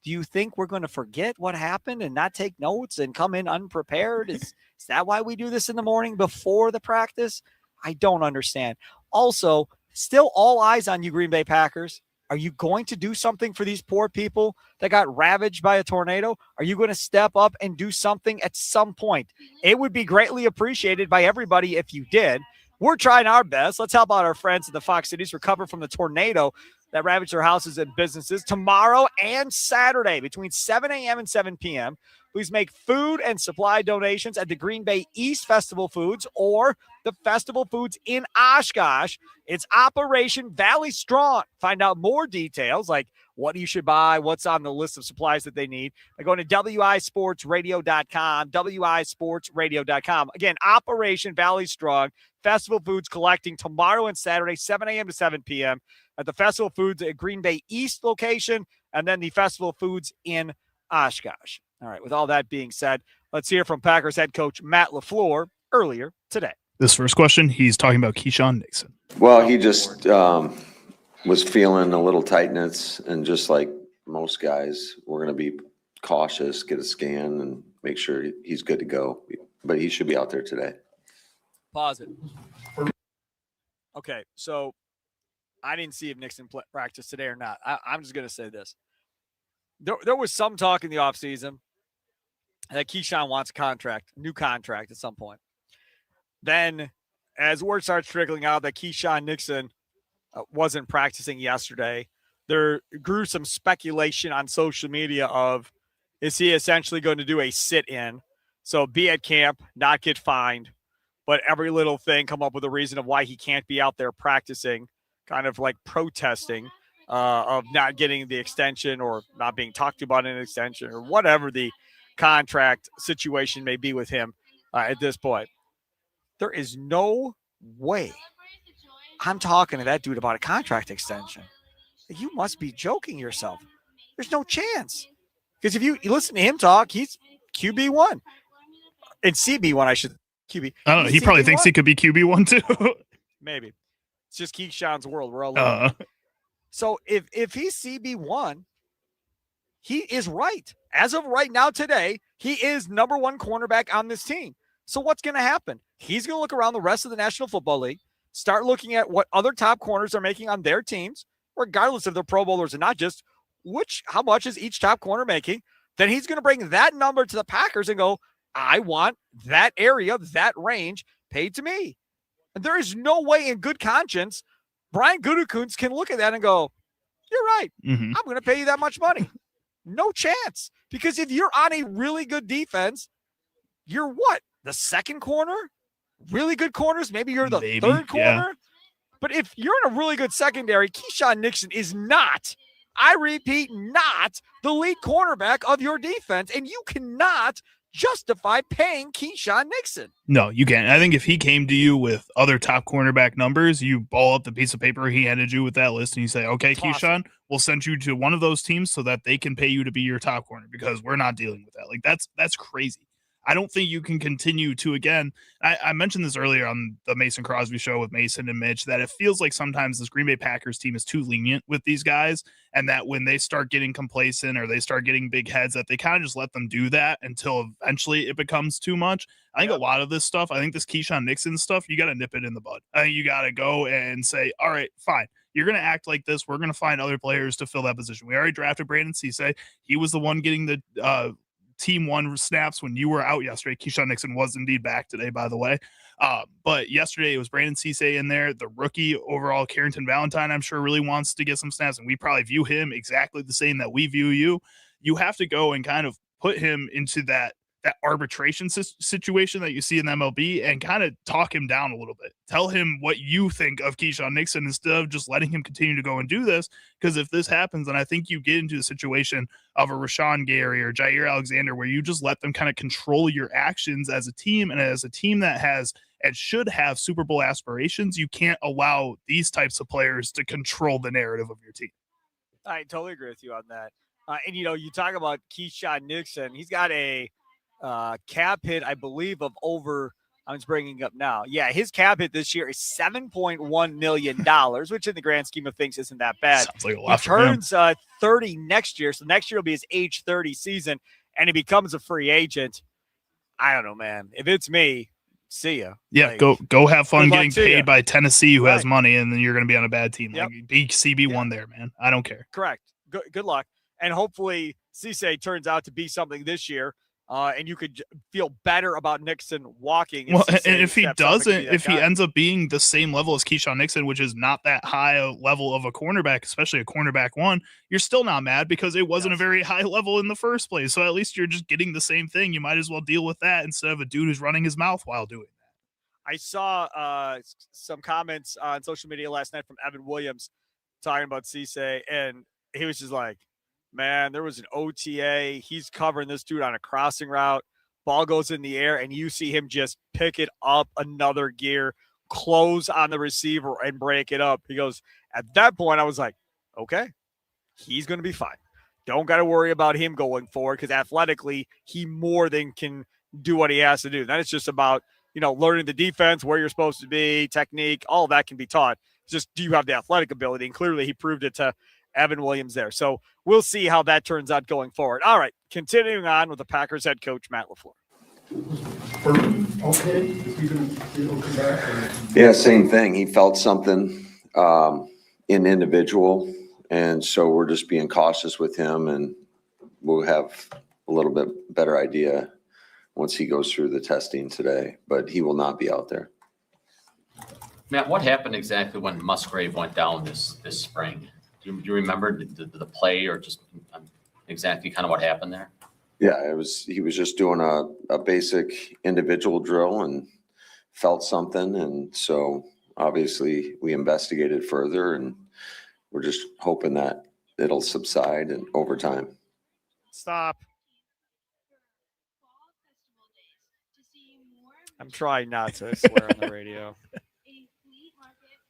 Do you think we're going to forget what happened and not take notes and come in unprepared? Is that why we do this in the morning before the practice? I don't understand. Also, still all eyes on you, Green Bay Packers. Are you going to do something for these poor people that got ravaged by a tornado? Are you going to step up and do something at some point? It would be greatly appreciated by everybody if you did. We're trying our best. Let's help out our friends in the Fox Cities recover from the tornado that ravaged their houses and businesses tomorrow and Saturday between 7 a.m. and 7 p.m. Please make food and supply donations at the Green Bay East Festival Foods or the Festival Foods in Oshkosh. It's Operation Valley Strong. Find out more details like what you should buy, what's on the list of supplies that they need by going to wisportsradio.com, wisportsradio.com. Again, Operation Valley Strong, Festival Foods collecting tomorrow and Saturday, 7 a.m. to 7 p.m. at the Festival Foods at Green Bay East location, and then the Festival Foods in Oshkosh. All right, with all that being said, let's hear from Packers head coach Matt LaFleur earlier today. This first question, he's talking about Keyshawn Nixon. Well, he just was feeling a little tightness, and just like most guys, we're going to be cautious, get a scan, and make sure he's good to go. But he should be out there today. Pause it. Okay, so I didn't see if Nixon practiced today or not. I'm just going to say this. There was some talk in the offseason that Keyshawn wants a new contract at some point. Then, as word starts trickling out that Keyshawn Nixon wasn't practicing yesterday, there grew some speculation on social media of, is he essentially going to do a sit-in? So be at camp, not get fined, but every little thing come up with a reason of why he can't be out there practicing, kind of like protesting of not getting the extension or not being talked to about an extension or whatever the contract situation may be with him at this point. There is no way I'm talking to that dude about a contract extension. You must be joking yourself. There's no chance. Because if you listen to him talk, he's QB1. And CB1, I should. QB. I don't know. He probably thinks he could be QB1 too. Maybe. It's just Keyshawn's world. We're all living. So if he's CB1, he is right. As of right now today, he is number one cornerback on this team. So what's going to happen? He's going to look around the rest of the National Football League, start looking at what other top corners are making on their teams, regardless if they're Pro Bowlers or not, just how much is each top corner making. Then he's going to bring that number to the Packers and go, I want that area, that range paid to me. And there is no way in good conscience Brian Gutekunst can look at that and go, you're right. Mm-hmm. I'm going to pay you that much money. No chance. Because if you're on a really good defense, you're what? The second corner? Really good corners? Maybe you're the third corner? Yeah. But if you're in a really good secondary, Keyshawn Nixon is not, I repeat, not the lead cornerback of your defense. And you cannot justify paying Keyshawn Nixon. No, you can't. I think if he came to you with other top cornerback numbers, you ball up the piece of paper he handed you with that list and you say, okay, Keyshawn, we'll send you to one of those teams so that they can pay you to be your top corner because we're not dealing with that. Like that's crazy. I don't think you can continue to, again, I mentioned this earlier on the Mason Crosby show with Mason and Mitch, that it feels like sometimes this Green Bay Packers team is too lenient with these guys, and that when they start getting complacent or they start getting big heads, that they kind of just let them do that until eventually it becomes too much. I think a lot of this stuff, I think this Keyshawn Nixon stuff, you got to nip it in the bud. I think you got to go and say, all right, fine. You're going to act like this. We're going to find other players to fill that position. We already drafted Brandon Cisse. He was the one getting the team one snaps when you were out yesterday. Keyshawn Nixon was indeed back today, by the way. But yesterday it was Brandon Cisse in there. The rookie overall, Carrington Valentine, I'm sure really wants to get some snaps, and we probably view him exactly the same that we view you. You have to go and kind of put him into that arbitration situation that you see in MLB and kind of talk him down a little bit. Tell him what you think of Keyshawn Nixon instead of just letting him continue to go and do this. Because if this happens, then I think you get into the situation of a Rashawn Gary or Jair Alexander where you just let them kind of control your actions as a team, and as a team that has and should have Super Bowl aspirations, you can't allow these types of players to control the narrative of your team. I totally agree with you on that. And, you talk about Keyshawn Nixon. He's got a cap hit, I believe, of over, I'm just bringing up now. Yeah, his cap hit this year is $7.1 million, which in the grand scheme of things isn't that bad. Sounds like a lot. He turns 30 next year, so next year will be his age 30 season, and he becomes a free agent. I don't know, man. If it's me, see ya. Yeah, go have fun getting paid by Tennessee, who has money, and then you're going to be on a bad team. Yep. Like, be CB1 there, man. I don't care. Correct. Good luck. And hopefully Cisse turns out to be something this year. and you could feel better about Nixon walking. Well, and if he doesn't, if he ends up being the same level as Keyshawn Nixon, which is not that high a level of a cornerback, especially a cornerback one, you're still not mad because it wasn't a very high level in the first place. So at least you're just getting the same thing. You might as well deal with that instead of a dude who's running his mouth while doing that. I saw some comments on social media last night from Evan Williams talking about Cisse, and he was just like, man, there was an OTA. He's covering this dude on a crossing route. Ball goes in the air, and you see him just pick it up another gear, close on the receiver, and break it up. He goes, at that point, I was like, okay, he's going to be fine. Don't got to worry about him going forward because athletically, he more than can do what he has to do. Then it's just about, learning the defense, where you're supposed to be, technique, all that can be taught. It's just, do you have the athletic ability? And clearly, he proved it to Evan Williams there. So we'll see how that turns out going forward. All right, continuing on with the Packers head coach, Matt LaFleur. Okay, is he going to come back? Yeah, same thing. He felt something in individual, and so we're just being cautious with him, and we'll have a little bit better idea once he goes through the testing today, but he will not be out there. Matt, what happened exactly when Musgrave went down this spring? Do you remember the play or just exactly kind of what happened there? Yeah, he was just doing a basic individual drill and felt something. And so obviously we investigated further, and we're just hoping that it'll subside and over time. Stop. I'm trying not to swear on the radio.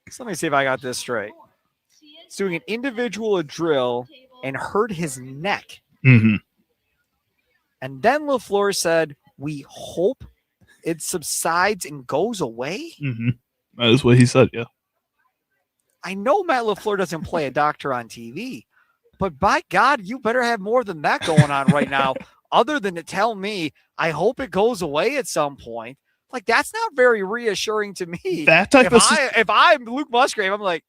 So let me see if I got this straight. He's doing an individual drill and hurt his neck. Mm-hmm. And then LaFleur said, we hope it subsides and goes away. Mm-hmm. That is what he said, yeah. I know Matt LaFleur doesn't play a doctor on TV, but by God, you better have more than that going on right now, other than to tell me, I hope it goes away at some point. Like, that's not very reassuring to me. That type if I'm Luke Musgrave, I'm like,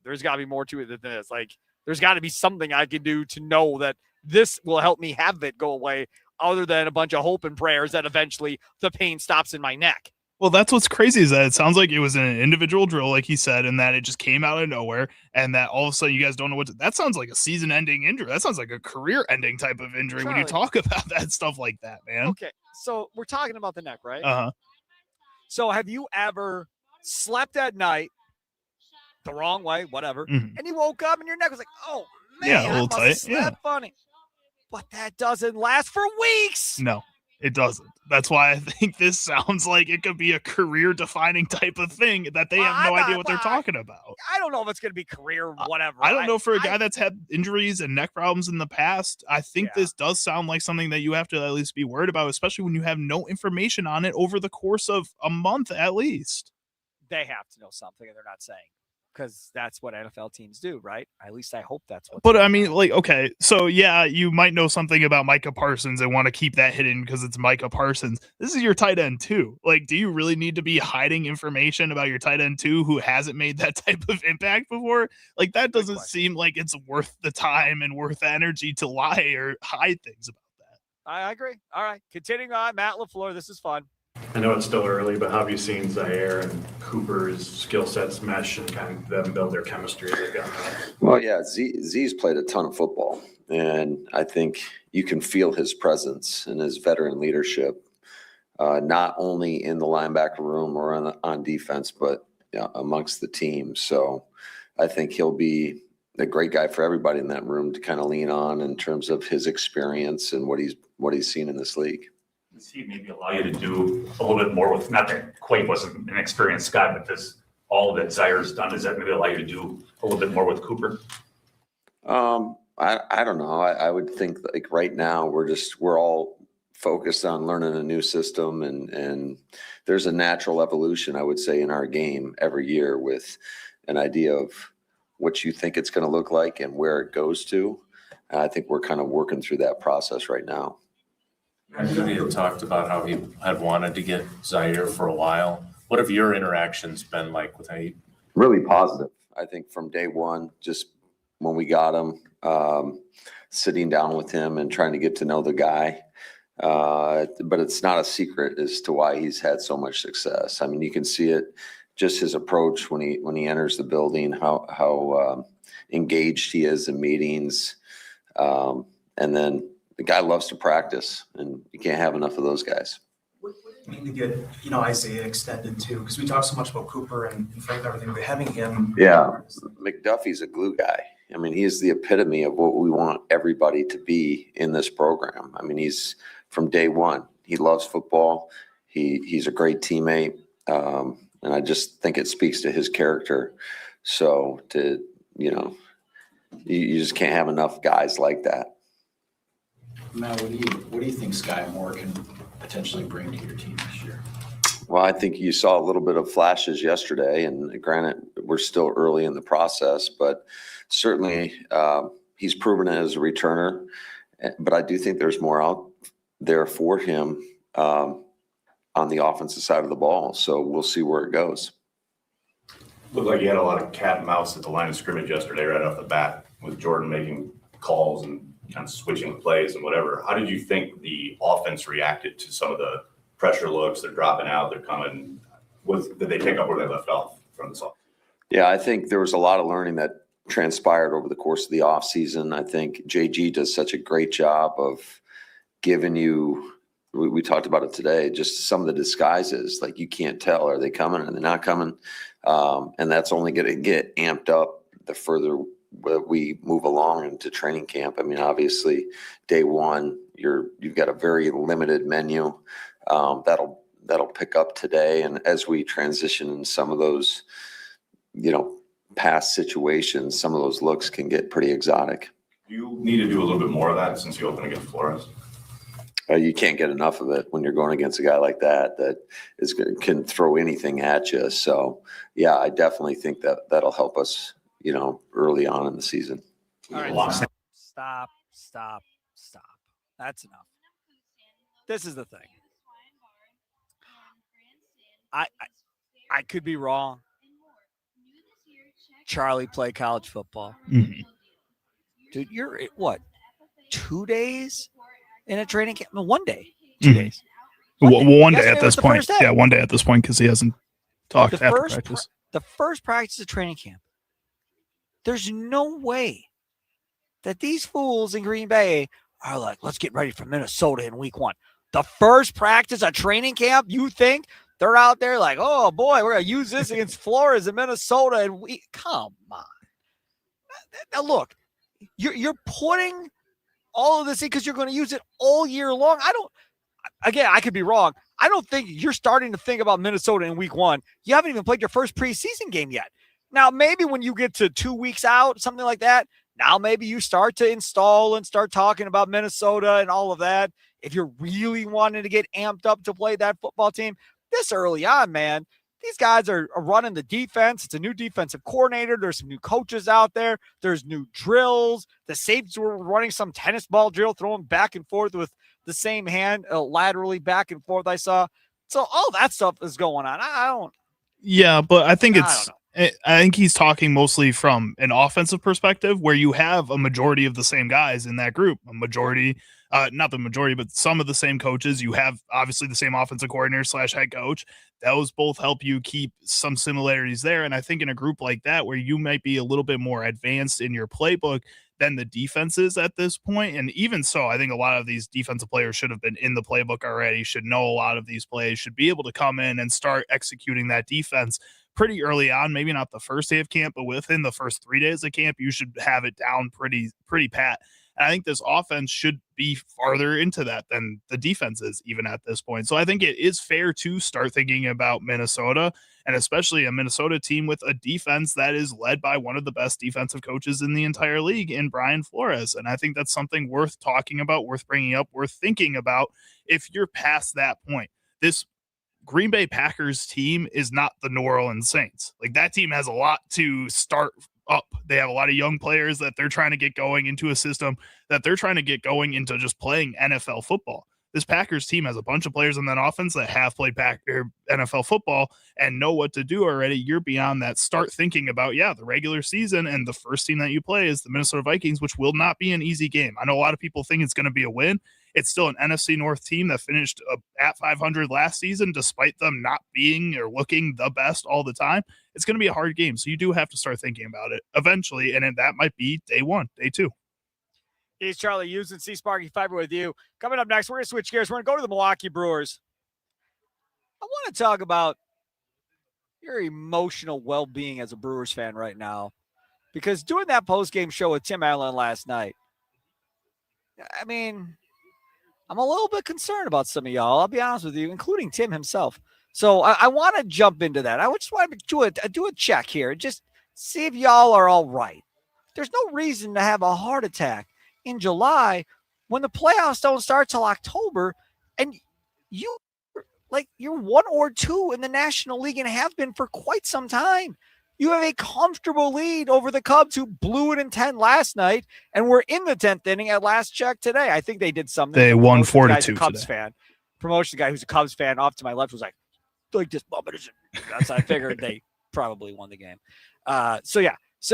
there's got to be more to it than this. Like, there's got to be something I can do to know that this will help me have it go away, other than a bunch of hope and prayers that eventually the pain stops in my neck. Well, that's what's crazy is that it sounds like it was an individual drill, like he said, and that it just came out of nowhere, and that all of a sudden you guys don't know that sounds like a season-ending injury. That sounds like a career-ending type of injury when you talk about that stuff like that, man. Okay, so we're talking about the neck, right? Uh-huh. So have you ever slept at night the wrong way, whatever, and you woke up and your neck was like, oh, man, yeah, a little tight. Yeah, funny. But that doesn't last for weeks. No, it doesn't. That's why I think this sounds like it could be a career-defining type of thing that they have no idea what they're talking about. I don't know if it's going to be career, whatever. I don't know for a guy that's had injuries and neck problems in the past. I think this does sound like something that you have to at least be worried about, especially when you have no information on it over the course of a month at least. They have to know something, and they're not saying. Because that's what NFL teams do, right? At least I hope that's what. But I mean, like, okay, so yeah, you might know something about Micah Parsons and want to keep that hidden because it's Micah Parsons. This is your tight end too. Like, do you really need to be hiding information about your tight end too, who hasn't made that type of impact before? Like, that doesn't seem like it's worth the time and worth the energy to lie or hide things about that. I agree. All right, continuing on, Matt LaFleur. This is fun. I know it's still early, but how have you seen Zaire and Cooper's skill sets mesh and kind of them build their chemistry? Well, yeah, Z's played a ton of football, and I think you can feel his presence and his veteran leadership, not only in the linebacker room or on defense, but amongst the team. So I think he'll be a great guy for everybody in that room to kind of lean on in terms of his experience and what he's seen in this league. Does he maybe allow you to do a little bit more with, not that Quake wasn't an experienced guy, but all that Zaire's done, does that maybe allow you to do a little bit more with Cooper? I don't know. I would think like right now we're all focused on learning a new system, and there's a natural evolution, I would say, in our game every year with an idea of what you think it's going to look like and where it goes to. And I think we're kind of working through that process right now. He had talked about how he had wanted to get Zaire for a while. What have your interactions been like with him? Really positive. I think from day one, just when we got him, sitting down with him and trying to get to know the guy, But it's not a secret as to why he's had so much success. I mean, you can see it, just his approach when he enters the building, how engaged he is in meetings. And then the guy loves to practice, and you can't have enough of those guys. What do you mean to get, Isaiah extended too? Because we talk so much about Cooper and Frank and everything, but having him. Yeah, McDuffie's a glue guy. I mean, he is the epitome of what we want everybody to be in this program. I mean, he's from day one. He loves football. He's a great teammate. And I just think it speaks to his character. So you just can't have enough guys like that. Matt, what do you think Sky Moore can potentially bring to your team this year? Well, I think you saw a little bit of flashes yesterday, and granted, we're still early in the process, but certainly he's proven it as a returner. But I do think there's more out there for him on the offensive side of the ball. So we'll see where it goes. Looked like you had a lot of cat and mouse at the line of scrimmage yesterday right off the bat with Jordan making calls and kind of switching the plays and whatever. How did you think the offense reacted to some of the pressure looks? They're dropping out, they're coming. Did they pick up where they left off from this off? Yeah, I think there was a lot of learning that transpired over the course of the offseason. I think JG does such a great job of giving you, we talked about it today, just some of the disguises. Like, you can't tell, are they coming, are they not coming? And that's only going to get amped up the further we move along into training camp. I mean, obviously, day one, you've got a very limited menu. That'll pick up today. And as we transition in some of those, past situations, some of those looks can get pretty exotic. Do you need to do a little bit more of that since you opened against Flores? You can't get enough of it when you're going against a guy like that can throw anything at you. So, yeah, I definitely think that'll help us, early on in the season. All right, stop. That's enough. This is the thing. I could be wrong. Charlie played college football. Mm-hmm. Dude, you're what? 2 days in a training camp? No, 1 day. 2 days. One day at this point. Yeah, 1 day at this point because he hasn't talked after practice. The first practice of training camp. There's no way that these fools in Green Bay are like, let's get ready for Minnesota in week 1. The first practice of training camp, you think they're out there like, oh boy, we're going to use this against Flores in Minnesota. And come on. Now look, you're putting all of this in because you're going to use it all year long. I could be wrong. I don't think you're starting to think about Minnesota in week 1. You haven't even played your first preseason game yet. Now, maybe when you get to 2 weeks out, something like that, now maybe you start to install and start talking about Minnesota and all of that. If you're really wanting to get amped up to play that football team, this early on, man, these guys are running the defense. It's a new defensive coordinator. There's some new coaches out there. There's new drills. The safeties were running some tennis ball drill, throwing back and forth with the same hand, laterally back and forth, I saw. So all that stuff is going on. Yeah, but I think I think he's talking mostly from an offensive perspective where you have a majority of the same guys in that group, not the majority, but some of the same coaches. You have obviously the same offensive coordinator / head coach. Those both help you keep some similarities there. And I think in a group like that, where you might be a little bit more advanced in your playbook than the defenses at this point. And even so, I think a lot of these defensive players should have been in the playbook already, should know a lot of these plays, should be able to come in and start executing that defense pretty early on, maybe not the first day of camp, but within the first 3 days of camp, you should have it down pretty pat. And I think this offense should be farther into that than the defense is even at this point. So I think it is fair to start thinking about Minnesota, and especially a Minnesota team with a defense that is led by one of the best defensive coaches in the entire league in Brian Flores. And I think that's something worth talking about, worth bringing up, worth thinking about if you're past that point. This Green Bay Packers team is not the New Orleans Saints. Like, that team has a lot to start up. They have a lot of young players that they're trying to get going into a system that they're trying to get going into just playing NFL football. This Packers team has a bunch of players in that offense that have played NFL football and know what to do already. You're beyond that. Start thinking about, the regular season, and the first team that you play is the Minnesota Vikings, which will not be an easy game. I know a lot of people think it's going to be a win. it's still an NFC North team that finished at 500 last season, despite them not being or looking the best all the time. It's going to be a hard game. So you do have to start thinking about it eventually. And then that might be day one, day two. He's Charlie Hughes and C Sparky Fiber with you. Coming up next, we're going to switch gears. We're going to go to the Milwaukee Brewers. I want to talk about your emotional well-being as a Brewers fan right now, because doing that post-game show with Tim Allen last night, I mean, I'm a little bit concerned about some of y'all, I'll be honest with you, including Tim himself. So I want to jump into that. I just want to do a check here, just see if y'all are all right. There's no reason to have a heart attack in July when the playoffs don't start till October, and you're 1 or 2 in the National League and have been for quite some time. You have a comfortable lead over the Cubs, who blew it in 10 last night, and we're in the 10th inning at last check today. I think they did something. They won 4-2 today. Cubs fan. Promotion guy who's a Cubs fan off to my left was like this moment is. That's I figured they probably won the game. So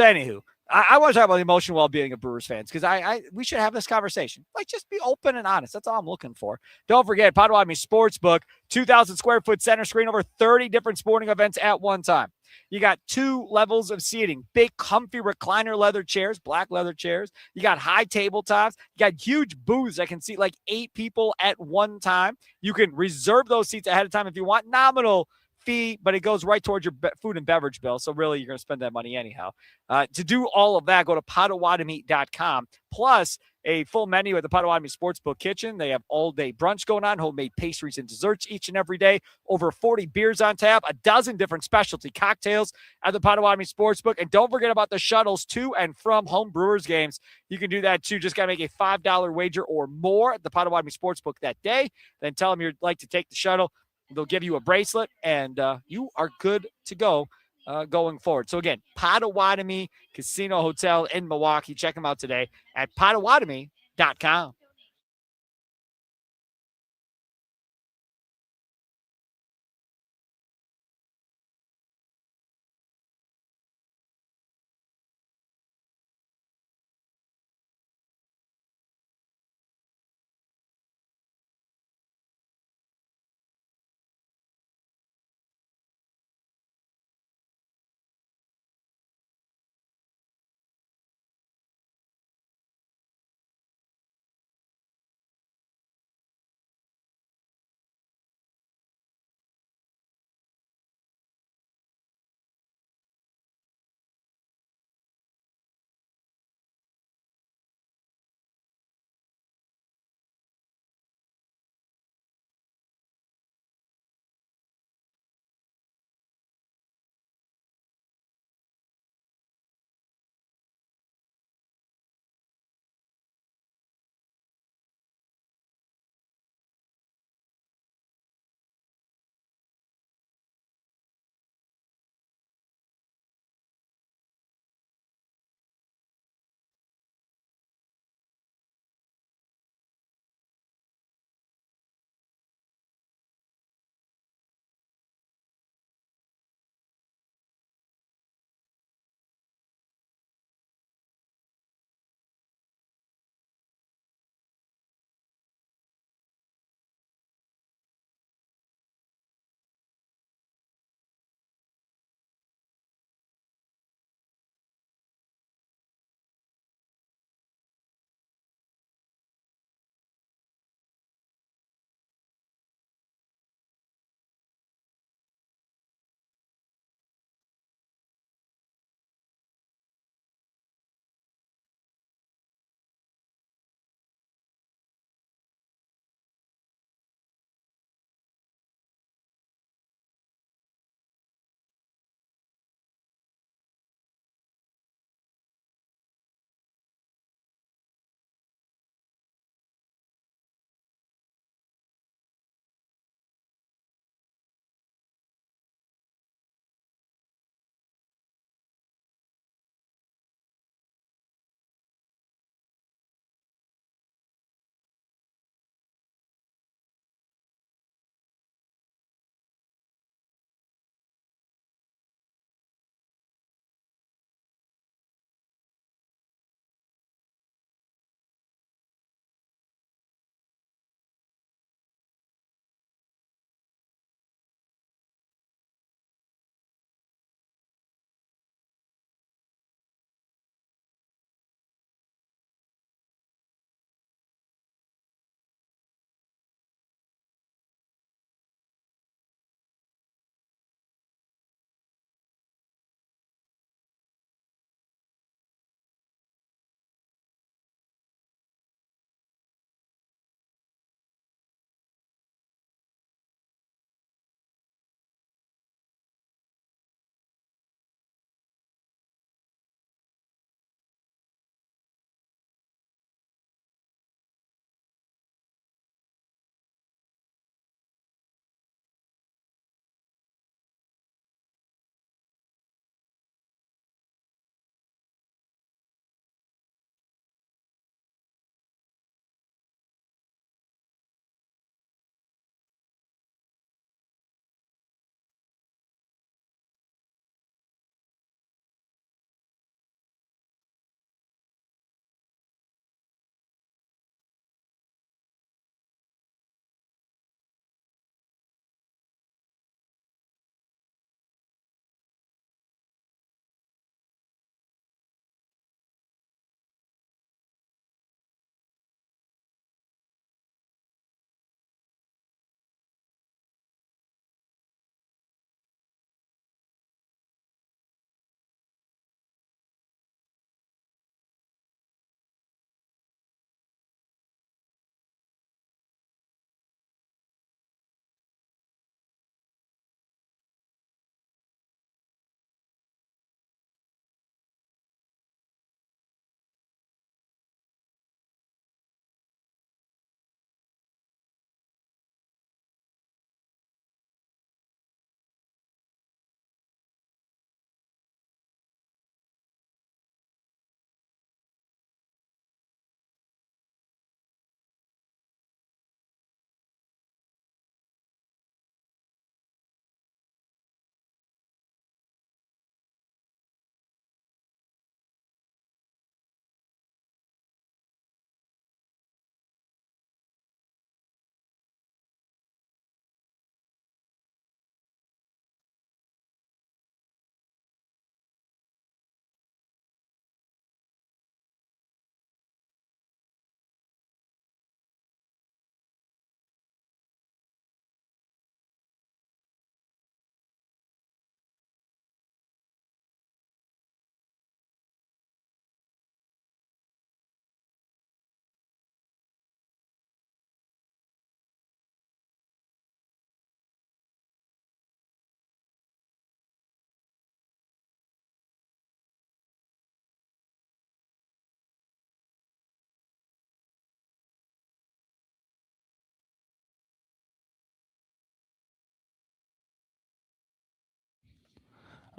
anywho, I want to talk about the emotional well-being of Brewers fans, because we should have this conversation. Like, just be open and honest. That's all I'm looking for. Don't forget, Potawatomi Sportsbook, 2,000 square foot center screen, over 30 different sporting events at one time. You got 2 levels of seating, big, comfy recliner leather chairs, black leather chairs. You got high tabletops. You got huge booths that can seat like 8 people at one time. You can reserve those seats ahead of time if you want. Nominal fee, but it goes right towards your food and beverage bill. So really, you're going to spend that money anyhow. To do all of that, go to Potawatomi.com. Plus, a full menu at the Potawatomi Sportsbook Kitchen. They have all-day brunch going on, homemade pastries and desserts each and every day, over 40 beers on tap, a dozen different specialty cocktails at the Potawatomi Sportsbook. And don't forget about the shuttles to and from home Brewers games. You can do that too. Just got to make a $5 wager or more at the Potawatomi Sportsbook that day. Then tell them you'd like to take the shuttle. They'll give you a bracelet, and you are good to go going forward. So, again, Potawatomi Casino Hotel in Milwaukee. Check them out today at Potawatomi.com.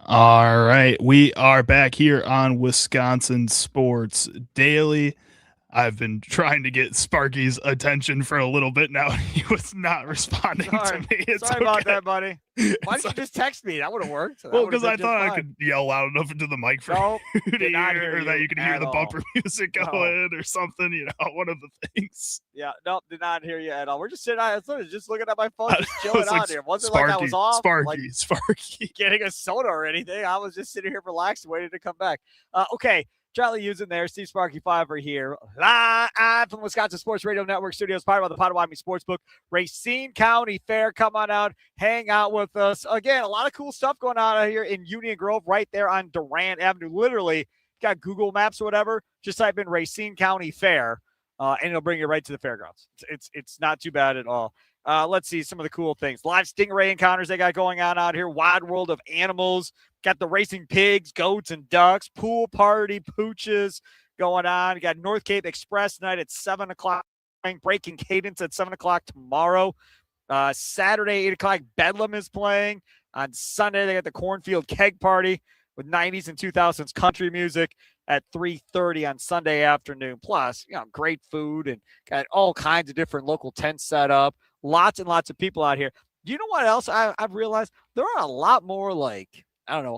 All right. We are back here on Wisconsin Sports Daily. I've been trying to get Sparky's attention for a little bit now. He was not responding to me. It's Sorry about okay. that, buddy. Why didn't you just text me? That would have worked. Well, because I thought I could yell loud enough into the mic for Nope, you to did not hear or that you you could hear at the all. bumper music No. going or something, one of the things. Yeah, nope, did not hear you at all. We're just sitting out, just looking at my phone, just chilling was like, out here. Wasn't like I was off, Sparky. getting a soda or anything. I was just sitting here relaxed, waiting to come back. Okay, Charlie Hughes in there. Steve Sparky Fiver here, live from Wisconsin Sports Radio Network Studios, powered by the Potawatomi Sportsbook. Racine County Fair. Come on out, hang out with us. Again, a lot of cool stuff going on out here in Union Grove, right there on Durant Avenue. Literally, got Google Maps or whatever. Just type in Racine County Fair, and it'll bring you right to the fairgrounds. It's not too bad at all. Let's see some of the cool things. Live stingray encounters they got going on out here. Wide world of animals. Got the racing pigs, goats, and ducks. Pool party, pooches going on. You got North Cape Express night at 7 o'clock. Breaking Cadence at 7 o'clock tomorrow. Saturday, 8 o'clock, Bedlam is playing. On Sunday, they got the Cornfield Keg Party with 90s and 2000s country music at 3:30 on Sunday afternoon. Plus, great food and got all kinds of different local tents set up. Lots and lots of people out here. Do you know what else I've realized? There are a lot more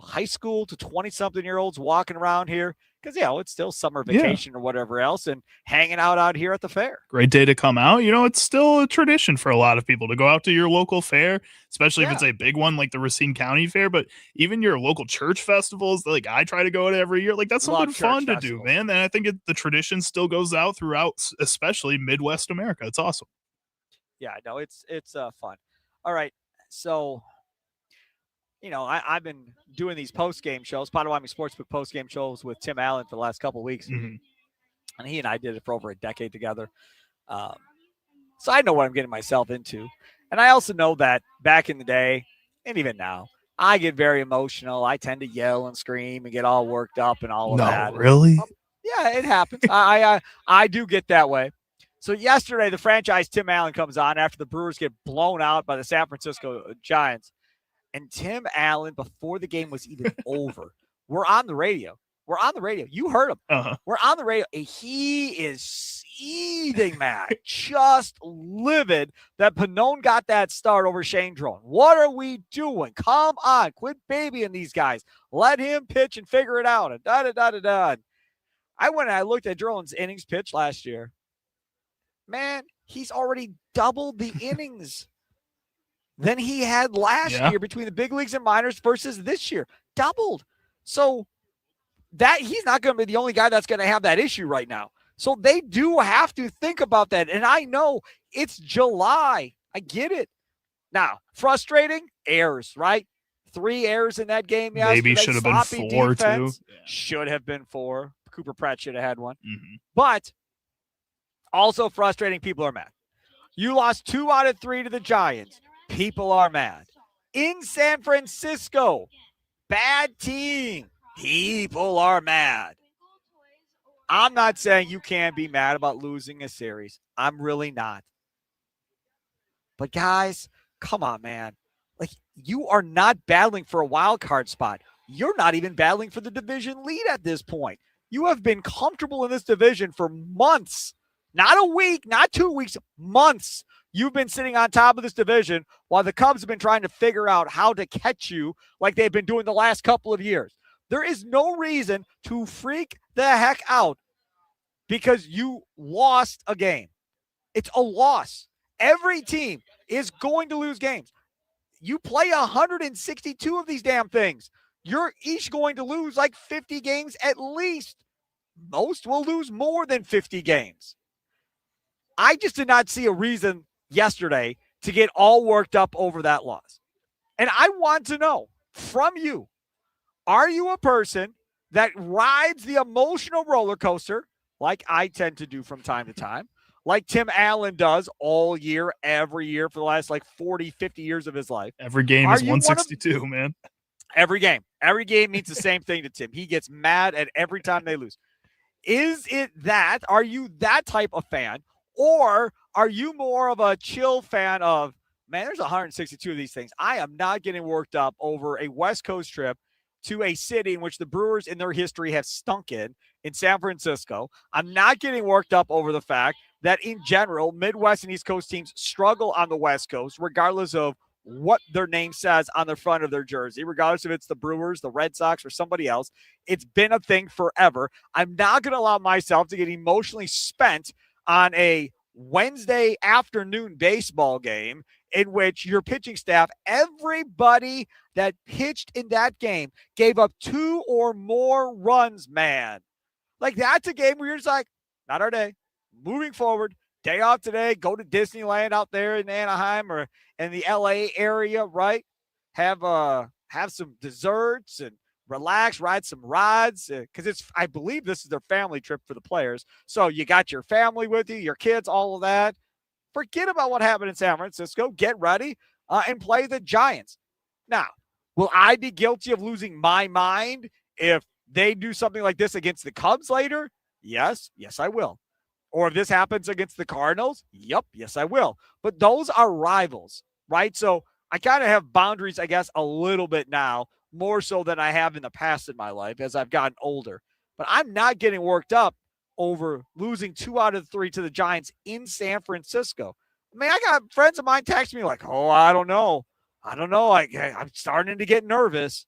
high school to 20-something-year-olds walking around here because, it's still summer vacation or whatever else and hanging out here at the fair. Great day to come out. It's still a tradition for a lot of people to go out to your local fair, especially if it's a big one like the Racine County Fair, but even your local church festivals, like I try to go to every year. Like that's something fun to do, man. And I think the tradition still goes out throughout, especially Midwest America. It's awesome. Yeah, no, it's fun. All right, so I've been doing these post-game shows, Potawatomi Sportsbook post-game shows with Tim Allen for the last couple of weeks, and he and I did it for over a decade together. So I know what I'm getting myself into, and I also know that back in the day, and even now, I get very emotional. I tend to yell and scream and get all worked up and all of that. Really? Yeah, it happens. I do get that way. So yesterday, the franchise Tim Allen comes on after the Brewers get blown out by the San Francisco Giants. And Tim Allen, before the game was even over, we're on the radio. You heard him. We're on the radio. And he is seething mad, just livid that Pannone got that start over Shane Drone. What are we doing? Come on, quit babying these guys. Let him pitch and figure it out. And da-da-da-da-da. I went and I looked at Drone's innings pitched last year. Man, he's already doubled the innings than he had last year between the big leagues and minors versus this year. Doubled. So that he's not going to be the only guy that's going to have that issue right now. So they do have to think about that. And I know it's July. I get it. Now, frustrating errors, right? 3 errors in that game yesterday. Maybe should have been 4 defense. too. Should have been 4. Cooper Pratt should have had 1. But also frustrating, people are mad. You lost 2 out of 3 to the Giants. People are mad. In San Francisco, bad team. People are mad. I'm not saying you can't be mad about losing a series. I'm really not. But guys, come on, man. Like, you are not battling for a wild card spot. You're not even battling for the division lead at this point. You have been comfortable in this division for months. Not a week, not 2 weeks, months. You've been sitting on top of this division while the Cubs have been trying to figure out how to catch you like they've been doing the last couple of years. There is no reason to freak the heck out because you lost a game. It's a loss. Every team is going to lose games. You play 162 of these damn things. You're each going to lose like 50 games at least. Most will lose more than 50 games. I just did not see a reason yesterday to get all worked up over that loss. And I want to know from you, are you a person that rides the emotional roller coaster like I tend to do from time to time, like Tim Allen does all year, every year for the last 40, 50 years of his life? Every game is 162, man. Every game. Every game means the same thing to Tim. He gets mad at every time they lose. Is it that? Are you that type of fan? Or are you more of a chill fan of, man, there's 162 of these things. I am not getting worked up over a West Coast trip to a city in which the Brewers in their history have stunk in San Francisco. I'm not getting worked up over the fact that in general, Midwest and East Coast teams struggle on the West Coast, regardless of what their name says on the front of their jersey, regardless if it's the Brewers, the Red Sox, or somebody else. It's been a thing forever. I'm not going to allow myself to get emotionally spent on a Wednesday afternoon baseball game in which your pitching staff, everybody that pitched in that game, gave up 2 or more runs, man. Like, that's a game where you're just like, not our day. Moving forward, day off today, go to Disneyland out there in Anaheim or in the LA area, right? Have some desserts and relax, ride some rides, because I believe this is their family trip for the players. So you got your family with you, your kids, all of that. Forget about what happened in San Francisco. Get ready and play the Giants. Now, will I be guilty of losing my mind if they do something like this against the Cubs later? Yes, I will. Or if this happens against the Cardinals? Yep, yes, I will. But those are rivals, right? So I kind of have boundaries, I guess, a little bit now, more so than I have in the past in my life as I've gotten older. But I'm not getting worked up over losing 2 out of 3 to the Giants in San Francisco. I mean, I got friends of mine text me like, oh, I don't know. I'm starting to get nervous.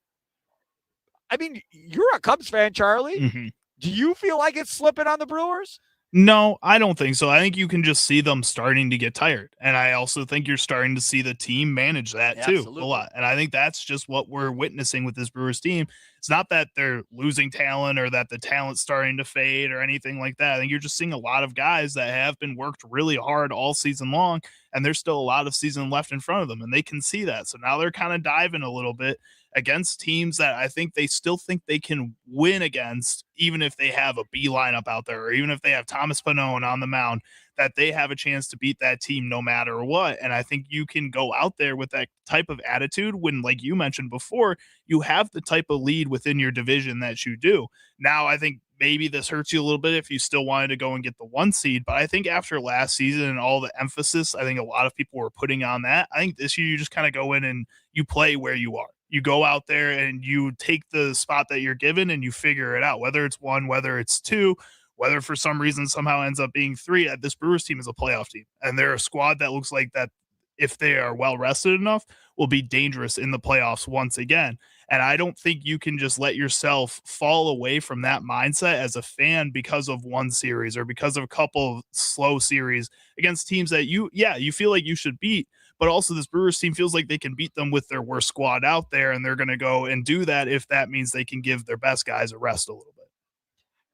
I mean, you're a Cubs fan, Charlie. Mm-hmm. Do you feel like it's slipping on the Brewers? No, I don't think so. I think you can just see them starting to get tired. And I also think you're starting to see the team manage that too a lot. And I think that's just what we're witnessing with this Brewers team. It's not that they're losing talent or that the talent's starting to fade or anything like that. I think you're just seeing a lot of guys that have been worked really hard all season long, and there's still a lot of season left in front of them, and they can see that. So now they're kind of diving a little bit against teams that I think they still think they can win against, even if they have a B lineup out there, or even if they have Thomas Pannone on the mound, that they have a chance to beat that team no matter what. And I think you can go out there with that type of attitude when, like you mentioned before, you have the type of lead within your division that you do. Now, I think maybe this hurts you a little bit if you still wanted to go and get the 1 seed, but I think after last season and all the emphasis I think a lot of people were putting on that, I think this year you just kind of go in and you play where you are. You go out there and you take the spot that you're given and you figure it out, whether it's 1, whether it's 2, whether for some reason somehow ends up being 3. This Brewers team is a playoff team, and they're a squad that looks like that, if they are well rested enough, will be dangerous in the playoffs once again. And I don't think you can just let yourself fall away from that mindset as a fan because of 1 series or because of a couple of slow series against teams that you feel like you should beat. But also this Brewers team feels like they can beat them with their worst squad out there, and they're going to go and do that if that means they can give their best guys a rest a little bit.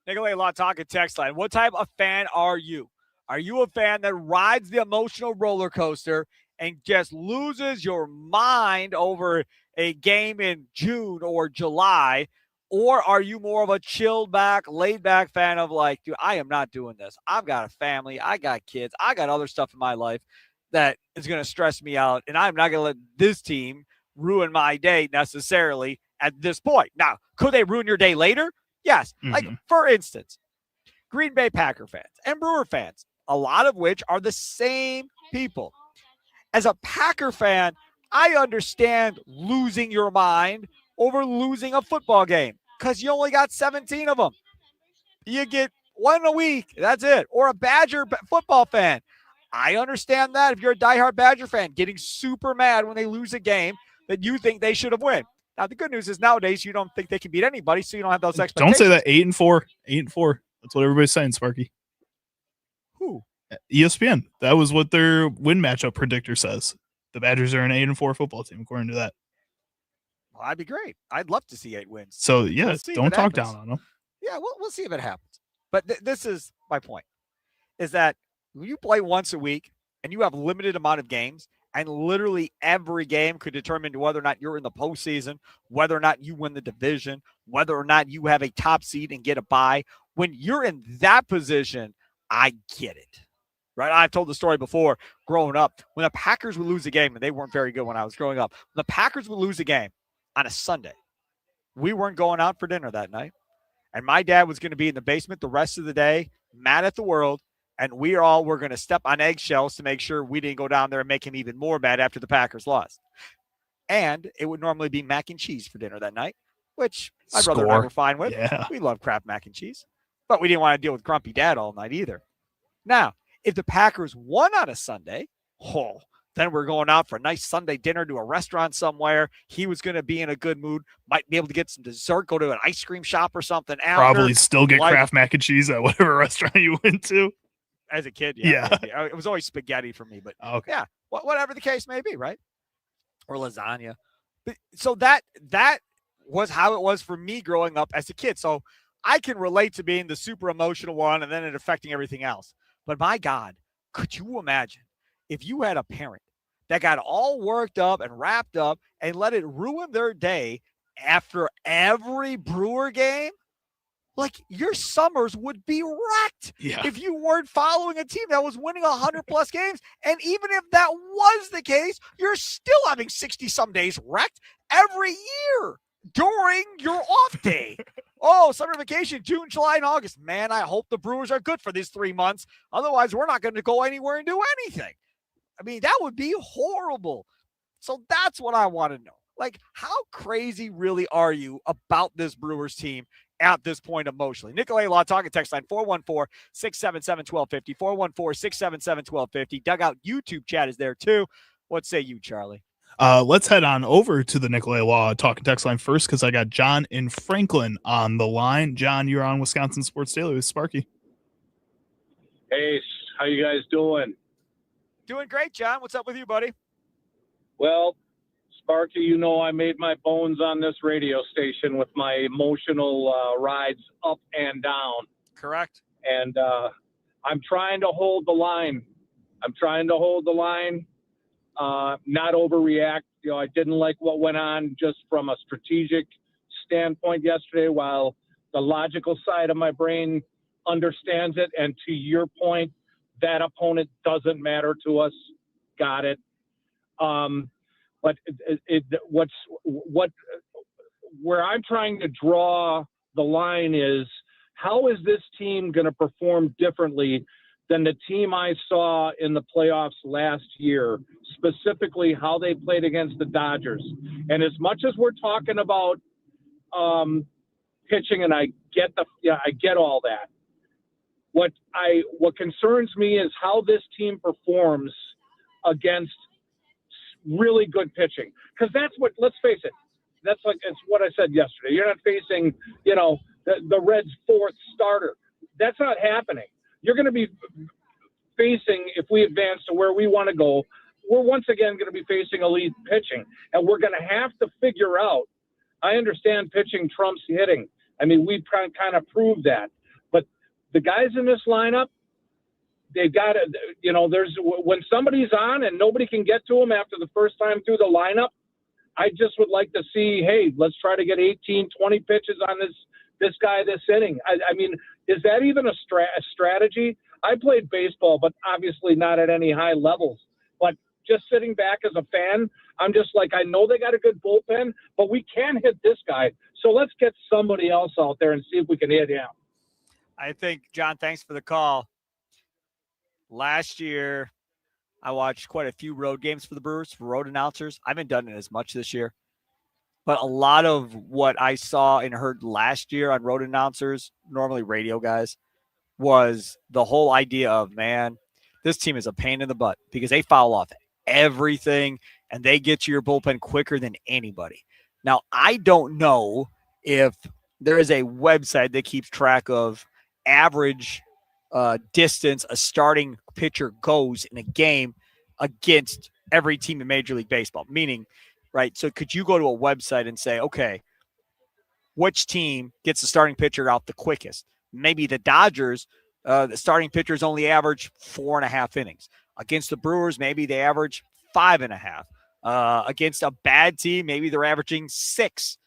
Nikolai Lautaka text line. What type of fan are you? Are you a fan that rides the emotional roller coaster and just loses your mind over a game in June or July? Or are you more of a chilled back, laid back fan of like, dude, I am not doing this. I've got a family. I got kids. I got other stuff in my life that is going to stress me out, and I'm not going to let this team ruin my day necessarily at this point. Now, could they ruin your day later? Yes. Mm-hmm. Like, for instance, Green Bay Packer fans and Brewer fans, a lot of which are the same people. As a Packer fan, I understand losing your mind over losing a football game because you only got 17 of them. You get 1 a week. That's it. Or a Badger football fan. I understand that if you're a diehard Badger fan, getting super mad when they lose a game that you think they should have won. Now, the good news is nowadays you don't think they can beat anybody, so you don't have those expectations. Don't say that. 8-4. 8-4. That's what everybody's saying, Sparky. Who? ESPN. That was what their win matchup predictor says. The Badgers are an 8-4 football team, according to that. Well, that'd be great. I'd love to see 8 wins. So, yeah, don't talk down on them. Yeah, we'll see if it happens. But this is my point, is that when you play once a week and you have limited amount of games, and literally every game could determine whether or not you're in the postseason, whether or not you win the division, whether or not you have a top seed and get a bye. When you're in that position, I get it, right? I've told the story before growing up. When the Packers would lose a game, and they weren't very good when I was growing up, when the Packers would lose a game on a Sunday, we weren't going out for dinner that night. And my dad was going to be in the basement the rest of the day, mad at the world. And we all were going to step on eggshells to make sure we didn't go down there and make him even more mad after the Packers lost. And it would normally be mac and cheese for dinner that night. which my brother and I Score. were fine with. Yeah. We love Kraft mac and cheese, but we didn't want to deal with grumpy dad all night either. Now, if the Packers won on a Sunday, then we're going out for a nice Sunday dinner to a restaurant somewhere. He was going to be in a good mood, might be able to get some dessert, go to an ice cream shop or something. Probably still get Kraft mac and cheese at whatever restaurant you went to. As a kid, Yeah. It was always spaghetti for me, but Okay. yeah, whatever the case may be, right? Or lasagna. But, so that was how it was for me growing up as a kid. So I can relate to being the super emotional one and then it affecting everything else. But my God, could you imagine if you had a parent that got all worked up and wrapped up and let it ruin their day after every Brewer game? Like, your summers would be wrecked if you weren't following a team that was winning 100+ games. And even if that was the case, you're still having 60-some days wrecked every year during your off day. Summer vacation, June, July, and August. Man, I hope the Brewers are good for these 3 months. Otherwise, we're not going to go anywhere and do anything. I mean, that would be horrible. So that's what I want to know. Like, how crazy really are you about this Brewers team at this point emotionally? Nicolay Law talking text line 414-677-1250, 414-677-1250. Dugout YouTube chat is there too. What say you, Charlie? Let's head on over to the Nicolay Law talking text line first because I got John in Franklin on the line. John, you're on Wisconsin Sports Daily with Sparky. Hey, how you guys doing? Doing great, John. What's up with you, buddy? Well, Sparky, you know I made my bones on this radio station with my emotional rides up and down. Correct. And I'm trying to hold the line. Not overreact. You know, I didn't like what went on just from a strategic standpoint yesterday, while the logical side of my brain understands it. And to your point, that opponent doesn't matter to us. Got it. But where I'm trying to draw the line is, how is this team going to perform differently than the team I saw in the playoffs last year, specifically how they played against the Dodgers? And as much as we're talking about pitching, and I get all that. What concerns me is how this team performs against really good pitching, because let's face it, it's what I said yesterday. You're not facing, the Reds' fourth starter. That's not happening. You're going to be facing, if we advance to where we want to go, we're once again going to be facing elite pitching, and we're going to have to figure out. I understand pitching trumps hitting. I mean, we've kind of proved that, but the guys in this lineup, they've got to, when somebody's on and nobody can get to them after the first time through the lineup, I just would like to see, hey, let's try to get 18, 20 pitches on this guy this inning. I mean, is that even a strategy? I played baseball, but obviously not at any high levels. But just sitting back as a fan, I'm just like, I know they got a good bullpen, but we can't hit this guy. So let's get somebody else out there and see if we can hit him. I think, John, thanks for the call. Last year, I watched quite a few road games for the Brewers, for road announcers. I haven't done it as much this year. But a lot of what I saw and heard last year on road announcers, normally radio guys, was the whole idea of, man, this team is a pain in the butt because they foul off everything and they get to your bullpen quicker than anybody. Now, I don't know if there is a website that keeps track of average distance a starting pitcher goes in a game against every team in Major League Baseball, meaning, right? So could you go to a website and say, okay, which team gets the starting pitcher out the quickest? Maybe the Dodgers, the starting pitchers only average 4.5 innings. Against the Brewers, maybe they average 5.5. Against a bad team, maybe they're averaging 6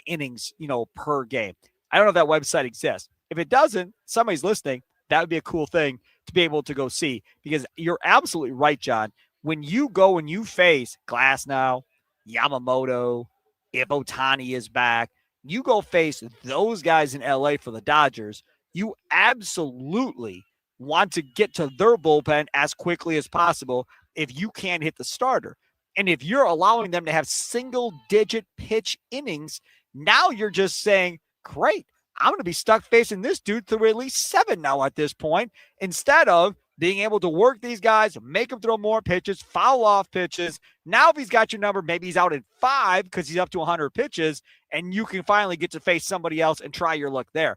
innings, per game. I don't know if that website exists. If it doesn't, somebody's listening. That would be a cool thing to be able to go see, because you're absolutely right, John. When you go and you face Glasnow, Yamamoto, if Ohtani is back, you go face those guys in LA for the Dodgers, you absolutely want to get to their bullpen as quickly as possible if you can't hit the starter. And if you're allowing them to have single-digit pitch innings, Now you're just saying, great, I'm going to be stuck facing this dude through at least 7 now at this point, instead of being able to work these guys, make them throw more pitches, foul off pitches. Now, if he's got your number, maybe he's out at 5 because he's up to 100 pitches, and you can finally get to face somebody else and try your luck there.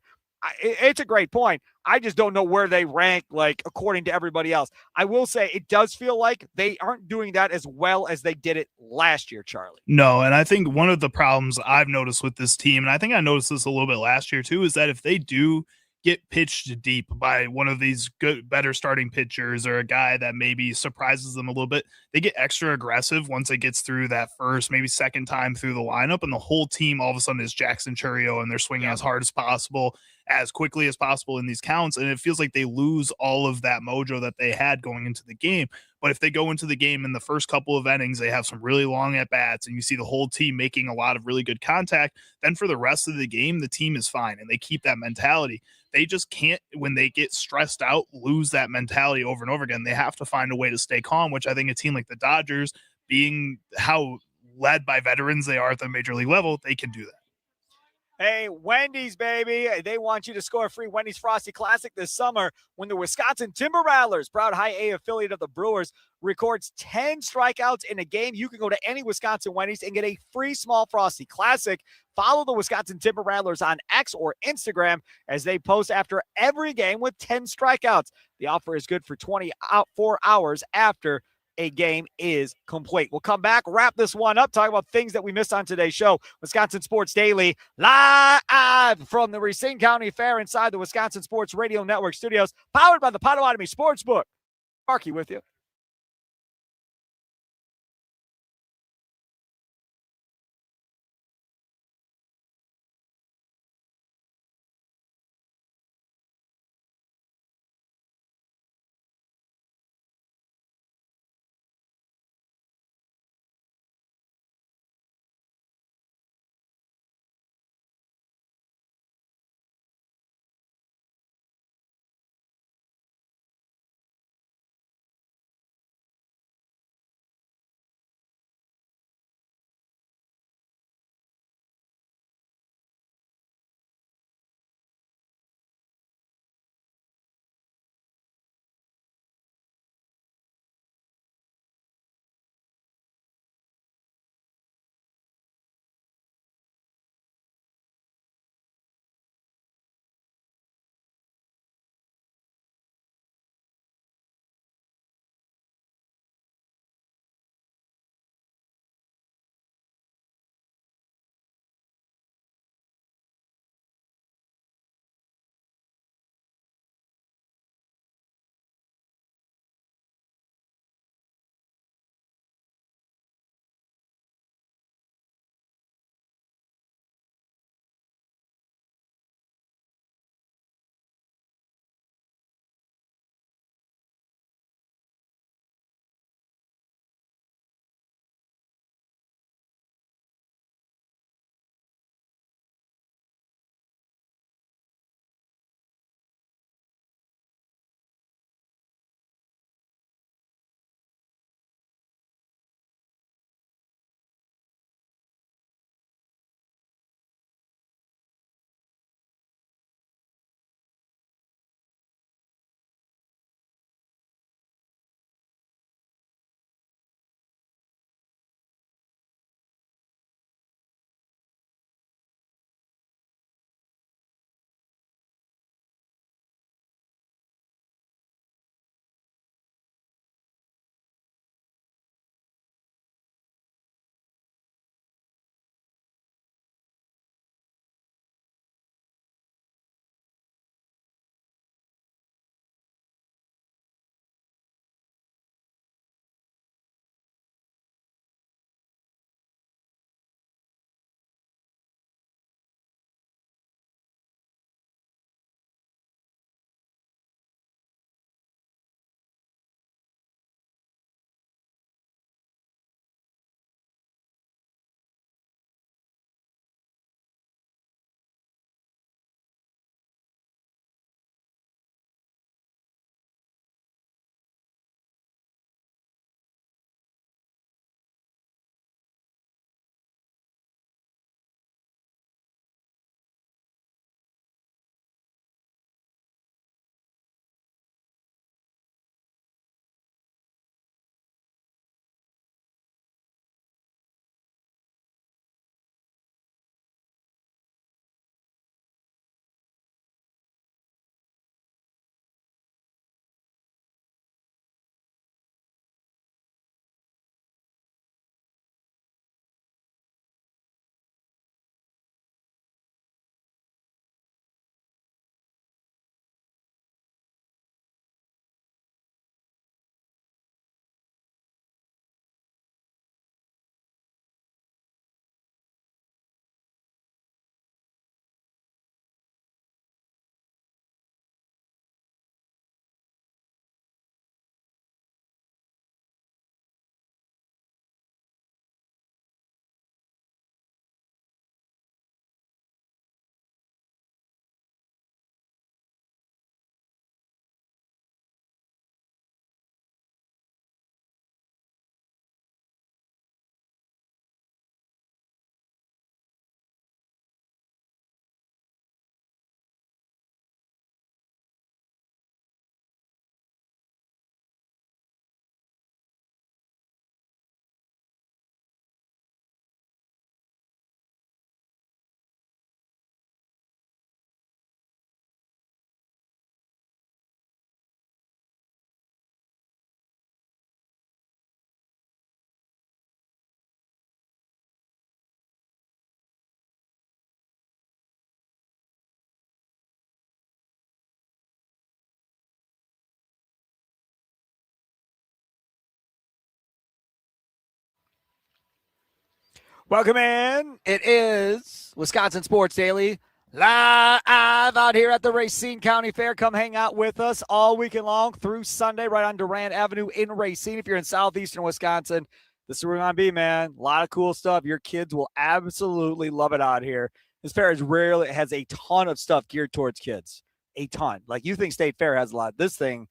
It's a great point. I just don't know where they rank, like, according to everybody else. I will say it does feel like they aren't doing that as well as they did it last year, Charlie. No, and I think one of the problems I've noticed with this team, and I think I noticed this a little bit last year too, is that if they do get pitched deep by one of these better starting pitchers or a guy that maybe surprises them a little bit, they get extra aggressive once it gets through that first, maybe second time through the lineup, and the whole team all of a sudden is Jackson Churio, and they're swinging as hard as possible, as quickly as possible in these counts, and it feels like they lose all of that mojo that they had going into the game. But if they go into the game in the first couple of innings, they have some really long at-bats, and you see the whole team making a lot of really good contact, then for the rest of the game, the team is fine, and they keep that mentality. They just can't, when they get stressed out, lose that mentality over and over again. They have to find a way to stay calm, which I think a team like the Dodgers, being how led by veterans they are at the major league level, they can do that. Hey, Wendy's, baby. They want you to score a free Wendy's Frosty Classic this summer when the Wisconsin Timber Rattlers, proud high A affiliate of the Brewers, records 10 strikeouts in a game. You can go to any Wisconsin Wendy's and get a free small Frosty Classic. Follow the Wisconsin Timber Rattlers on X or Instagram as they post after every game with 10 strikeouts. The offer is good for 24 hours after a game is complete. We'll come back, wrap this one up, talk about things that we missed on today's show. Wisconsin Sports Daily, live from the Racine County Fair inside the Wisconsin Sports Radio Network studios, powered by the Potawatomi Sportsbook. Marky with you. Welcome in. It is Wisconsin Sports Daily live out here at the Racine County Fair. Come hang out with us all weekend long through Sunday right on Durant Avenue in Racine. If you're in southeastern Wisconsin, this is where we're going to be, man. A lot of cool stuff. Your kids will absolutely love it out here. This fair has a ton of stuff geared towards kids. A ton. Like you think State Fair has a lot. This thing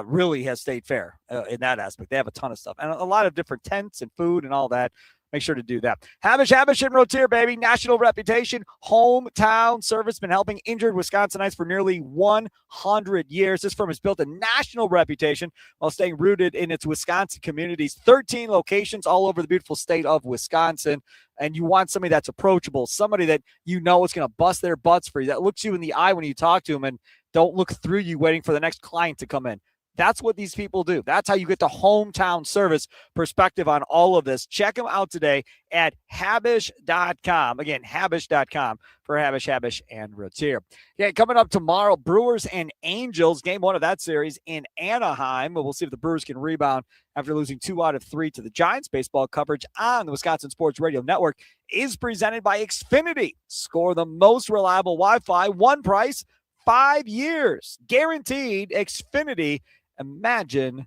really has State Fair in that aspect. They have a ton of stuff and a lot of different tents and food and all that. Make sure to do that. Habish and Rotier, baby. National reputation, hometown service. Been helping injured Wisconsinites for nearly 100 years. This firm has built a national reputation while staying rooted in its Wisconsin communities. 13 locations all over the beautiful state of Wisconsin. And you want somebody that's approachable, somebody that you know is going to bust their butts for you, that looks you in the eye when you talk to them and don't look through you waiting for the next client to come in. That's what these people do. That's how you get the hometown service perspective on all of this. Check them out today at Habish.com. Again, Habish.com for Habish, and Rotier. Okay, coming up tomorrow, Brewers and Angels, game 1 of that series in Anaheim. We'll see if the Brewers can rebound after losing 2 out of 3 to the Giants. Baseball coverage on the Wisconsin Sports Radio Network is presented by Xfinity. Score the most reliable Wi-Fi, one price, 5 years. Guaranteed. Xfinity. Imagine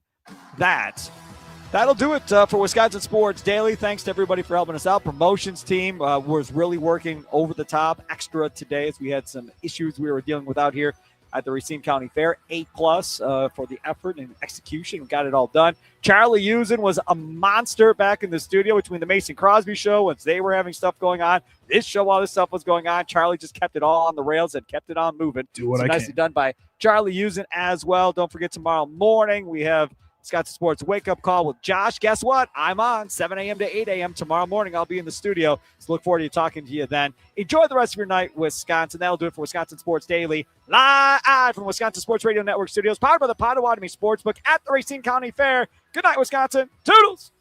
that. That'll do it for Wisconsin Sports Daily. Thanks to everybody for helping us out. Promotions team was really working over the top extra today as we had some issues we were dealing with out here at the Racine County Fair. 8+ for the effort and execution. We got it all done. Charlie Usen was a monster back in the studio between the Mason Crosby show once they were having stuff going on. This show, while this stuff was going on, Charlie just kept it all on the rails and kept it on moving. Nicely done by Charlie Usen as well. Don't forget tomorrow morning we have Wisconsin Sports Wake Up Call with Josh. Guess what? I'm on 7 a.m. to 8 a.m. tomorrow morning. I'll be in the studio. So look forward to talking to you then. Enjoy the rest of your night, Wisconsin. That'll do it for Wisconsin Sports Daily, live from Wisconsin Sports Radio Network studios, powered by the Potawatomi Sportsbook at the Racine County Fair. Good night, Wisconsin. Toodles!